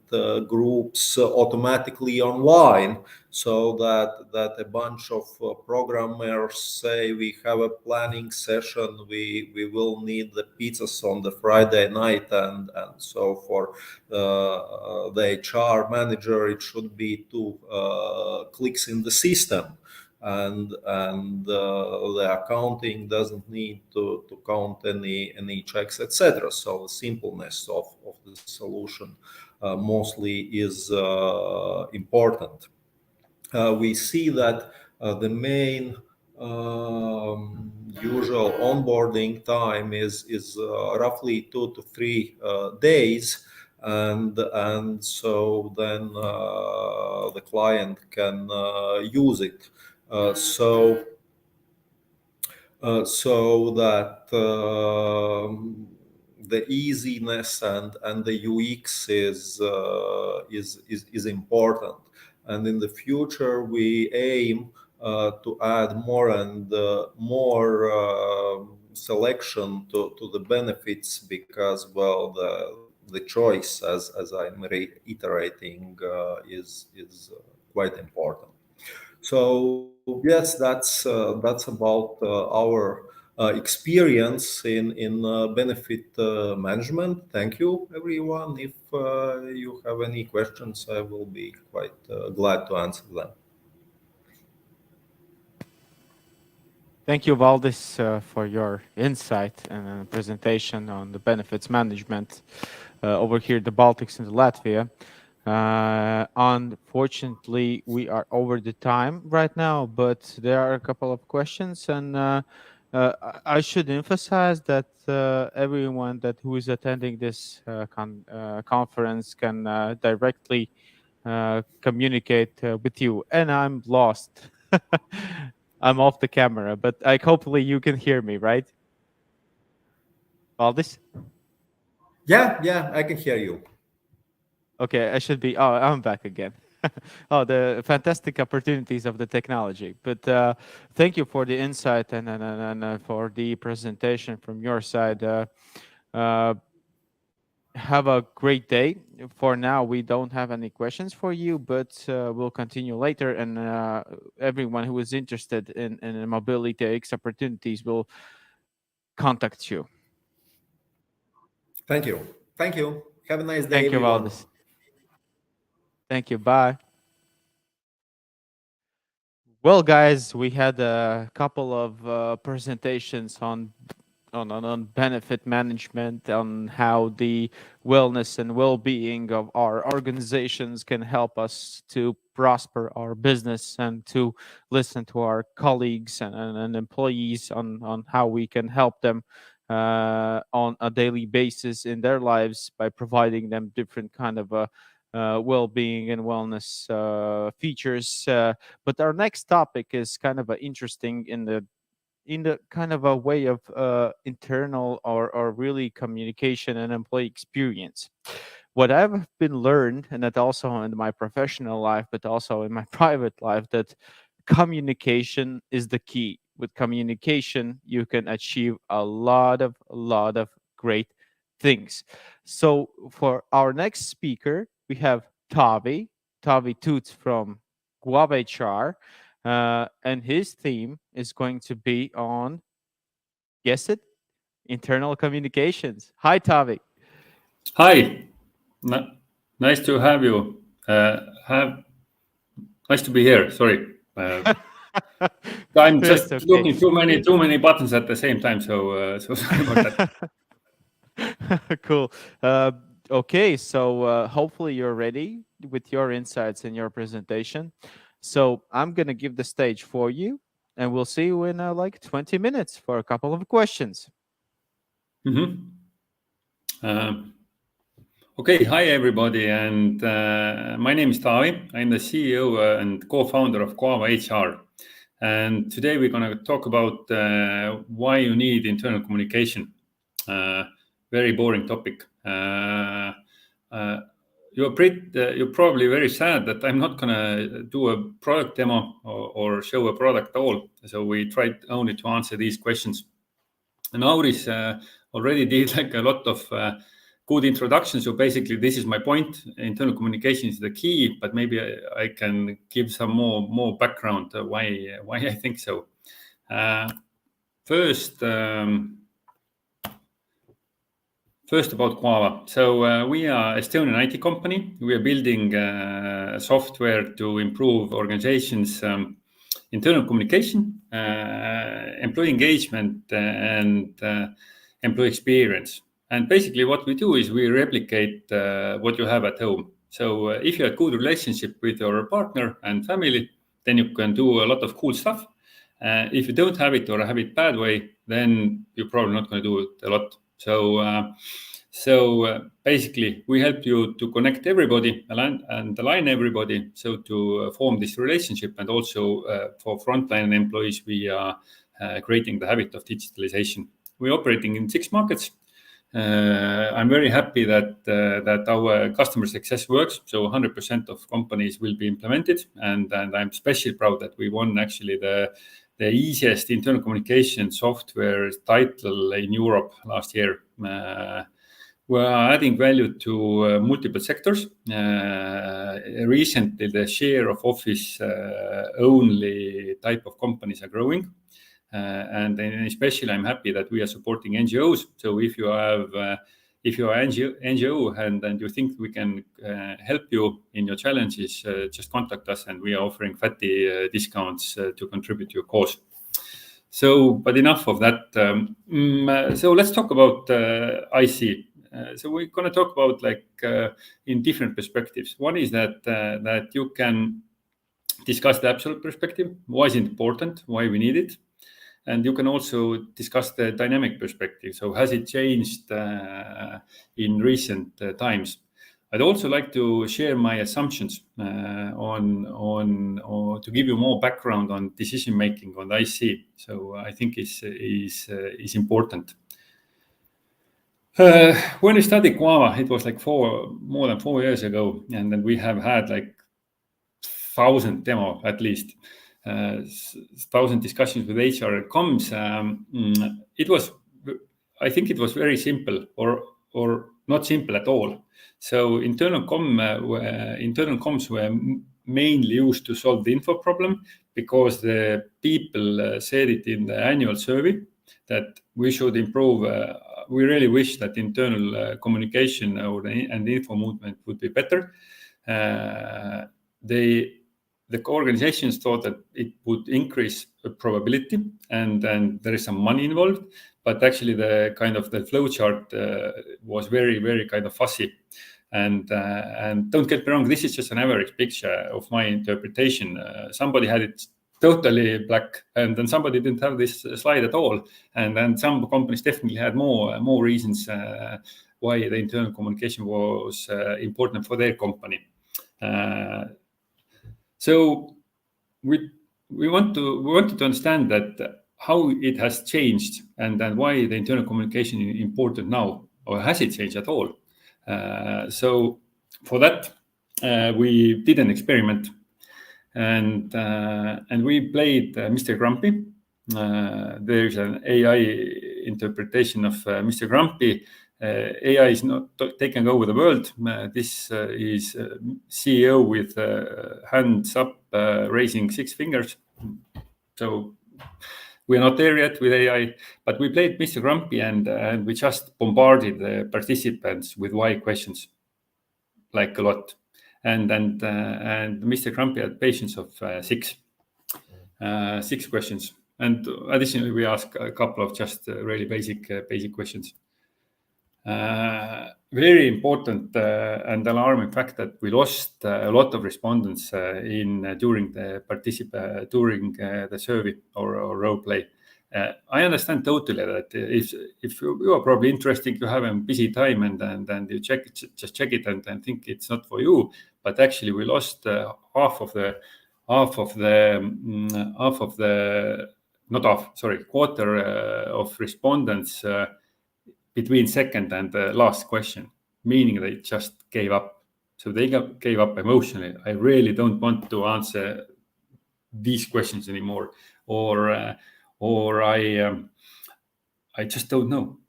groups automatically online, so that a bunch of programmers say we have a planning session, we will need the pizzas on the Friday night, and so for the HR manager it should be 2 clicks in the system, and the accounting doesn't need to count any checks, etc. So the simpleness of the solution mostly is important. We see that the main usual onboarding time is roughly 2 to 3 days, and so then the client can use it. So that the easiness and the UX is important. And in the future, we aim to add more and more selection to the benefits, because, well, the choice, as I'm reiterating, is quite important. So yes, that's about our experience in benefit management. Thank you, everyone. If you have any questions, I will be quite glad to answer them. Thank you, Valdis, for your insight and presentation on the benefits management over here in the Baltics and Latvia. Unfortunately, we are over the time right now, but there are a couple of questions, and I should emphasize that everyone who is attending this conference can directly communicate with you. And I'm lost. I'm off the camera, but hopefully you can hear me, right? Valdis? Yeah, I can hear you. Okay, I should be. Oh, I'm back again. Oh, the fantastic opportunities of the technology. But thank you for the insight and for the presentation from your side. Have a great day. For now, we don't have any questions for you, but we'll continue later. And everyone who is interested in Mobility X opportunities will contact you. Thank you. Have a nice day, Thank you, everyone. Valdis. Thank you. Bye. Well, guys, we had a couple of presentations on benefit management, on how the wellness and well-being of our organizations can help us to prosper our business, and to listen to our colleagues and employees on how we can help them on a daily basis in their lives by providing them different kind of well-being and wellness features. But our next topic is kind of interesting in the kind of a way of internal or really communication and employee experience. What I've been learned, and that also in my professional life, but also in my private life, that communication is the key. With communication, you can achieve a lot of great things. So for our next speaker, we have Tavi Toots from Guava HR. And his theme is going to be on, guess it, internal communications. Hi, Tavi. Hi, nice to have you. Nice to be here. Sorry, I'm just looking too many buttons at the same time. So sorry about that. Cool. Okay, so hopefully you're ready with your insights and your presentation. So I'm going to give the stage for you, and we'll see you in like 20 minutes for a couple of questions. Mm-hmm. Okay, hi everybody, and my name is Taavi. I'm the CEO and co-founder of Quava HR. And today we're going to talk about why you need internal communication. Very boring topic. You're probably very sad that I'm not going to do a product demo or show a product at all. So we tried only to answer these questions. And Auris already did like a lot of good introduction. So basically, this is my point. Internal communication is the key, but maybe I can give some more background why I think so. First about Quava. So we are Estonian IT company. We are building software to improve organizations' internal communication, employee engagement, and employee experience. And basically what we do is we replicate what you have at home. So if you have a good relationship with your partner and family, then you can do a lot of cool stuff. If you don't have it or have it bad way, then you're probably not going to do it a lot. So basically, we help you to connect everybody and align everybody, so to form this relationship. And also for frontline employees, we are creating the habit of digitalization. We're operating in 6 markets. I'm very happy that our customer success works. So 100% of companies will be implemented, and I'm especially proud that we won actually the easiest internal communication software title in Europe last year. We are adding value to multiple sectors. Recently, the share of office only type of companies are growing. And especially, I'm happy that we are supporting NGOs. So if you are NGO and you think we can help you in your challenges, just contact us, and we are offering fatty discounts to contribute to your cause. So, but enough of that. So let's talk about IC. So we're going to talk about in different perspectives. One is that you can discuss the absolute perspective. Why is it important? Why we need it? And you can also discuss the dynamic perspective. So has it changed in recent times? I'd also like to share my assumptions on to give you more background on decision making on IC. So I think is important. When we studied Quava, it was like more than 4 years ago, and then we have had like 1,000 demo at least. 1,000 discussions with HR and comms. I think it was very simple or not simple at all. So internal comms were mainly used to solve the info problem, because the people said it in the annual survey that we should improve. We really wish that internal communication and info movement would be better. The organizations thought that it would increase the probability, and then there is some money involved. But actually, the kind of the flow chart was very, very kind of fuzzy. And don't get me wrong, this is just an average picture of my interpretation. Somebody had it totally black, and then somebody didn't have this slide at all. And then some companies definitely had more reasons why the internal communication was important for their company. So we wanted to understand that how it has changed, and then why the internal communication is important now, or has it changed at all? So for that, we did an experiment, and we played Mr. Grumpy. There's an AI interpretation of Mr. Grumpy. AI is not taking over the world. This is CEO with hands up, raising 6 fingers. So we're not there yet with AI, but we played Mr. Grumpy, and we just bombarded the participants with why questions, like a lot. And Mr. Grumpy had patience of 6 questions. And additionally, we asked a couple of just really basic questions. Very important and alarming fact that we lost a lot of respondents during the survey or role play. I understand totally that if you are probably interested, you have a busy time and you just check it and think it's not for you. But actually, we lost quarter of respondents between second and the last question, meaning they just gave up. So they gave up emotionally. I really don't want to answer these questions anymore, or I just don't know.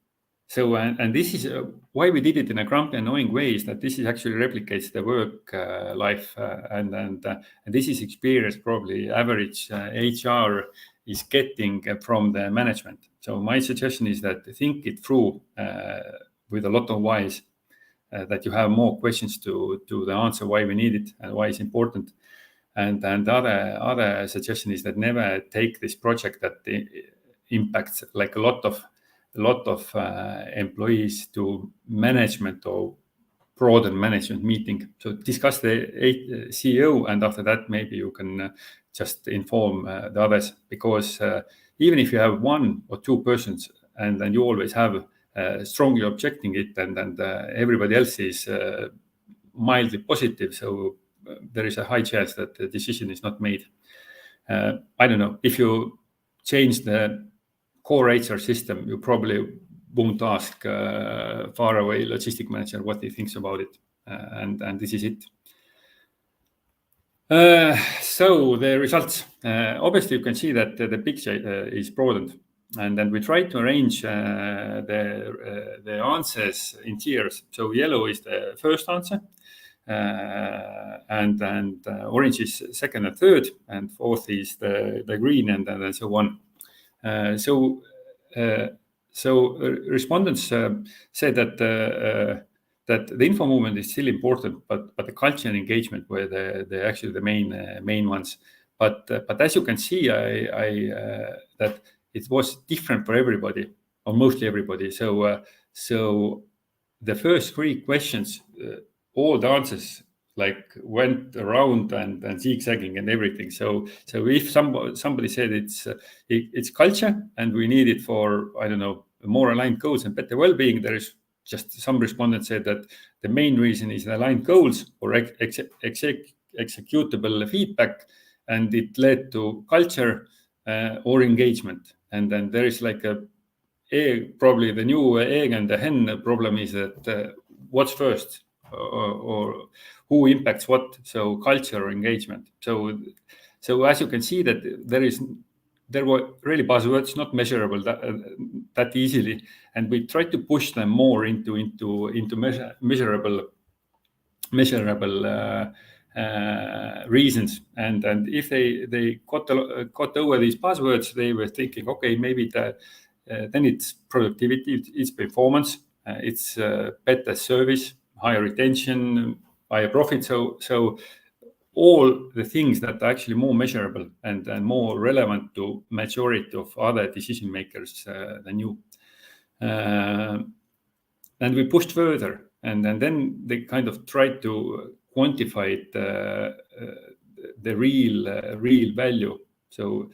So and this is why we did it in a grumpy, annoying way, is that this is actually replicates the work life and this is experience probably average HR is getting from the management. So my suggestion is that think it through with a lot of whys, that you have more questions to the answer why we need it and why it's important. And other suggestion is that never take this project that impacts like a lot of employees to management or broader management meeting. So discuss the CEO, and after that maybe you can just inform the others, because even if you have one or two persons and then you always have strongly objecting it and everybody else is mildly positive, so there is a high chance that the decision is not made. I don't know, if you change the core HR system, you probably won't ask faraway logistic manager what he thinks about it, and this is it. So the results, obviously you can see that the picture is broadened, and then we try to arrange the answers in tiers. So yellow is the first answer, and orange is second and third, and fourth is the green, and so on. So respondents said that the info movement is still important, but the culture and engagement were actually the main ones. But as you can see, that it was different for everybody, or mostly everybody. So the first three questions, all the answers like went around and zigzagging and everything. So if somebody said it's culture and we need it for, I don't know, more aligned goals and better well-being, there is just some respondents said that the main reason is the aligned goals or executable feedback, and it led to culture or engagement. And then there is like probably the new egg and the hen problem is that what's first or who impacts what, so culture or engagement. So as you can see that there were really buzzwords, not measurable that easily, and we tried to push them more into measurable reasons. And if they got over these buzzwords, they were thinking, okay, maybe then it's productivity, it's performance, it's better service, higher retention, higher profit. So all the things that are actually more measurable and more relevant to majority of other decision makers than you. And we pushed further, and then they kind of tried to quantify the real value. So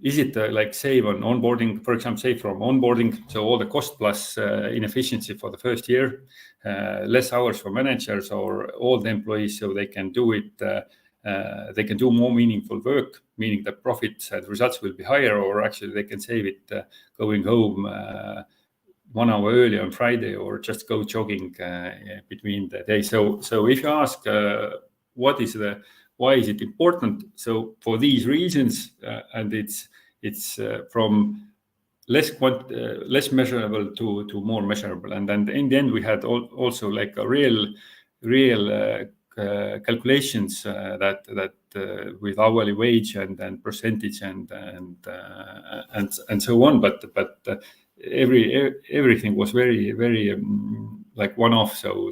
is it like save on onboarding, for example, save from onboarding, so all the cost plus inefficiency for the first year, less hours for managers or all the employees, so they can do it, they can do more meaningful work, meaning that profits and results will be higher, or actually they can save it going home 1 hour early on Friday, or just go jogging between the days. So if you ask why is it important? So for these reasons, and it's from less measurable to more measurable. And then in the end, we had also like a real calculations that with hourly wage and percentage and so on. But everything was very like one off. So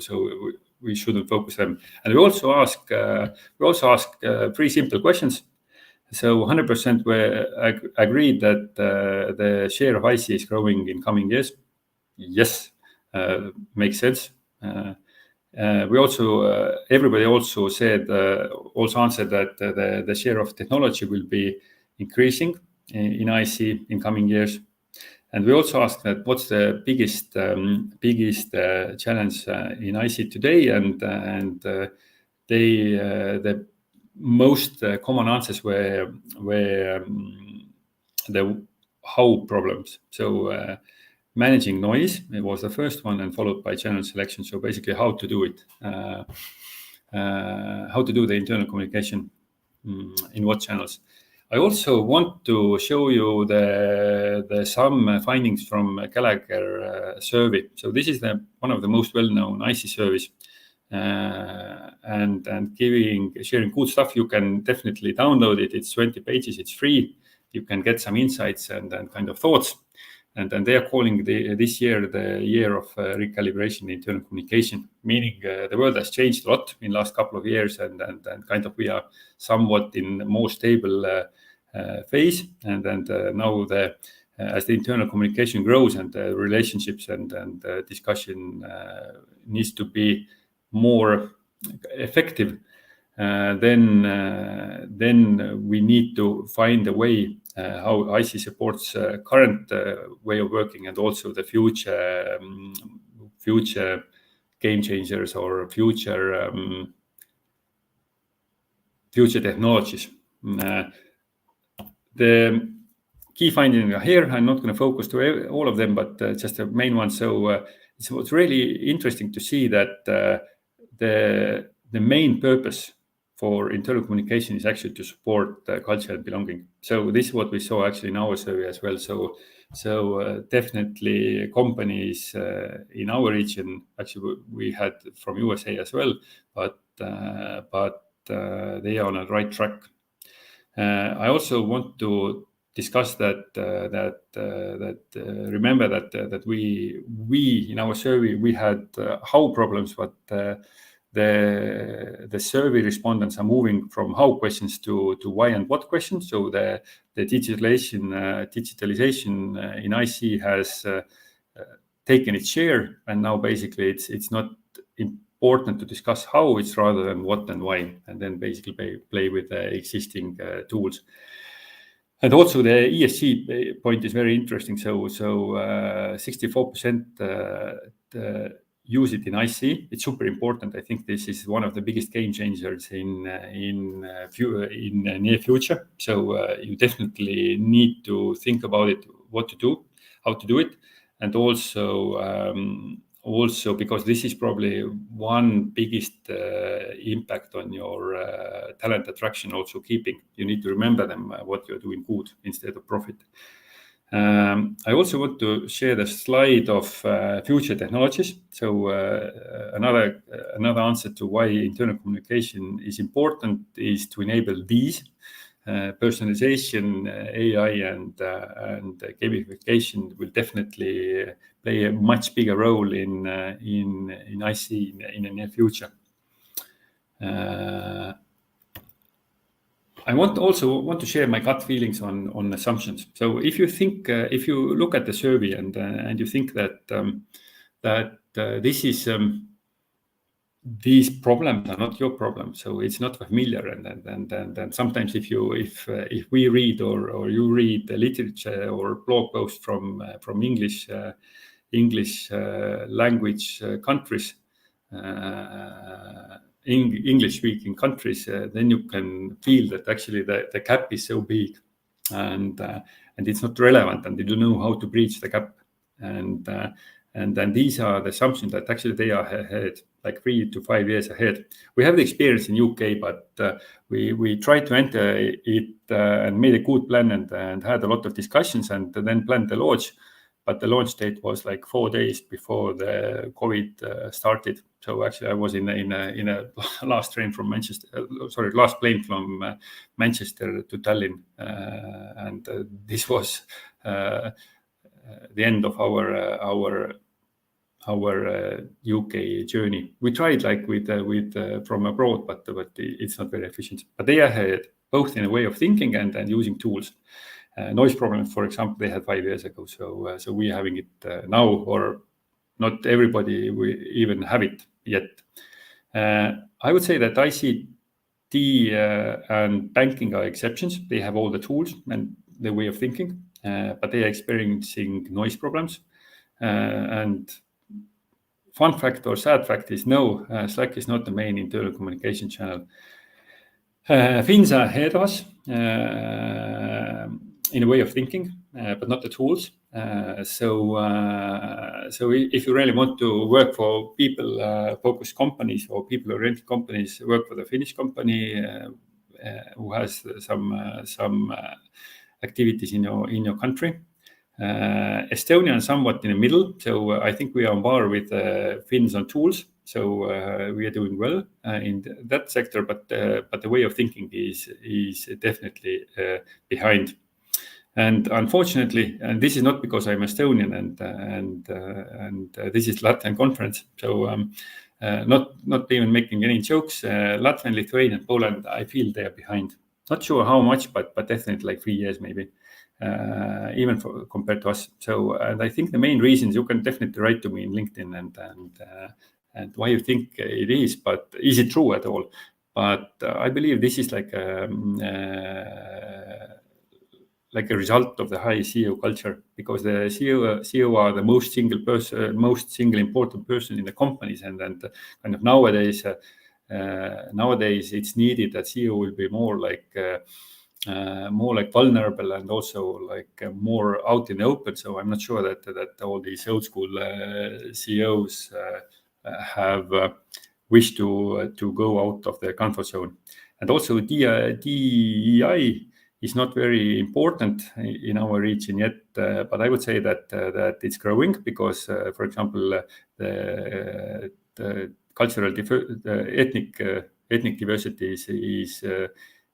we shouldn't focus them. And we also ask 3 simple questions. So 100% were agreed that the share of IC is growing in coming years. Yes. makes sense. We also everybody also said also answered that the share of technology will be increasing in IC in coming years. And we also asked that what's the biggest challenge in IC today, and the most common answers were the how problems. So managing noise, it was the first one, and followed by channel selection. So basically how to do it, how to do the internal communication in what channels. I also want to show you the some findings from Gallagher survey. So this is one of the most well-known IC surveys, and sharing good stuff. You can definitely download it. It's 20 pages. It's free. You can get some insights and kind of thoughts. And they are calling this year the year of recalibration in internal communication, meaning the world has changed a lot in the last couple of years, and kind of we are somewhat in a more stable phase. And now as the internal communication grows and the relationships and discussion needs to be more effective, then we need to find a way how IC supports current way of working, and also the future game changers or future technologies. The key findings are here. I'm not going to focus to all of them, but just the main one. So it's really interesting to see that the main purpose for internal communication is actually to support culture and belonging. So this is what we saw actually in our survey as well. So definitely companies in our region, actually we had from USA as well, but they are on the right track. I also want to discuss that remember that we in our survey we had how problems, but the survey respondents are moving from how questions to why and what questions. So the digitalization in IC has taken its share, and now basically it's not important to discuss how, it's rather than what and why, and then basically play with the existing tools. And also the ESG point is very interesting. So 64% use it in IC. It's super important. I think this is one of the biggest game changers in near future. So you definitely need to think about it, what to do, how to do it, and also because this is probably one biggest impact on your talent attraction, also keeping. You need to remember them what you're doing good instead of profit. I also want to share the slide of future technologies. So another answer to why internal communication is important is to enable these personalization, AI, and gamification will definitely play a much bigger role in IC in the near future. I want to share my gut feelings on assumptions. So if you think, if you look at the survey and you think that this is these problems are not your problem, so it's not familiar, and sometimes if we read or you read the literature or blog posts from English language countries, English-speaking countries, then you can feel that actually the gap is so big, and it's not relevant, and you don't know how to bridge the gap, and then these are the assumptions that actually they are ahead, like 3 to 5 years ahead. We have the experience in UK, but we tried to enter it and made a good plan and had a lot of discussions and then planned the launch. But the launch date was like 4 days before the COVID started. So actually, I was in a last plane from Manchester to Tallinn, and this was the end of our UK journey. We tried like with from abroad, but it's not very efficient. But they are ahead, both in a way of thinking and using tools. Noise problems, for example, they had 5 years ago. So we're having it now, or not everybody will even have it yet. I would say that ICT and banking are exceptions. They have all the tools and the way of thinking, but they are experiencing noise problems. And fun fact or sad fact is no, Slack is not the main internal communication channel. Finns are ahead of us in a way of thinking, but not the tools. So if you really want to work for people-focused companies or people-oriented companies, work for the Finnish company who has some activities in your country. Estonia is somewhat in the middle, so I think we are on par with Finns on tools. So we are doing well in that sector, but the way of thinking is definitely behind. And unfortunately, and this is not because I'm Estonian and this is Latvian conference, so not even making any jokes. Latvia, Lithuania, and Poland, I feel they are behind. Not sure how much, but definitely like 3 years maybe. Even compared to us. So, and I think the main reasons, you can definitely write to me in LinkedIn and why you think it is, but is it true at all? But I believe this is like a result of the high CEO culture, because the CEO are the most single important person in the companies, and kind of nowadays it's needed that CEO will be more like vulnerable and also like more out in the open. So I'm not sure that all these old school CEOs have wished to go out of their comfort zone. And also DEI is not very important in our region yet, but I would say that it's growing because, for example, the cultural ethnic diversity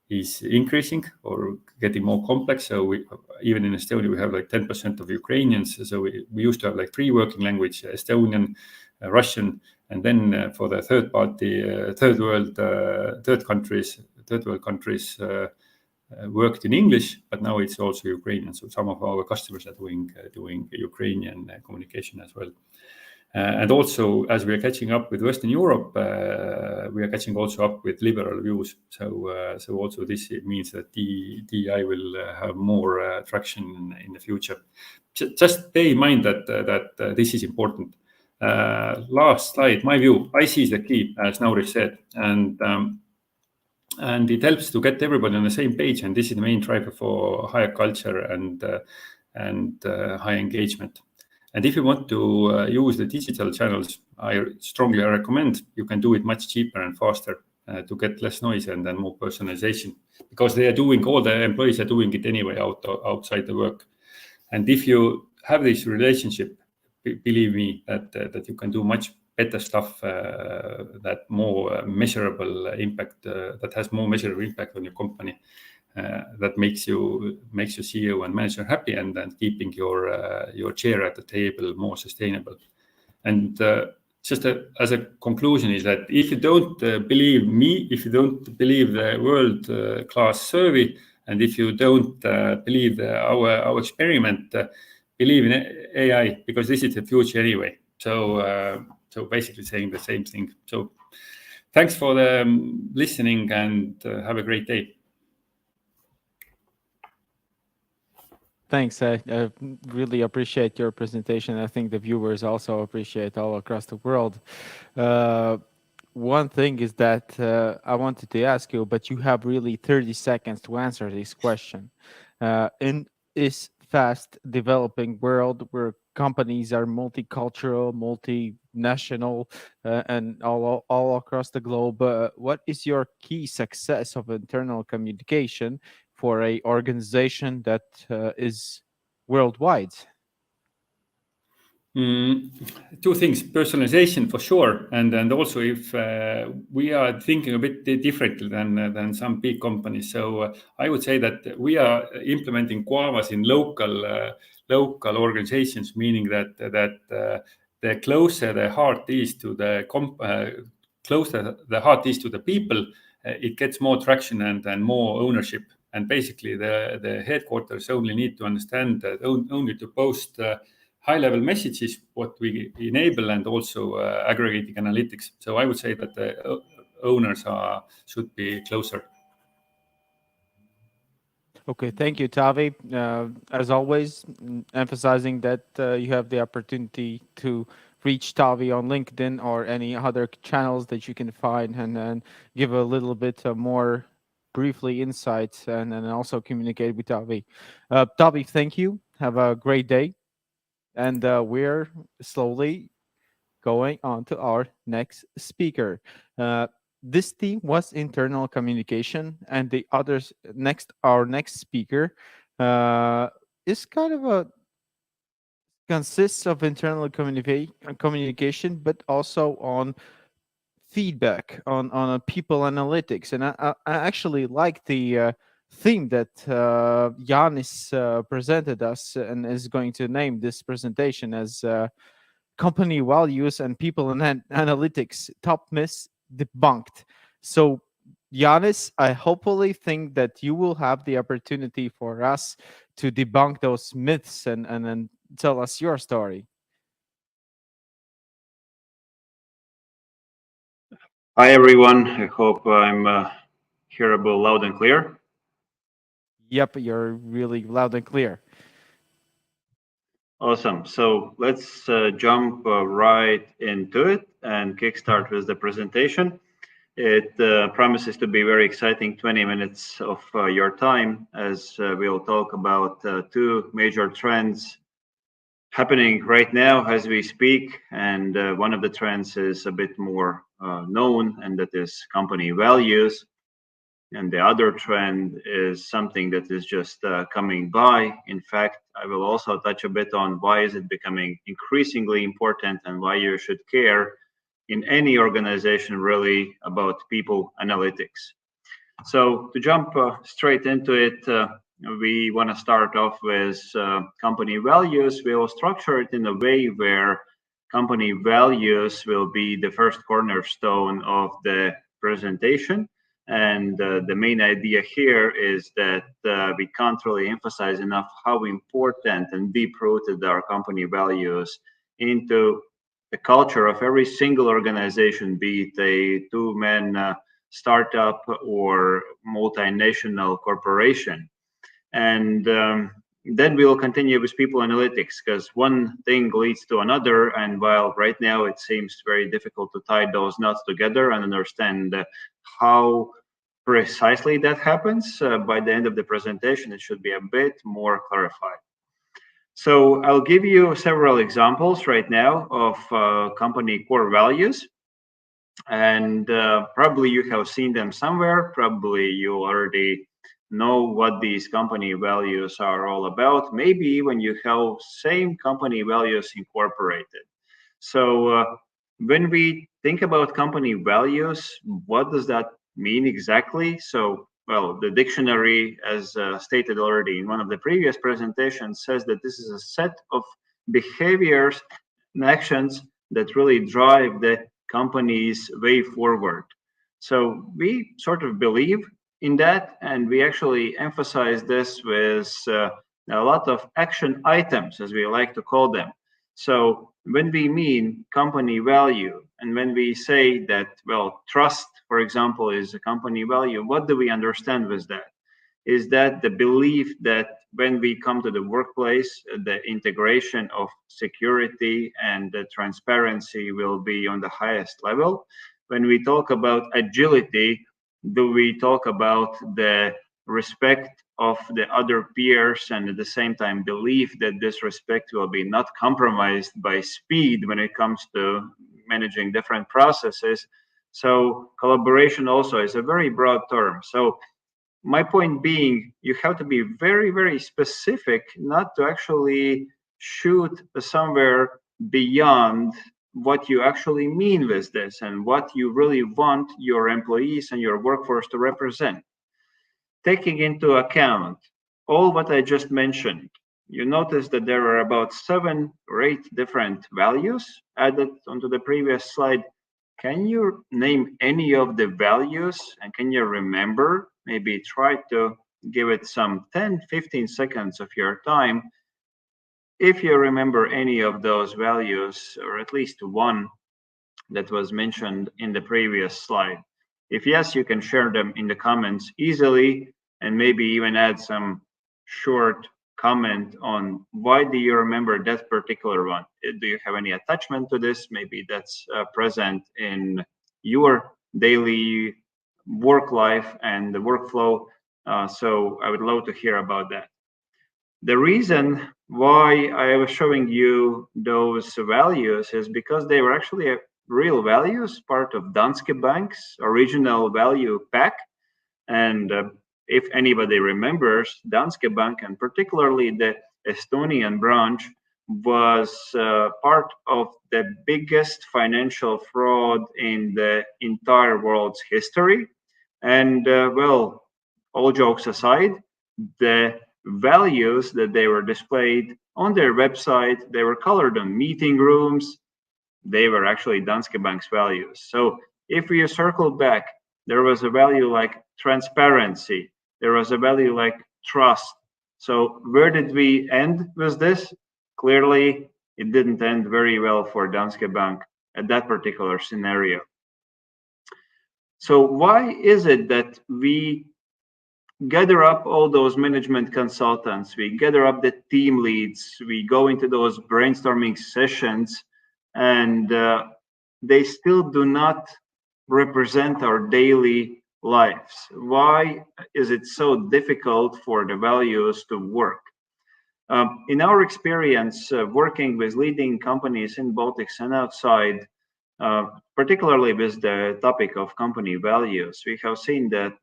is increasing or getting more complex. So even in Estonia, we have like 10% of Ukrainians. So we used to have like 3 working languages: Estonian, Russian, and then for the third world countries worked in English, but now it's also Ukrainian. So some of our customers are doing Ukrainian communication as well. And also, as we are catching up with Western Europe, we are catching also up with liberal views. So also this means that DEI will have more traction in the future. Just bear in mind that this is important. Last slide, my view, IC is the key, as Nauris said, and it helps to get everybody on the same page. And this is the main driver for higher culture and high engagement. And if you want to use the digital channels, I strongly recommend you can do it much cheaper and faster to get less noise and then more personalization, because all the employees are doing it anyway outside the work. And if you have this relationship, believe me that you can do much better stuff that more measurable impact, that has more measurable impact on your company. That makes your CEO and manager happy and keeping your chair at the table more sustainable. And just as a conclusion is that if you don't believe me, if you don't believe the world-class survey, and if you don't believe our experiment, believe in AI, because this is the future anyway. So basically saying the same thing. So thanks for the listening and have a great day. Thanks. I really appreciate your presentation. I think the viewers also appreciate all across the world. One thing is that I wanted to ask you, but you have really 30 seconds to answer this question. In this fast developing world where companies are multicultural, multinational, and all across the globe, what is your key success of internal communication for an organization that is worldwide? 2 things: personalization for sure, and also if we are thinking a bit differently than some big companies. So I would say that we are implementing Quavas in local organizations, meaning that the closer the heart is to the people, it gets more traction and more ownership. And basically, the headquarters only need to understand that only to post high-level messages, what we enable, and also aggregating analytics. So I would say that the owners should be closer. Okay, thank you, Tavi. As always, emphasizing that you have the opportunity to reach Tavi on LinkedIn or any other channels that you can find, and give a little bit more briefly insights, and also communicate with Tavi. Tavi, thank you. Have a great day. And we're slowly going on to our next speaker. This theme was internal communication, and the others our next speaker is kind of a consists of internal communication, but also on feedback on people analytics. And I actually like the theme that Yanis presented us, and is going to name this presentation as company values and people and analytics, top myths debunked. So Yanis, I hopefully think that you will have the opportunity for us to debunk those myths and tell us your story. Hi everyone, I hope I'm hearable loud and clear. Yep, you're really loud and clear. Awesome. So let's jump right into it and kickstart with the presentation. It promises to be very exciting 20 minutes of your time, as we'll talk about two major trends happening right now as we speak. And one of the trends is a bit more known, and that is company values. And the other trend is something that is just coming by. In fact, I will also touch a bit on why is it becoming increasingly important and why you should care in any organization really about people analytics. So to jump straight into it, we want to start off with company values. We will structure it in a way where company values will be the first cornerstone of the presentation. And the main idea here is that we can't really emphasize enough how important and deep-rooted our company values into the culture of every single organization, be it a two-man startup or multinational corporation. And then we will continue with people analytics, because one thing leads to another. And while right now it seems very difficult to tie those knots together and understand how precisely that happens, by the end of the presentation, it should be a bit more clarified. So I'll give you several examples right now of company core values. And probably you have seen them somewhere. Probably you already know what these company values are all about. Maybe even you have same company values incorporated. So when we think about company values, what does that mean exactly? So, well, the dictionary, as stated already in one of the previous presentations, says that this is a set of behaviors and actions that really drive the company's way forward. So we sort of believe in that, and we actually emphasize this with a lot of action items, as we like to call them. So when we mean company value, and when we say that, well, trust, for example, is a company value, what do we understand with that? Is that the belief that when we come to the workplace, the integration of security and the transparency will be on the highest level? When we talk about agility, do we talk about the respect of the other peers, and at the same time believe that this respect will be not compromised by speed when it comes to managing different processes? So collaboration also is a very broad term. So my point being, you have to be very, very specific, not to actually shoot somewhere beyond what you actually mean with this and what you really want your employees and your workforce to represent. Taking into account all what I just mentioned, you notice that there are about 7 or 8 different values added onto the previous slide. Can you name any of the values, and can you remember? Maybe try to give it some 10-15 seconds of your time. if you remember any of those values, or at least one that was mentioned in the previous slide. If yes, you can share them in the comments easily, and maybe even add some short comment on why do you remember that particular one. Do you have any attachment to this? Maybe that's present in your daily work life and the workflow. So I would love to hear about that. The reason why I was showing you those values is because they were actually real values, part of Danske Bank's original value pack. And if anybody remembers, Danske Bank, and particularly the Estonian branch, was part of the biggest financial fraud in the entire world's history. And well, all jokes aside, the values that they were displayed on their website, they were colored on meeting rooms. They were actually Danske Bank's values. So if we circle back, there was a value like transparency. There was a value like trust. So where did we end with this? Clearly, it didn't end very well for Danske Bank at that particular scenario. So why is it that we gather up all those management consultants, we gather up the team leads, we go into those brainstorming sessions, and they still do not represent our daily lives? Why is it so difficult for the values to work? In our experience working with leading companies in Baltics and outside, particularly with the topic of company values, we have seen that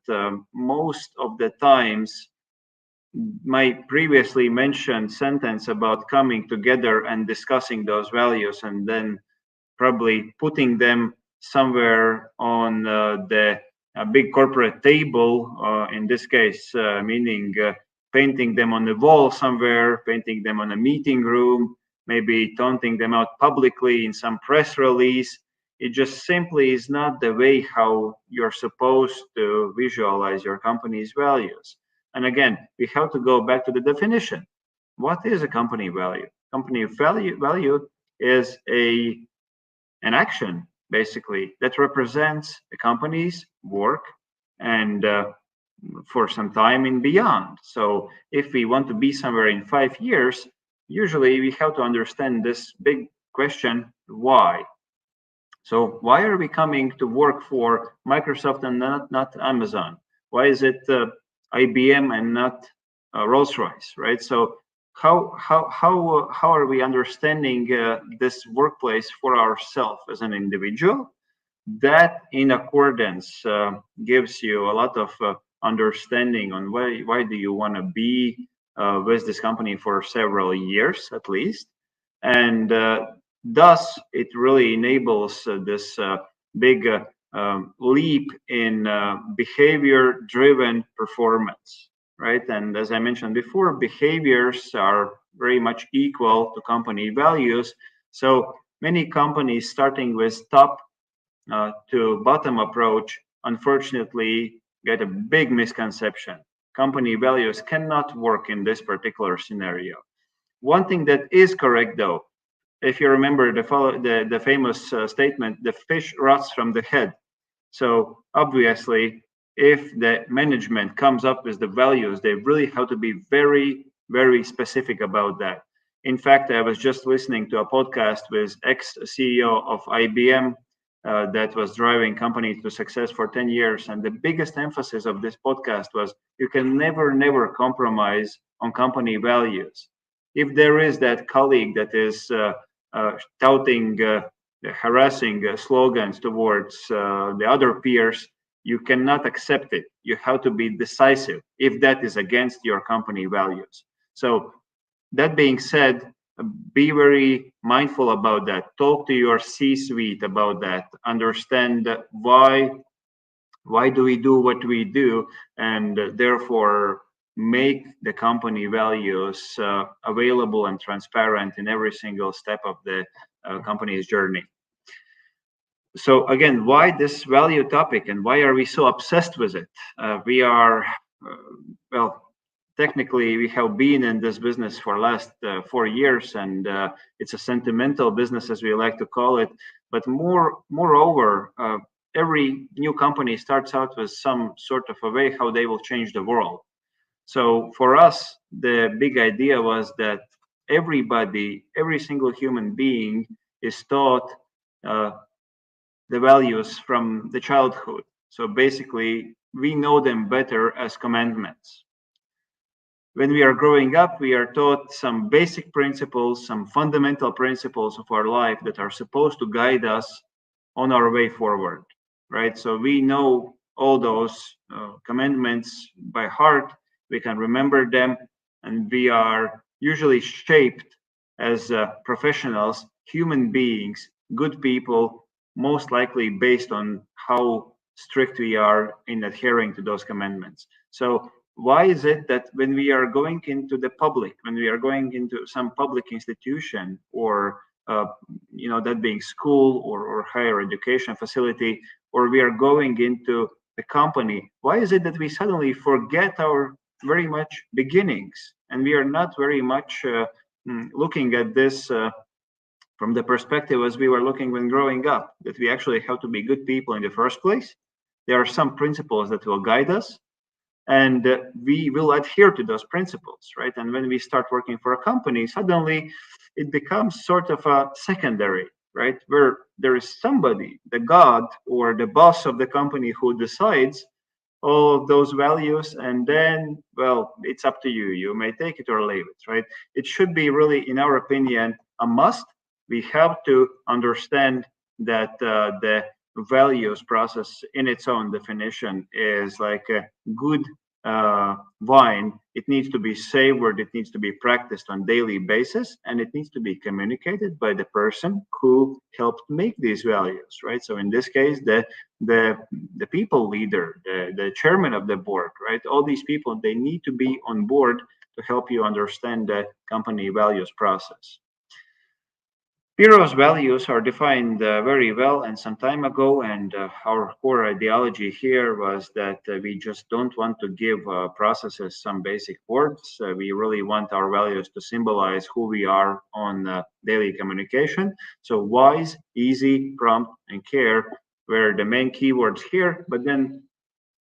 most of the times my previously mentioned sentence about coming together and discussing those values and then probably putting them somewhere on the big corporate table, in this case, meaning painting them on the wall somewhere, painting them on a meeting room, maybe taunting them out publicly in some press release. It just simply is not the way how you're supposed to visualize your company's values. And again, we have to go back to the definition. What is a company value? Company value is an action, basically, that represents the company's work and for some time and beyond. So if we want to be somewhere in 5 years, usually we have to understand this big question, why? So why are we coming to work for Microsoft and not Amazon? Why is it IBM and not Rolls-Royce, right? So how are we understanding this workplace for ourselves as an individual? That in accordance gives you a lot of understanding on why do you want to be with this company for several years at least. And thus, it really enables this big leap in behavior-driven performance, right? And as I mentioned before, behaviors are very much equal to company values. So many companies starting with top to bottom approach, unfortunately, get a big misconception. Company values cannot work in this particular scenario. One thing that is correct, though, if you remember the famous statement, the fish rots from the head. So obviously, if the management comes up with the values, they really have to be very, very specific about that. In fact, I was just listening to a podcast with ex-CEO of IBM that was driving companies to success for 10 years. And the biggest emphasis of this podcast was you can never compromise on company values. If there is that colleague that is touting harassing slogans towards the other peers, you cannot accept it. You have to be decisive if that is against your company values. So that being said, be very mindful about that. Talk to your C-suite about that. Understand why do we do what we do, and therefore make the company values available and transparent in every single step of the company's journey. So again, why this value topic and why are we so obsessed with it? We are, well, technically we have been in this business for last 4 years, and it's a sentimental business, as we like to call it. But moreover, every new company starts out with some sort of a way how they will change the world. So for us, the big idea was that everybody, every single human being is taught the values from the childhood. So basically, we know them better as commandments. When we are growing up, we are taught some basic principles, some fundamental principles of our life that are supposed to guide us on our way forward, right? So we know all those commandments by heart. We can remember them, and we are usually shaped as professionals, human beings, good people, most likely based on how strict we are in adhering to those commandments. So why is it that when we are going into the public, when we are going into some public institution, or that being school or higher education facility, or we are going into the company, why is it that we suddenly forget our very much beginnings, and we are not very much looking at this from the perspective as we were looking when growing up, that we actually have to be good people in the first place? There are some principles that will guide us, and we will adhere to those principles, right? And when we start working for a company, suddenly it becomes sort of a secondary, right? Where there is somebody, the God or the boss of the company, who decides all of those values, and then, well, it's up to you. You may take it or leave it, right? It should be really, in our opinion, a must. We have to understand that the values process in its own definition is like a good wine. It needs to be savored, it needs to be practiced on daily basis, and it needs to be communicated by the person who helped make these values, right? So in this case, the people leader, the chairman of the board, right? All these people, they need to be on board to help you understand the company values process. Piro's values are defined very well and some time ago, and our core ideology here was that we just don't want to give processes some basic words. We really want our values to symbolize who we are on daily communication. So wise, easy, prompt, and care were the main keywords here, but then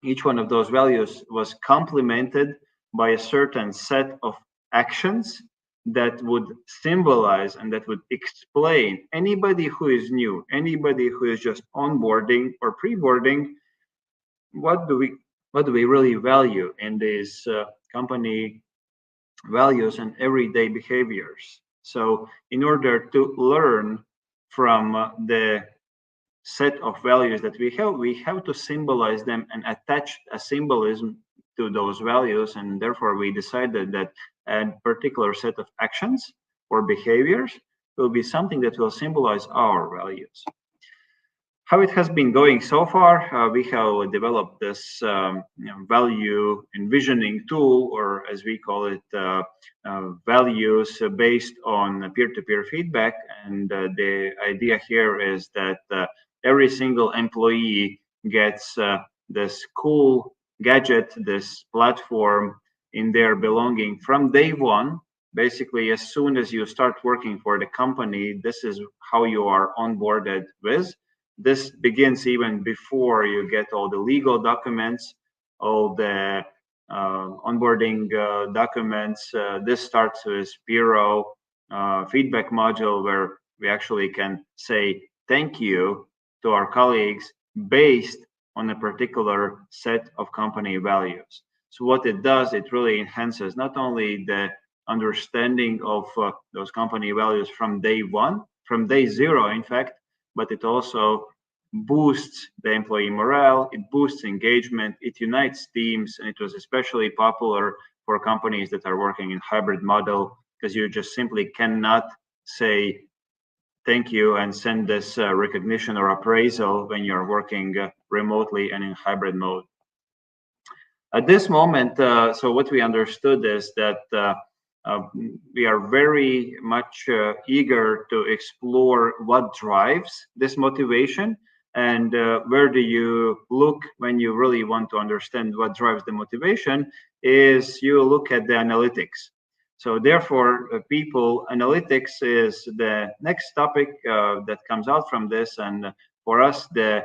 each one of those values was complemented by a certain set of actions that would symbolize and that would explain anybody who is new, anybody who is just onboarding or pre-boarding, what do we really value in these company values and everyday behaviors. So in order to learn from the set of values that we have to symbolize them and attach a symbolism to those values, and therefore we decided that a particular set of actions or behaviors will be something that will symbolize our values. How it has been going so far, we have developed this value envisioning tool, or as we call it, values based on peer-to-peer feedback. And the idea here is that every single employee gets this cool gadget, this platform in their belonging from day one. Basically, as soon as you start working for the company, this is how you are onboarded with. This begins even before you get all the legal documents, all the onboarding documents. This starts with Piro feedback module, where we actually can say thank you to our colleagues based on a particular set of company values. So what it does, it really enhances not only the understanding of those company values from day one, from day zero, in fact, but it also boosts the employee morale, it boosts engagement, it unites teams, and it was especially popular for companies that are working in hybrid model, because you just simply cannot say thank you and send this recognition or appraisal when you're working remotely and in hybrid mode. At this moment, so what we understood is that we are very much eager to explore what drives this motivation. And where do you look when you really want to understand what drives the motivation is you look at the analytics. So therefore, people analytics is the next topic that comes out from this. And for us, the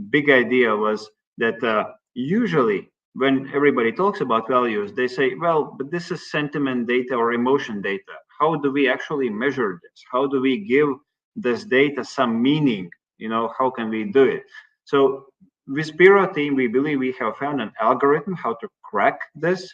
big idea was that usually when everybody talks about values, they say, well, but this is sentiment data or emotion data. How do we actually measure this? How do we give this data some meaning? You know, how can we do it? So with Piro team, we believe we have found an algorithm how to crack this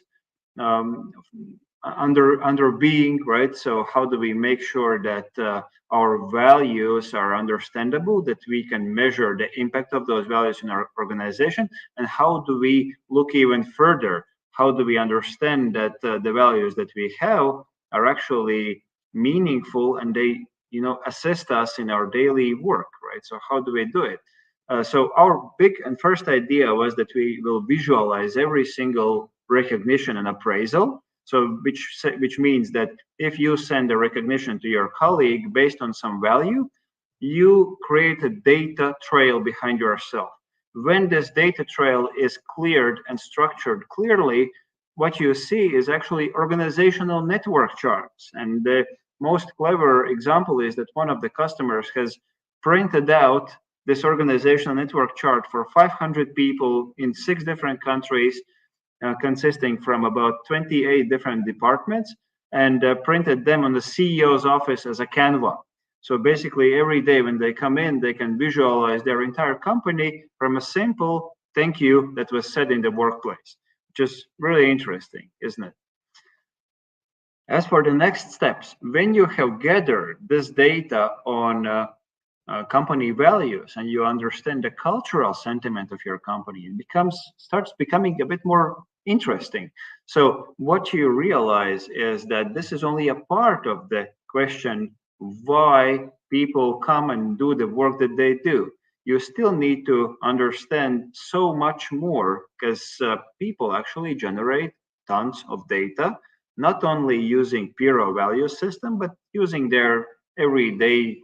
under being, right? So how do we make sure that our values are understandable, that we can measure the impact of those values in our organization? And how do we look even further? How do we understand that the values that we have are actually meaningful and they, you know, assist us in our daily work, right? So how do we do it? So our big and first idea was that we will visualize every single recognition and appraisal. So which means that if you send a recognition to your colleague based on some value, you create a data trail behind yourself. When this data trail is cleared and structured clearly, what you see is actually organizational network charts. And the most clever example is that one of the customers has printed out this organizational network chart for 500 people in 6 different countries, consisting from about 28 different departments, and printed them on the CEO's office as a Canva. So basically every day when they come in, they can visualize their entire company from a simple thank you that was said in the workplace, which is really interesting, isn't it? As for the next steps, when you have gathered this data on company values and you understand the cultural sentiment of your company, it starts becoming a bit more interesting. So what you realize is that this is only a part of the question why people come and do the work that they do. You still need to understand so much more, because people actually generate tons of data, not only using Piro value system, but using their everyday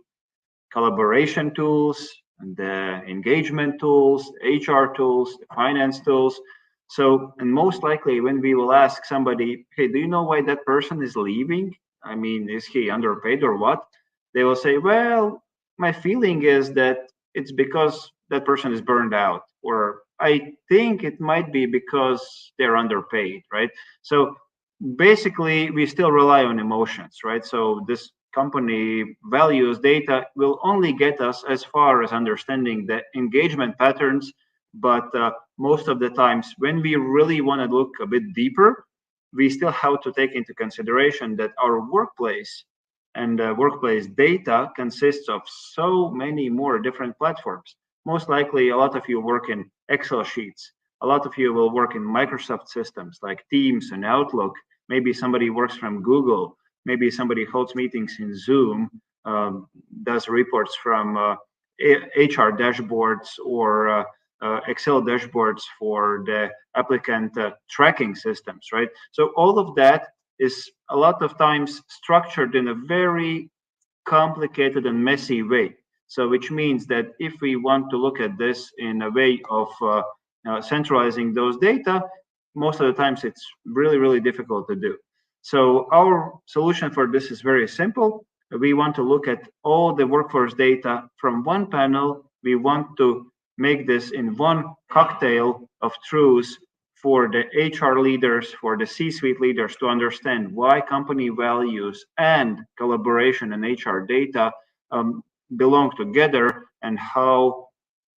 collaboration tools, the engagement tools, HR tools, the finance tools. So, and most likely when we will ask somebody, hey, do you know why that person is leaving? I mean, is he underpaid or what? They will say, well, my feeling is that it's because that person is burned out, or I think it might be because they're underpaid, right? So basically we still rely on emotions, right? So this company values data will only get us as far as understanding the engagement patterns, but most of the times when we really want to look a bit deeper, we still have to take into consideration that our workplace and workplace data consists of so many more different platforms. Most likely a lot of you work in Excel sheets, a lot of you will work in Microsoft systems like Teams and Outlook. Maybe somebody works from Google. Maybe somebody holds meetings in Zoom, does reports from HR dashboards or Excel dashboards for the applicant tracking systems, right? So all of that is a lot of times structured in a very complicated and messy way. So which means that if we want to look at this in a way of centralizing those data, most of the times it's really, really difficult to do. So our solution for this is very simple. We want to look at all the workforce data from one panel. We want to make this in one cocktail of truths for the HR leaders, for the C-suite leaders to understand why company values and collaboration and HR data belong together, and how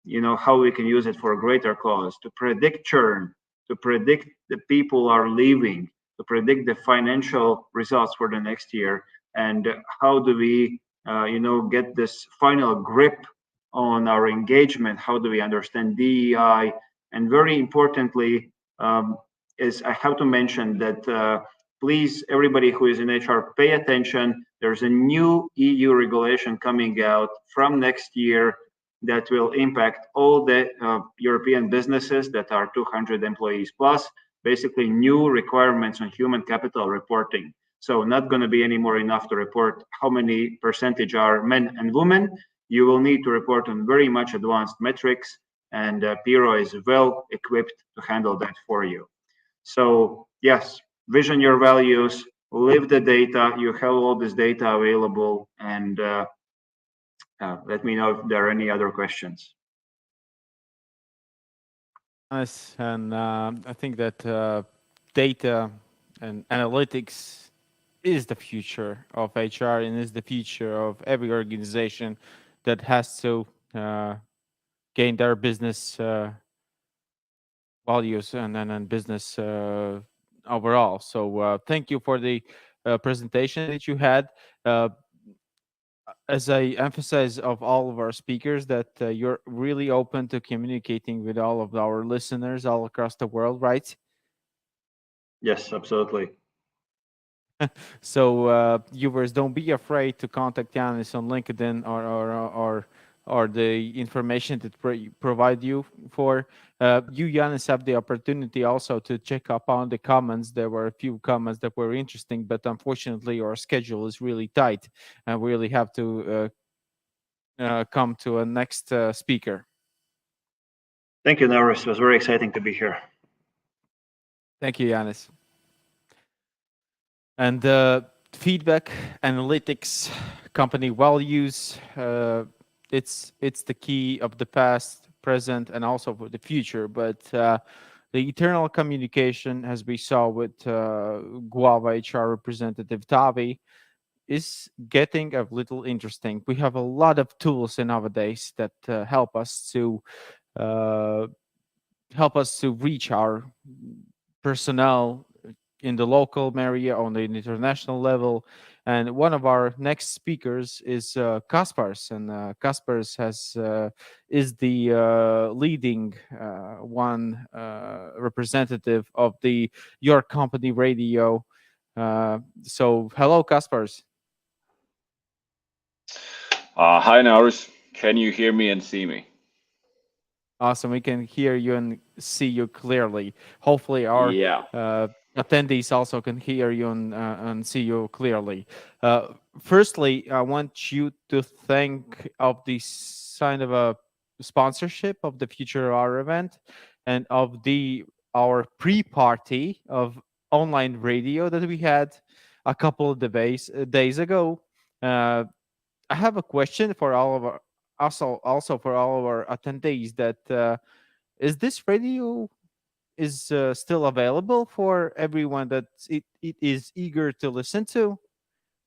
we can use it for a greater cause, to predict churn, to predict the people are leaving, to predict the financial results for the next year, and how do we get this final grip on our engagement. How do we understand DEI? And very importantly, is I have to mention that please, everybody who is in HR, pay attention. There's a new EU regulation coming out from next year that will impact all the European businesses that are 200 employees plus. Basically new requirements on human capital reporting. So not going to be anymore enough to report how many percentage are men and women. you will need to report on very much advanced metrics, and Piro is well equipped to handle that for you. So yes, vision your values, live the data. You have all this data available, and let me know if there are any other questions. Nice, and I think that data and analytics is the future of HR and is the future of every organization that has to gain their business values and business overall. So thank you for the presentation that you had. As I emphasize of all of our speakers, that you're really open to communicating with all of our listeners all across the world, right? Yes, absolutely. So viewers, don't be afraid to contact Yanis on LinkedIn or the information that provide you for. You, Yanis, have the opportunity also to check up on the comments. There were a few comments that were interesting, but unfortunately our schedule is really tight and we really have to come to a next speaker. Thank you, Nauris. It was very exciting to be here. Thank you, Yanis. And feedback, analytics, company values, it's the key of the past, present, and also for the future. But the internal communication, as we saw with Guava HR representative Tavi, is getting a little interesting. We have a lot of tools nowadays that help us to reach our personnel in the local area, on the international level. And one of our next speakers is Kaspars, and Kaspars is the leading one representative of the Your Company Radio. So hello, Kaspars. Hi, Nauris. Can you hear me and see me? Awesome. We can hear you and see you clearly. Hopefully our attendees also can hear you and see you clearly. Firstly, I want you to think of the sign of a sponsorship of the Future Hour event and of our pre-party of online radio that we had a couple of days ago. I have a question for all of our also for all of our attendees, that is this radio is still available for everyone that it is eager to listen to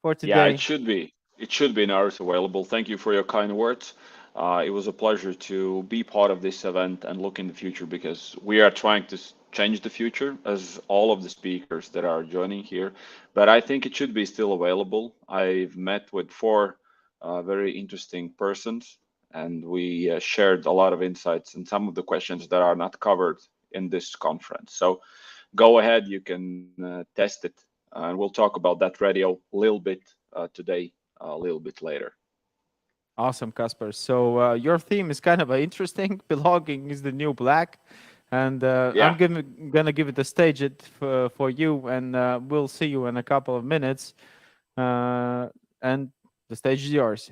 for today? Yeah, it should be. It should be now available. Thank you for your kind words. It was a pleasure to be part of this event and look in the future, because we are trying to change the future, as all of the speakers that are joining here. But I think it should be still available. I've met with 4 very interesting persons, and we shared a lot of insights and some of the questions that are not covered in this conference. So go ahead, you can test it, and we'll talk about that radio a little bit today, a little bit later. Awesome, Kaspar. So your theme is kind of interesting. Belonging is the new black. And I'm gonna give it the stage for you, and we'll see you in a couple of minutes. And the stage is yours.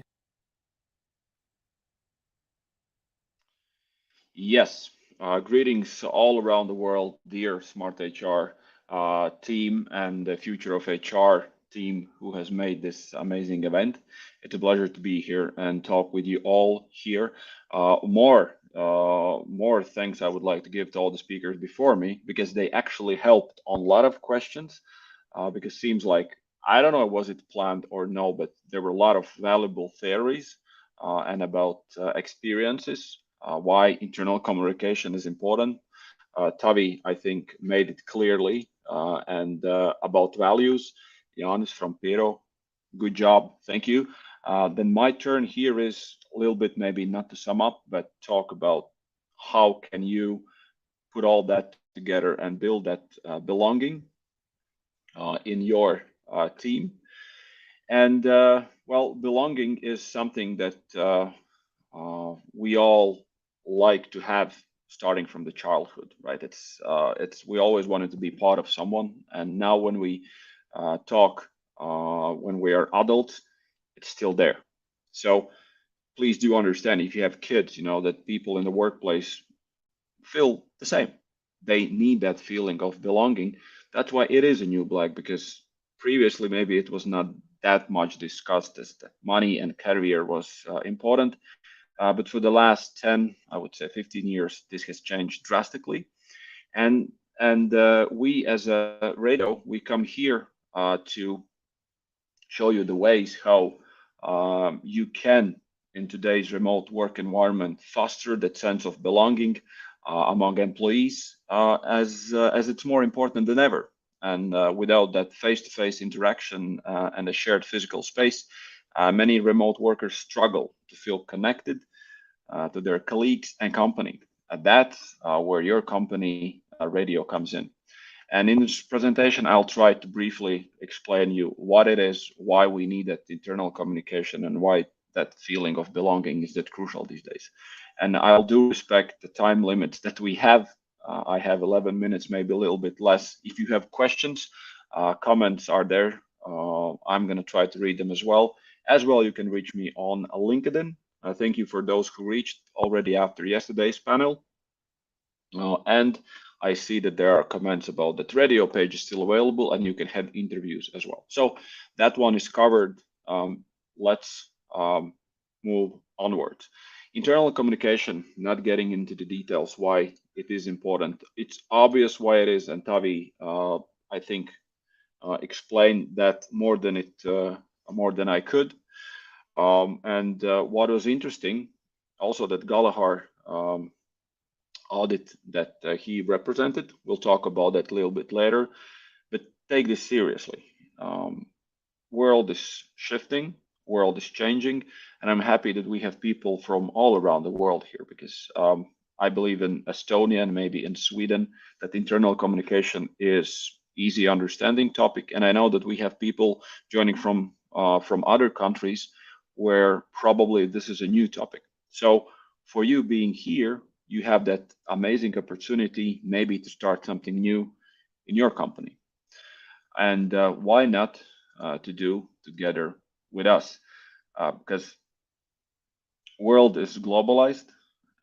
Yes. Greetings all around the world, dear Smart HR team and the Future of HR team who has made this amazing event. It's a pleasure to be here and talk with you all here. More thanks I would like to give to all the speakers before me, because they actually helped on a lot of questions, because it seems like, I don't know, was it planned or no, but there were a lot of valuable theories and about experiences, why internal communication is important. Tavi, I think, made it clearly, and about values. Yanis from Piro, good job, thank you. Then my turn here is a little bit, maybe not to sum up, but talk about how can you put all that together and build that belonging in your team. And well, belonging is something that we all like to have starting from the childhood, right? It's we always wanted to be part of someone, and now when we talk when we are adults, it's still there. So please do understand, if you have kids, that people in the workplace feel the same. They need that feeling of belonging. That's why it is a new black, because previously maybe it was not that much discussed as that money and career was important. But for the last 10, I would say 15 years, this has changed drastically. And we as a radio, we come here to show you the ways how you can, in today's remote work environment, foster that sense of belonging among employees as it's more important than ever. And without that face-to-face interaction and a shared physical space, many remote workers struggle to feel connected to their colleagues and company. That's where your company radio comes in. And in this presentation, I'll try to briefly explain you what it is, why we need that internal communication, and why that feeling of belonging is that crucial these days. And I'll do respect the time limits that we have. I have 11 minutes, maybe a little bit less. If you have questions, comments are there. I'm going to try to read them as well. As well, you can reach me on LinkedIn. Thank you for those who reached already after yesterday's panel. And I see that there are comments about that radio page is still available, and you can have interviews as well. So that one is covered. Let's move onward. Internal communication, not getting into the details why it is important. It's obvious why it is, and Tavi, I think, explained that more than I could. And what was interesting, also that Galahar audit that he represented. We'll talk about that a little bit later, but take this seriously. World is shifting, world is changing, and I'm happy that we have people from all around the world here, because I believe in Estonia and maybe in Sweden that internal communication is easy understanding topic, and I know that we have people joining from other countries where probably this is a new topic. So for you being here, you have that amazing opportunity maybe to start something new in your company. And why not to do together with us? Because world is globalized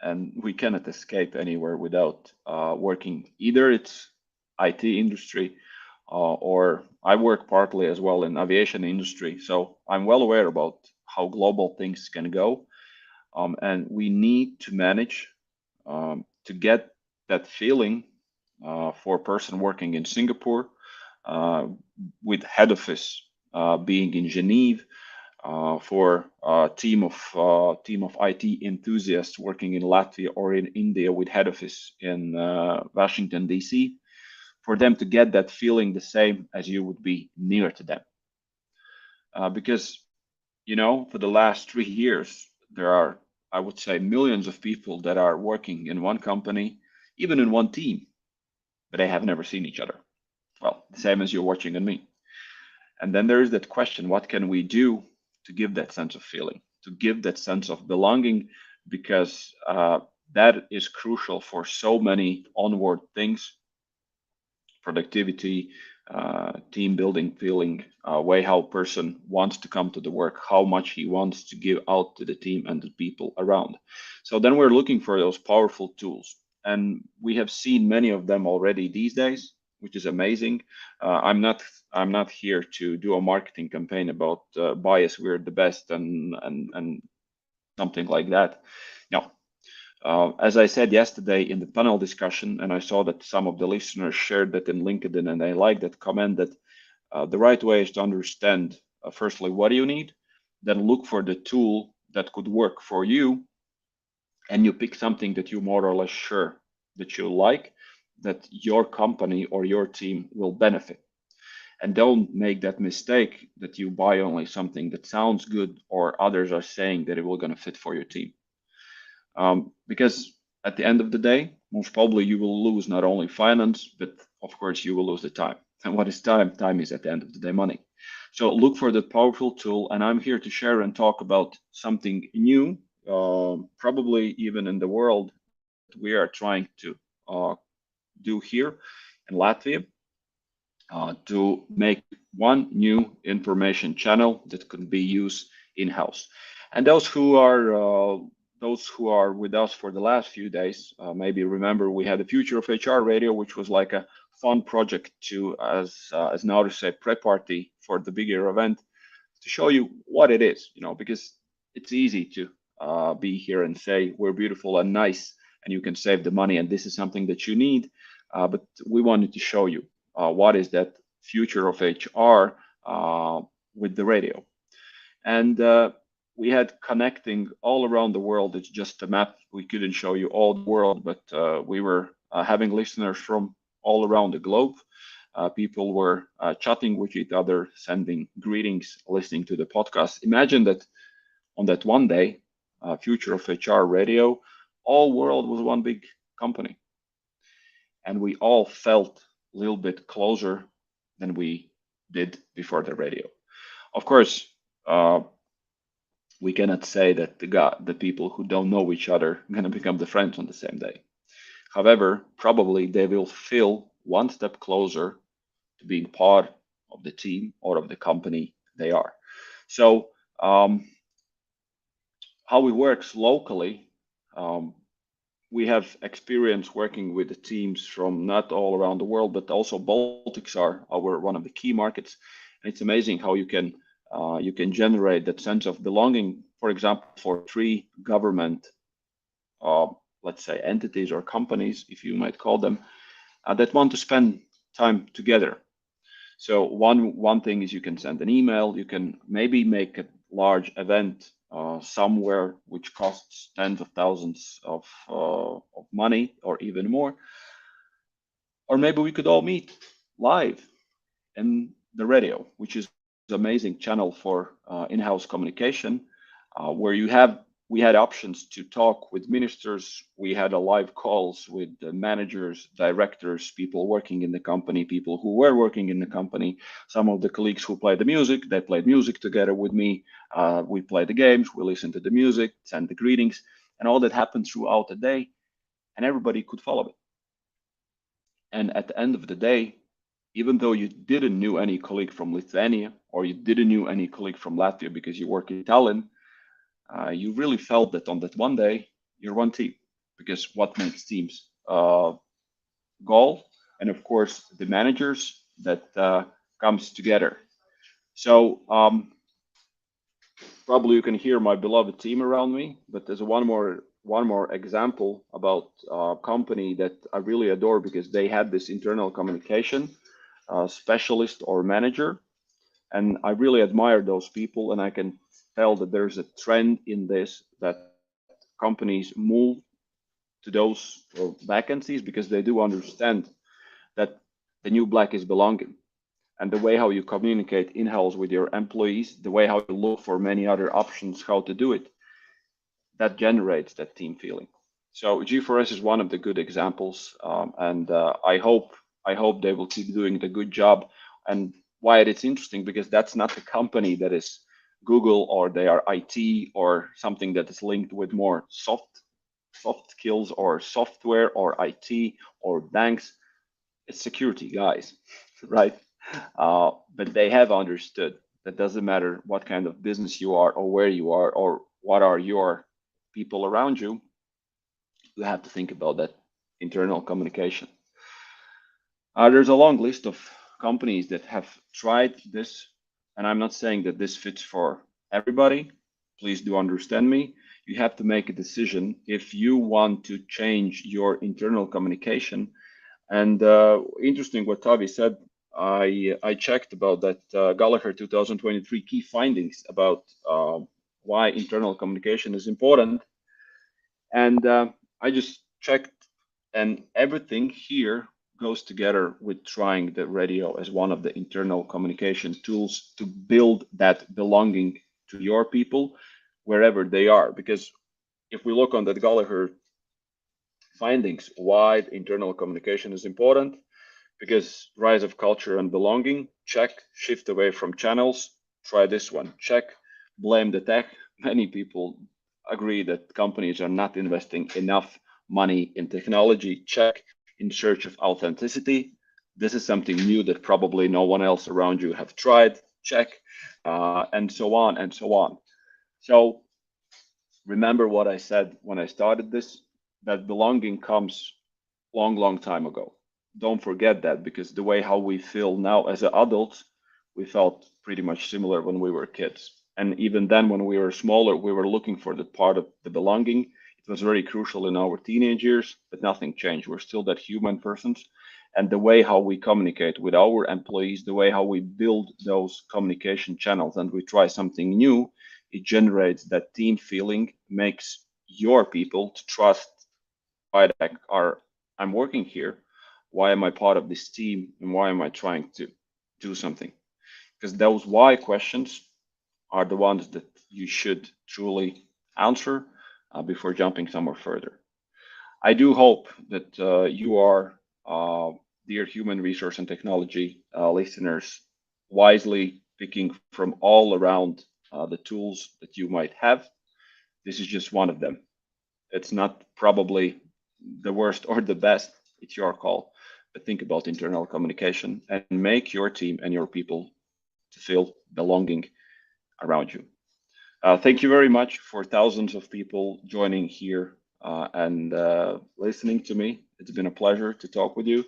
and we cannot escape anywhere without working. Either it's IT industry or I work partly as well in aviation industry. So I'm well aware about how global things can go. And we need to manage to get that feeling for a person working in Singapore, with head office being in Geneva, for a team of IT enthusiasts working in Latvia or in India with head office in Washington, DC, for them to get that feeling the same as you would be near to them. Because, for the last 3 years, there are, I would say, millions of people that are working in one company, even in one team, but they have never seen each other. Well, the same as you're watching on me. And then there is that question, what can we do to give that sense of feeling, to give that sense of belonging? Because that is crucial for so many onward things: productivity, team building feeling, way how a person wants to come to the work, how much he wants to give out to the team and the people around. So then we're looking for those powerful tools, and we have seen many of them already these days, which is amazing. I'm not here to do a marketing campaign about bias, we're the best and something like that. No. As I said yesterday in the panel discussion, and I saw that some of the listeners shared that in LinkedIn, and I like that comment, that the right way is to understand, firstly, what do you need? Then look for the tool that could work for you, and you pick something that you're more or less sure that you like, that your company or your team will benefit. And don't make that mistake that you buy only something that sounds good or others are saying that it will going to fit for your team. Because at the end of the day, most probably you will lose not only finance, but of course you will lose the time. And what is time? Time is at the end of the day money. So look for the powerful tool, and I'm here to share and talk about something new, probably even in the world that we are trying to do here in Latvia, to make one new information channel that can be used in-house. And those who are with us for the last few days maybe remember we had the Future of HR Radio, which was like a fun project to, as Nauris said, pre-party for the bigger event, to show you what it is, because it's easy to be here and say we're beautiful and nice and you can save the money and this is something that you need. But we wanted to show you what is that future of HR with the radio. And we had connecting all around the world. It's just a map. We couldn't show you all the world, but we were having listeners from all around the globe. People were chatting with each other, sending greetings, listening to the podcast. Imagine that on that one day, Future of HR Radio, all world was one big company. And we all felt a little bit closer than we did before the radio. Of course, we cannot say that the people who don't know each other are going to become the friends on the same day. However, probably they will feel one step closer to being part of the team or of the company they are. So how it works locally, we have experience working with the teams from not all around the world, but also Baltics are one of the key markets. And it's amazing how you can generate that sense of belonging, for example, for 3 government, let's say entities or companies, if you might call them, that want to spend time together. So one thing is you can send an email, you can maybe make a large event somewhere which costs tens of thousands of money or even more. Or maybe we could all meet live in the radio, which is an amazing channel for in-house communication, where we had options to talk with ministers. We had a live calls with the managers, directors, people working in the company, people who were working in the company. Some of the colleagues who played the music, they played music together with me. We played the games, we listened to the music, sent the greetings, and all that happened throughout the day, and everybody could follow it. And at the end of the day, even though you didn't know any colleague from Lithuania or you didn't know any colleague from Latvia because you work in Tallinn, you really felt that on that one day, you're one team, because what makes teams goal, and of course, the managers that comes together. So probably you can hear my beloved team around me, but there's one more example about a company that I really adore because they had this internal communication specialist or manager. And I really admire those people, and I can tell that there's a trend in this, that companies move to those vacancies because they do understand that the new black is belonging. And the way how you communicate in-house with your employees, the way how you look for many other options how to do it, that generates that team feeling. So G4S is one of the good examples, and I hope they will keep doing the good job. And why it's interesting, because that's not the company that is Google or they are IT or something that is linked with more soft skills or software or IT or banks. It's security guys, right? But they have understood that doesn't matter what kind of business you are or where you are or what are your people around you, you have to think about that internal communication. There's a long list of companies that have tried this, and I'm not saying that this fits for everybody. Please do understand me. You have to make a decision if you want to change your internal communication. And interesting what Tavi said. I checked about that Gallagher 2023 key findings about why internal communication is important. And I just checked, and everything here goes together with trying the radio as one of the internal communication tools to build that belonging to your people wherever they are. Because if we look on the Gallagher findings, why internal communication is important, because rise of culture and belonging, check. Shift away from channels, try this one, check. Blame the tech. Many people agree that companies are not investing enough money in technology, check. In search of authenticity, this is something new that probably no one else around you have tried, check, and so on and so on. So remember what I said when I started this, that belonging comes long time ago. Don't forget that, because the way how we feel now as adults, we felt pretty much similar when we were kids. And even then, when we were smaller, we were looking for the part of the belonging. It was very crucial in our teenage years, but nothing changed. We're still that human persons. And the way how we communicate with our employees, the way how we build those communication channels and we try something new, it generates that team feeling, makes your people to trust why I'm working here, why am I part of this team, and why am I trying to do something? Because those why questions are the ones that you should truly answer before jumping somewhere further. I do hope that you are, dear human resource and technology listeners, wisely picking from all around the tools that you might have. This is just one of them. It's not probably the worst or the best. It's your call. But think about internal communication and make your team and your people to feel belonging around you. Thank you very much for thousands of people joining here and listening to me. It's been a pleasure to talk with you.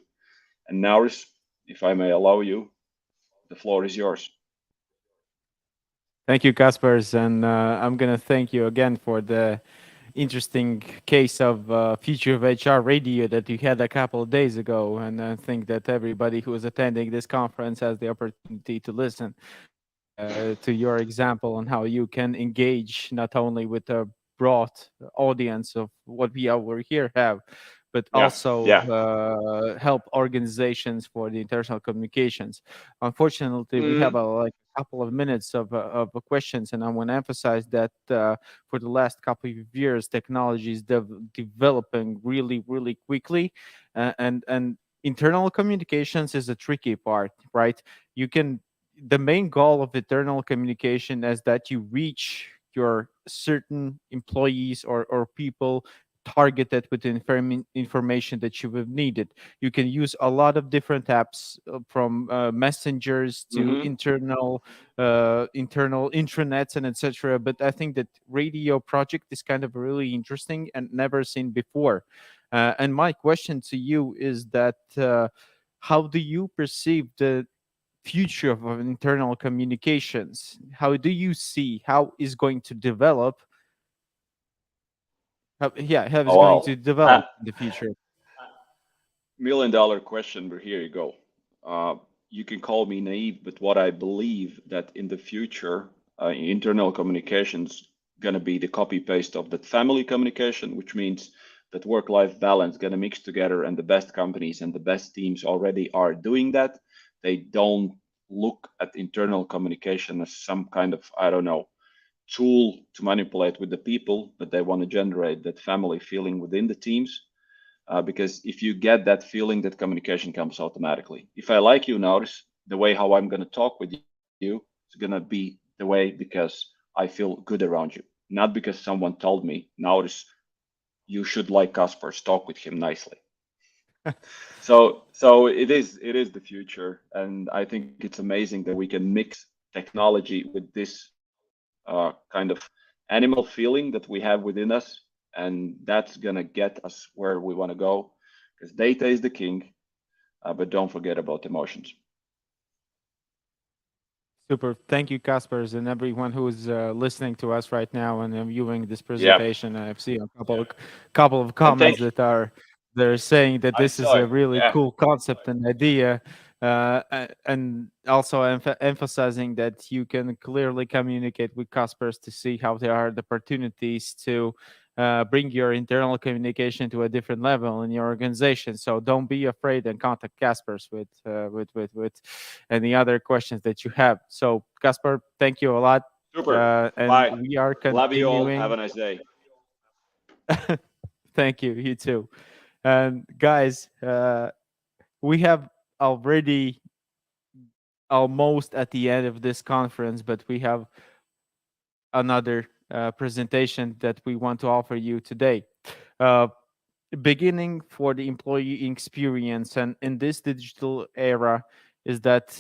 And Nauris, if I may allow you, the floor is yours. Thank you, Kaspers, and I'm gonna thank you again for the interesting case of Future of HR Radio that you had a couple of days ago, and I think that everybody who is attending this conference has the opportunity to listen to your example on how you can engage not only with a broad audience of what we over here have, but also help organizations for the international communications. Unfortunately, we have a couple of minutes of questions, and I want to emphasize that for the last couple of years, technology is developing really quickly, and internal communications is a tricky part, right? The main goal of internal communication is that you reach your certain employees or people targeted with information that you have needed. You can use a lot of different apps from messengers to internal intranets and etc. But I think that radio project is kind of really interesting and never seen before. And my question to you is that how do you perceive the future of internal communications? How do you see how is going to develop? How is going to develop in the future? $1 million question, but here you go. You can call me naive, but what I believe that in the future, internal communications gonna be the copy paste of that family communication, which means that work-life balance gonna mix together, and the best companies and the best teams already are doing that. They don't look at internal communication as some kind of, I don't know, tool to manipulate with the people, but they want to generate that family feeling within the teams. Because if you get that feeling, that communication comes automatically. If I like you, Nauris, the way how I'm going to talk with you is going to be the way because I feel good around you, not because someone told me, Nauris, you should like Kaspers, talk with him nicely. So it is the future, and I think it's amazing that we can mix technology with this kind of animal feeling that we have within us, and that's gonna get us where we want to go, because data is the king, but don't forget about emotions. Super. Thank you, Kaspers, and everyone who's listening to us right now and viewing this presentation. I've seen a couple of comments they're saying that this is a really cool concept and idea, and also emphasizing that you can clearly communicate with Kaspers to see how there are the opportunities to bring your internal communication to a different level in your organization. So don't be afraid and contact Kaspers with any other questions that you have. So Kasper, thank you a lot. Super. And bye. We are continuing. Love you all. Have a nice day. Thank you. You too. And guys, we have already almost at the end of this conference, but we have another presentation that we want to offer you today. Beginning for the employee experience, and in this digital era, is that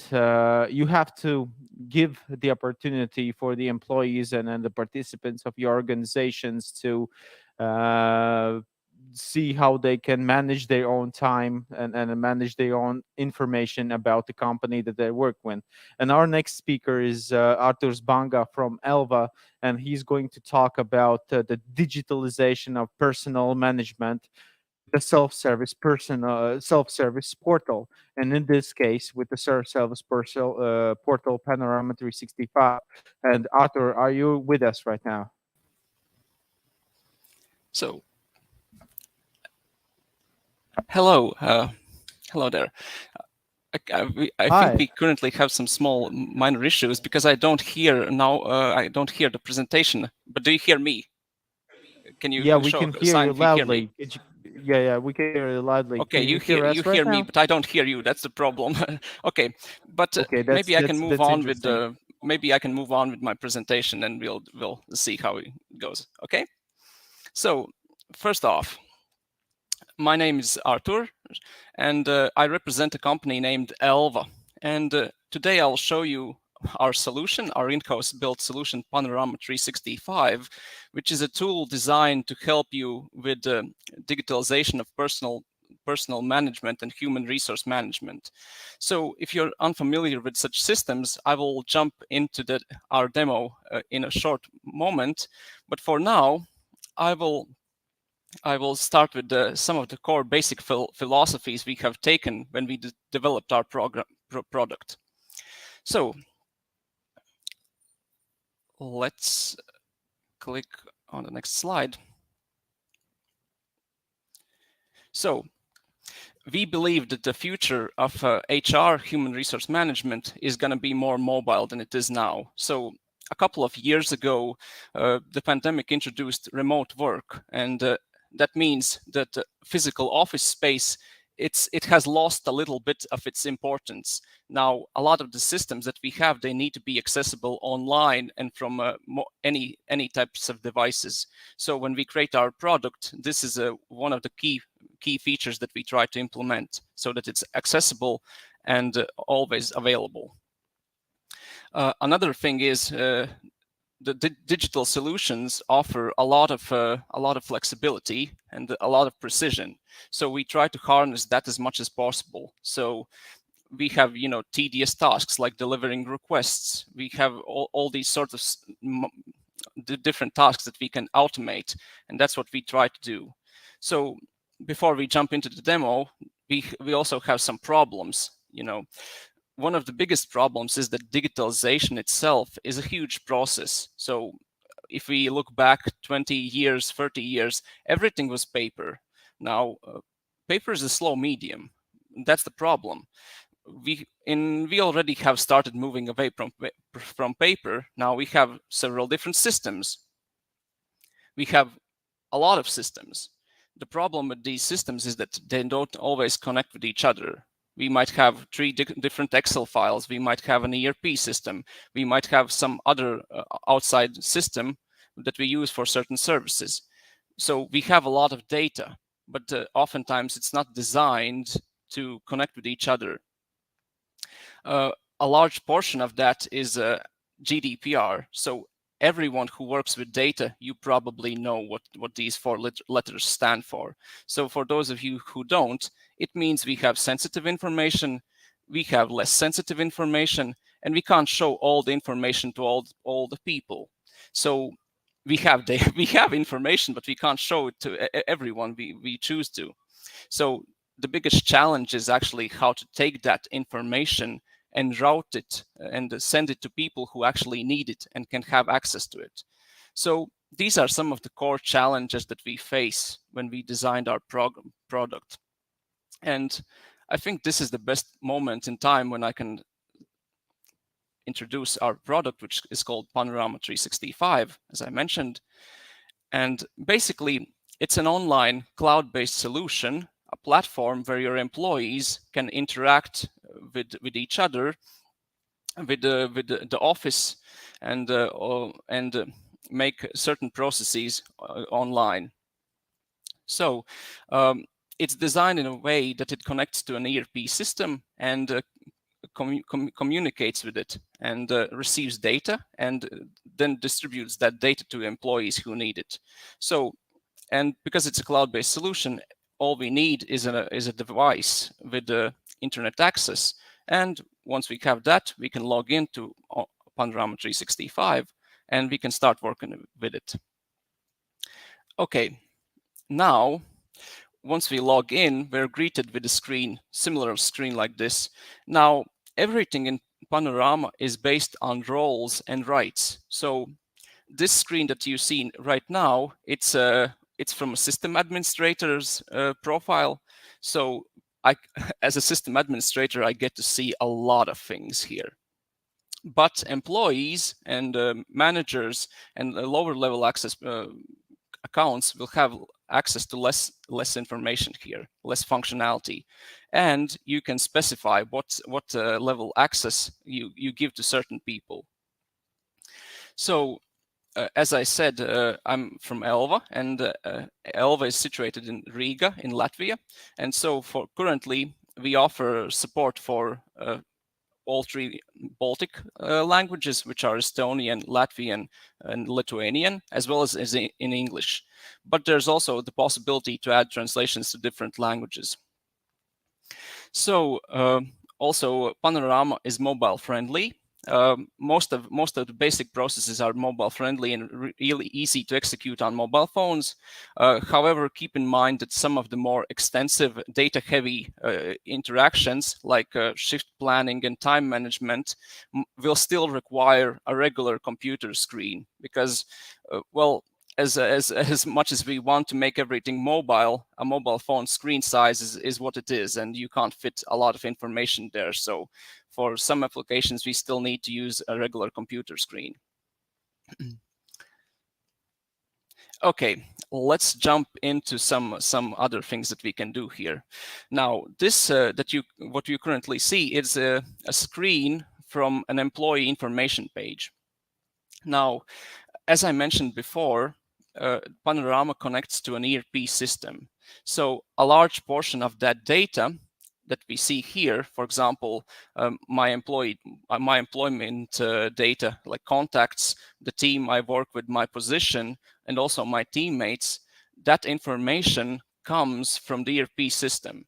you have to give the opportunity for the employees and the participants of your organizations to see how they can manage their own time and manage their own information about the company that they work with. And our next speaker is Artur Zbanga from Elva, and he's going to talk about the digitalization of personal management, the self-service portal, and in this case with the self-service portal Panorama 365. And Artur, are you with us right now? So hello there. I think we currently have some small minor issues because I don't hear now. I don't hear the presentation. But do you hear me? Can you? Yeah, we can hear you loudly. Yeah, we can hear you loudly. Okay, you hear me, but I don't hear you. That's the problem. Okay, but maybe I can move on with the. Maybe I can move on with my presentation, and we'll see how it goes. Okay. So first off, my name is Artur, and I represent a company named Elva. And today I'll show you our solution, our in-house built solution, Panorama 365, which is a tool designed to help you with the digitalization of personal management and human resource management. So if you're unfamiliar with such systems, I will jump into our demo in a short moment. But for now, I will start with some of the core basic philosophies we have taken when we developed our product. So let's click on the next slide. So we believe that the future of HR, human resource management, is going to be more mobile than it is now. So a couple of years ago, the pandemic introduced remote work, and that means that physical office space, it has lost a little bit of its importance. Now, a lot of the systems that we have, they need to be accessible online and from any types of devices. So when we create our product, this is one of the key features that we try to implement so that it's accessible and always available. Another thing is the digital solutions offer a lot of flexibility and a lot of precision. So we try to harness that as much as possible. So we have, tedious tasks like delivering requests. We have all these sorts of different tasks that we can automate, and that's what we try to do. So before we jump into the demo, we also have some problems. One of the biggest problems is that digitalization itself is a huge process. So if we look back 20 years, 30 years, everything was paper. Now, paper is a slow medium. That's the problem. We already have started moving away from paper. Now we have several different systems. We have a lot of systems. The problem with these systems is that they don't always connect with each other. We might have 3 different Excel files. We might have an ERP system. We might have some other outside system that we use for certain services. So we have a lot of data, but oftentimes it's not designed to connect with each other. A large portion of that is GDPR. So everyone who works with data, you probably know what these 4 letters stand for. So for those of you who don't, it means we have sensitive information, we have less sensitive information, and we can't show all the information to all the people. So we have information, but we can't show it to everyone we choose to. So the biggest challenge is actually how to take that information and route it and send it to people who actually need it and can have access to it. So these are some of the core challenges that we face when we designed our product. And I think this is the best moment in time when I can introduce our product, which is called Panorama 365, as I mentioned. And basically, it's an online cloud-based solution, a platform where your employees can interact with each other, with the office, and make certain processes online. So it's designed in a way that it connects to an ERP system and communicates with it and receives data and then distributes that data to employees who need it. So, and because it's a cloud-based solution, all we need is a device with internet access. And once we have that, we can log into Panorama 365 and we can start working with it. Okay, now, once we log in, we're greeted with a screen, similar screen like this. Now, everything in Panorama is based on roles and rights. So this screen that you see right now, it's from a system administrator's profile. So as a system administrator, I get to see a lot of things here. But employees and managers and lower level access accounts will have access to less information here, less functionality, and you can specify what level access you give to certain people. So as I said, I'm from Elva, and Elva is situated in Riga in Latvia, and so for currently we offer support for all three Baltic languages, which are Estonian, Latvian, and Lithuanian, as well as in English. But there's also the possibility to add translations to different languages. So also Panorama is mobile friendly. Most of the basic processes are mobile friendly and really easy to execute on mobile phones. However, keep in mind that some of the more extensive data heavy interactions like shift planning and time management will still require a regular computer screen because, well, as much as we want to make everything mobile, a mobile phone screen size is what it is, and you can't fit a lot of information there. So for some applications, we still need to use a regular computer screen. Okay, let's jump into some other things that we can do here. Now, this what you currently see is a screen from an employee information page. Now, as I mentioned before, Panorama connects to an ERP system. So a large portion of that data that we see here, for example, my employment data, like contacts, the team I work with, my position, and also my teammates, that information comes from the ERP system.